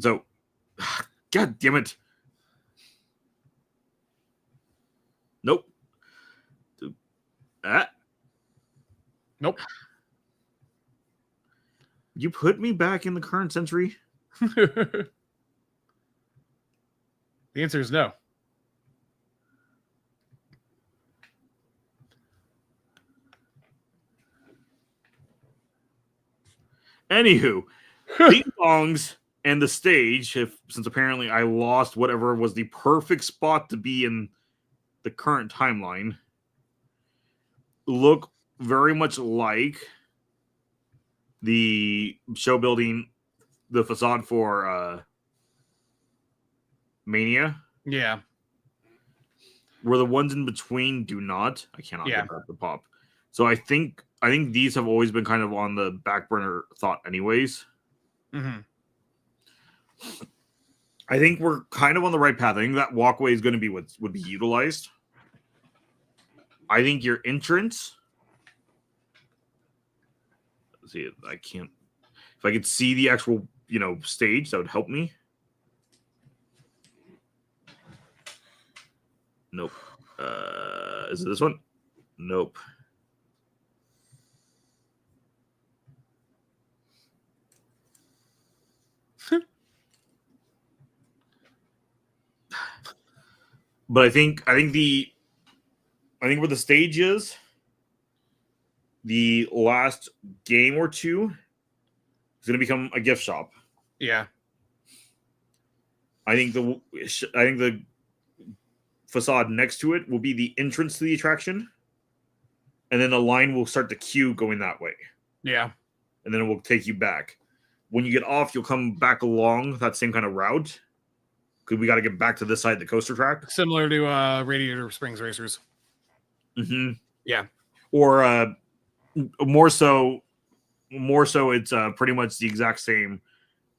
So, God damn it. Nope. Nope. You put me back in the current century? The answer is no. Anywho, Bing Bongs and the stage, since apparently I lost whatever was the perfect spot to be in the current timeline, look very much like the show building, the facade for Mania. Yeah. Where the ones in between do not. I cannot Yeah. get that to pop. So I think these have always been kind of on the back burner thought anyways. Mm-hmm. I think we're kind of on the right path. I think that walkway is going to be what would be utilized. I think your entrance. Let's see, I can't. If I could see the actual, stage, that would help me. Nope. Is it this one? Nope. But I think where the stage is, the last game or two is going to become a gift shop. Yeah. I think the facade next to it will be the entrance to the attraction, and then the line will start the queue going that way. Yeah. And then it will take you back. When you get off, you'll come back along that same kind of route, because we got to get back to this side of the coaster track. Similar to Radiator Springs Racers. Mm-hmm. Yeah. Or more so it's pretty much the exact same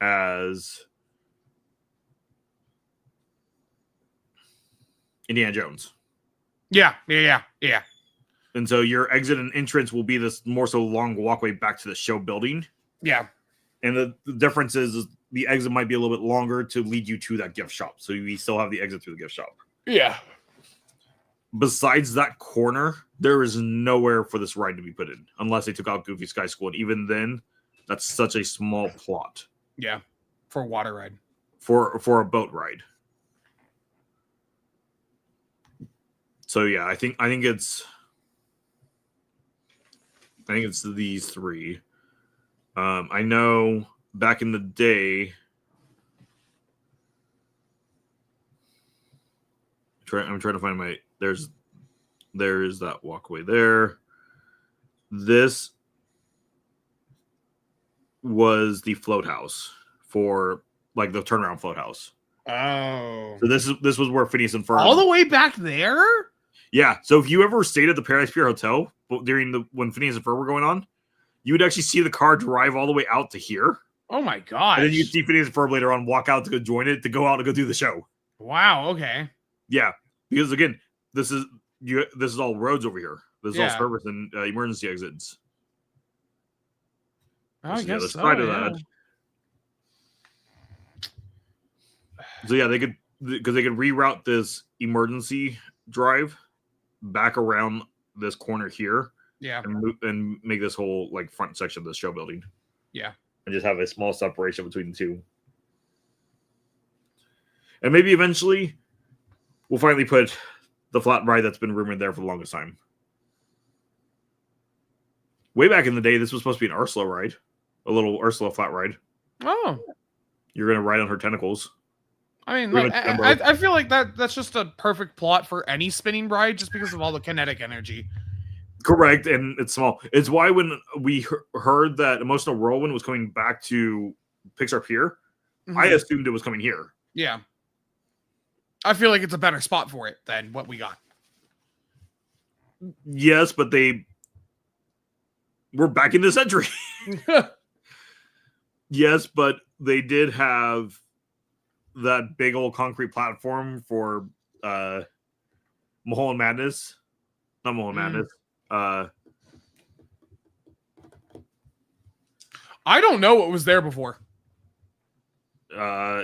as Indiana Jones. Yeah. And so your exit and entrance will be this more so long walkway back to the show building. Yeah. And the difference is the exit might be a little bit longer to lead you to that gift shop. So we still have the exit through the gift shop. Yeah. Besides that corner, there is nowhere for this ride to be put in unless they took out Goofy Sky School. And even then, that's such a small plot. Yeah. For a water ride. For a boat ride. So yeah, I think it's these three. I know back in the day, I'm trying to find my there's that walkway there. This was the float house for like the turnaround float house. Oh. So this was where Phineas and Ferb All the way back there? Yeah. So if you ever stayed at the Paradise Pier Hotel during when Phineas and Ferb were going on, you would actually see the car drive all the way out to here. Oh my gosh. And then you'd see Phineas and Ferb later on walk out to go join it, to go out and go do the show. Wow, okay. Yeah. Because again, this is all roads over here. This is all service and emergency exits. Oh, I guess so, side of that. So yeah, they could reroute this emergency drive back around this corner here. Yeah. And make this whole like front section of the show building. Yeah. And just have a small separation between the two. And maybe eventually we'll finally put the flat ride that's been rumored there for the longest time. Way back in the day, this was supposed to be an Ursula ride. A little Ursula flat ride. Oh. You're going to ride on her tentacles. I mean, like, I feel like that's just a perfect plot for any spinning ride just because of all the kinetic energy. Correct, and it's small. It's why when we heard that Emotional Whirlwind was coming back to Pixar Pier, I assumed it was coming here. Yeah. I feel like it's a better spot for it than what we got. Yes, but we're back in the century. Yes, but they did have that big old concrete platform for Mulholland Madness. Not Mulholland Madness. I don't know what was there before. Are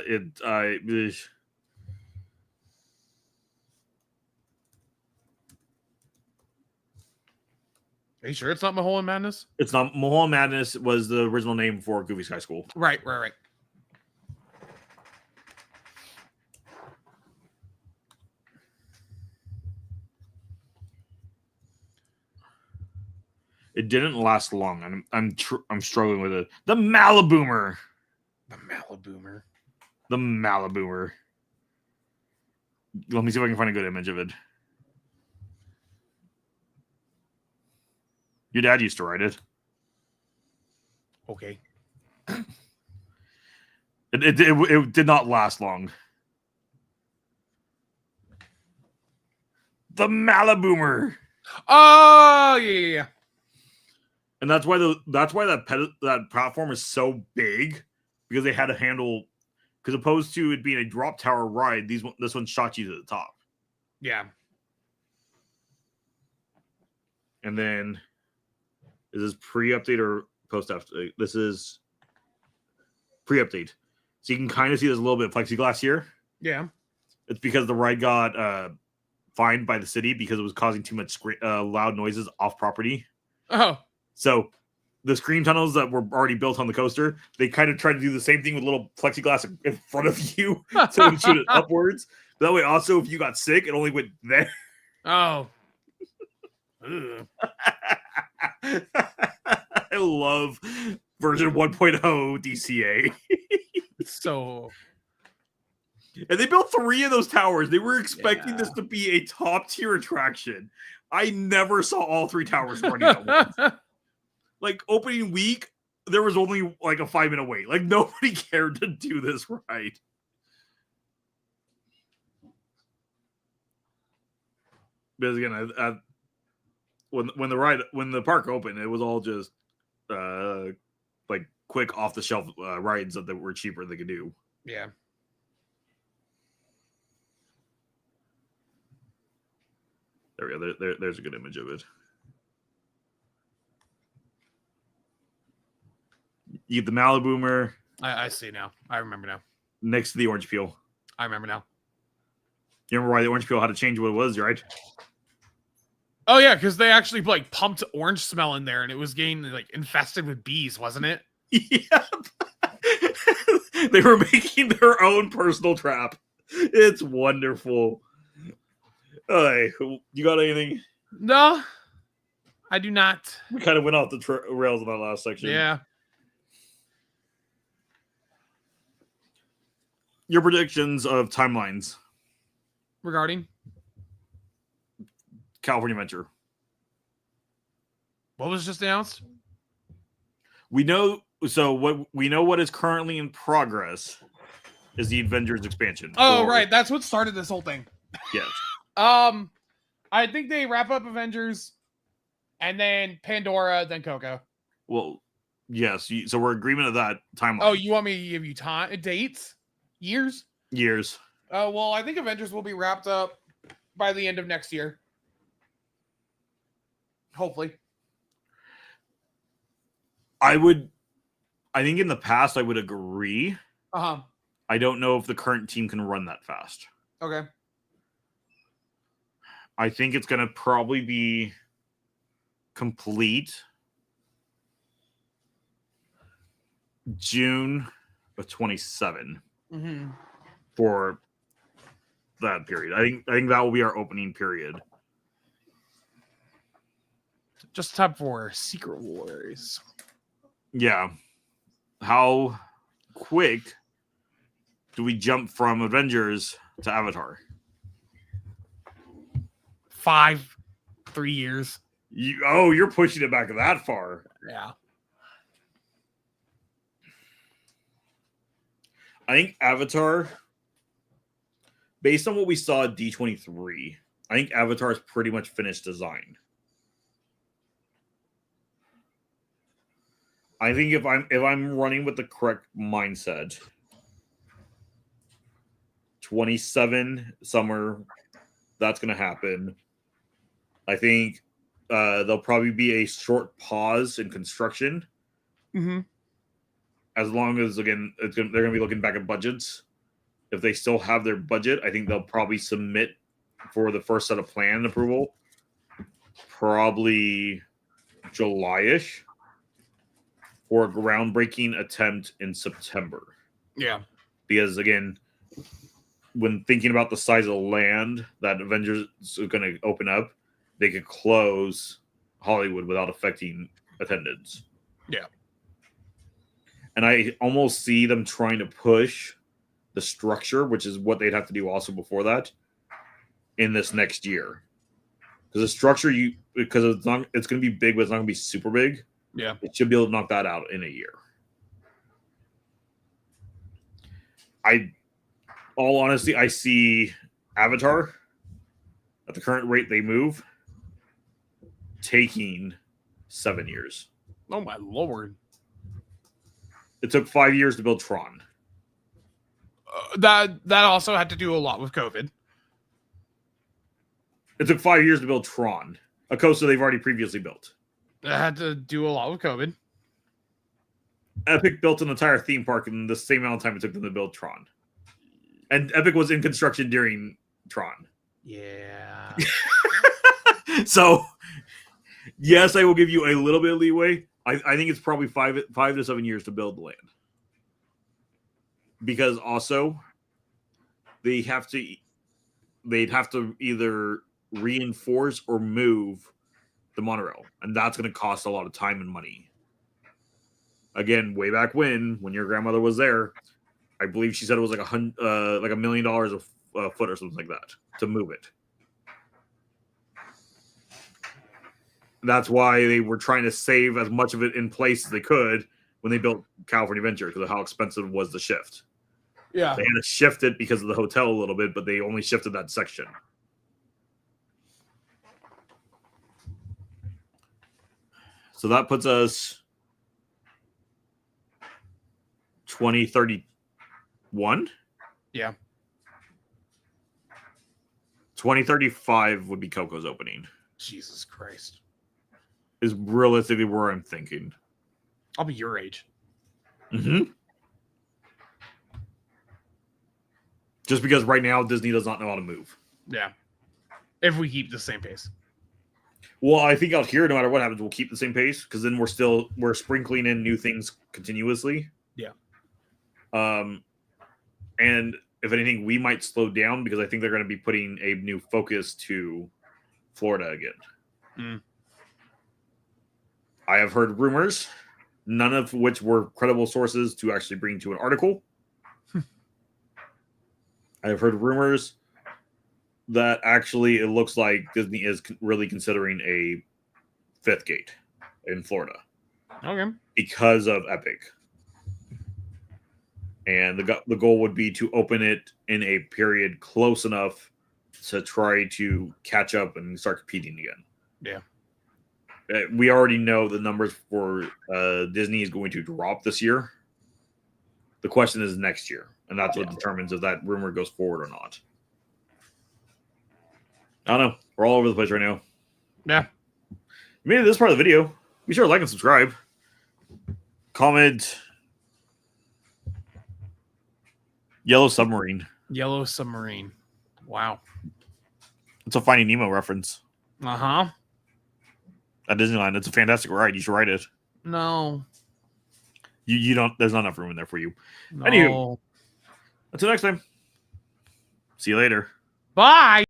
you sure it's not Mulholland Madness? It's not. Mulholland Madness was the original name for Goofy Sky School. Right. It didn't last long. I'm struggling with it. The Maliboomer. Let me see if I can find a good image of it. Your dad used to ride it. Okay. It did not last long. The Maliboomer. Oh yeah. And that's why that platform is so big, because they had to handle, because opposed to it being a drop tower ride, this one shot you to the top. Yeah. And then is this pre-update or post-update? This is pre-update. So you can kind of see there's a little bit of plexiglass here. Yeah. It's because the ride got fined by the city because it was causing too much loud noises off property. Oh. So the screen tunnels that were already built on the coaster, they kind of tried to do the same thing with little plexiglass in front of you so you shoot it upwards. That way, also, if you got sick, it only went there. Oh. I love version 1.0 DCA. So... And they built 3 of those towers. They were expecting this to be a top tier attraction. I never saw all 3 towers running at once. Like opening week, there was only like a 5-minute wait. Like nobody cared to do this right. Because again, when the park opened, it was all just like quick off the shelf rides that were cheaper they could do. Yeah. There we go. There's a good image of it. You get the Maliboomer I see now. I remember now. next to the orange peel. I remember now. You remember why the orange peel had to change what it was, right? Oh yeah, because they actually like pumped orange smell in there, and it was getting like infested with bees, wasn't it? Yeah. They were making their own personal trap. It's wonderful. Hey, you got anything? No, I do not. We kind of went off the rails in that last section. Yeah. Your predictions of timelines. Regarding California Adventure. what was just announced? We know what is currently in progress is the Avengers expansion. Oh, right. That's what started this whole thing. Yes. I think they wrap up Avengers and then Pandora, then Coco. Well, yes. So we're in agreement of that timeline. Oh, you want me to give you time dates? Years? Years. Well, I think Avengers will be wrapped up by the end of next year. Hopefully. I think in the past I would agree. Uh-huh. I don't know if the current team can run that fast. Okay. I think it's going to probably be complete June of 27 Mm-hmm. for that period. I think that will be our opening period. Just time for Secret Wars. Yeah. How quick do we jump from Avengers to Avatar? 3 years. You're pushing it back that far. Yeah. I think Avatar, based on what we saw at D23, I think Avatar is pretty much finished design. I think if I'm running with the correct mindset, 27 summer, that's going to happen. I think there'll probably be a short pause in construction. Mm-hmm. As long as, again, they're going to be looking back at budgets. If they still have their budget, I think they'll probably submit for the first set of plan approval, probably July-ish, for a groundbreaking attempt in September. Yeah. Because, again, when thinking about the size of land that Avengers is going to open up, they could close Hollywood without affecting attendance. Yeah. And I almost see them trying to push the structure, which is what they'd have to do also before that, in this next year. Because the structure, because it's going to be big, but it's not going to be super big. Yeah. It should be able to knock that out in a year. All honesty, I see Avatar, at the current rate they move, taking 7 years. Oh my lord. It took 5 years to build Tron. That also had to do a lot with COVID. It took 5 years to build Tron, a coaster they've already previously built. That had to do a lot with COVID. Epic built an entire theme park in the same amount of time it took them to build Tron. And Epic was in construction during Tron. Yeah. So, yes, I will give you a little bit of leeway. I think it's probably 5 to 7 years to build the land. Because also, they'd have to either reinforce or move the monorail. And that's going to cost a lot of time and money. Again, way back when your grandmother was there, I believe she said it was like $1 million a foot or something like that to move it. That's why they were trying to save as much of it in place as they could when they built California Adventure, because of how expensive was the shift. Yeah. They had to shift it because of the hotel a little bit, but they only shifted that section. So that puts us 2031. Yeah. 2035 would be Coco's opening. Jesus Christ. Is realistically where I'm thinking. I'll be your age. Mm-hmm. Just because right now Disney does not know how to move. Yeah. If we keep the same pace. Well, I think out here, no matter what happens, we'll keep the same pace because then we're sprinkling in new things continuously. Yeah. And if anything, we might slow down because I think they're going to be putting a new focus to Florida again. Mm. I have heard rumors, none of which were credible sources to actually bring to an article. I have heard rumors that actually it looks like Disney is really considering a fifth gate in Florida. Okay. Because of Epic. And the goal would be to open it in a period close enough to try to catch up and start competing again. Yeah. We already know the numbers for Disney is going to drop this year. The question is next year. And that's what determines if that rumor goes forward or not. I don't know. We're all over the place right now. Yeah. If you made it this part of the video, be sure to like and subscribe. Comment. Yellow Submarine. Yellow Submarine. Wow. It's a Finding Nemo reference. Uh-huh. At Disneyland. It's a fantastic ride. You should ride it. No. You don't. There's not enough room in there for you. No. Anywho. Until next time. See you later. Bye.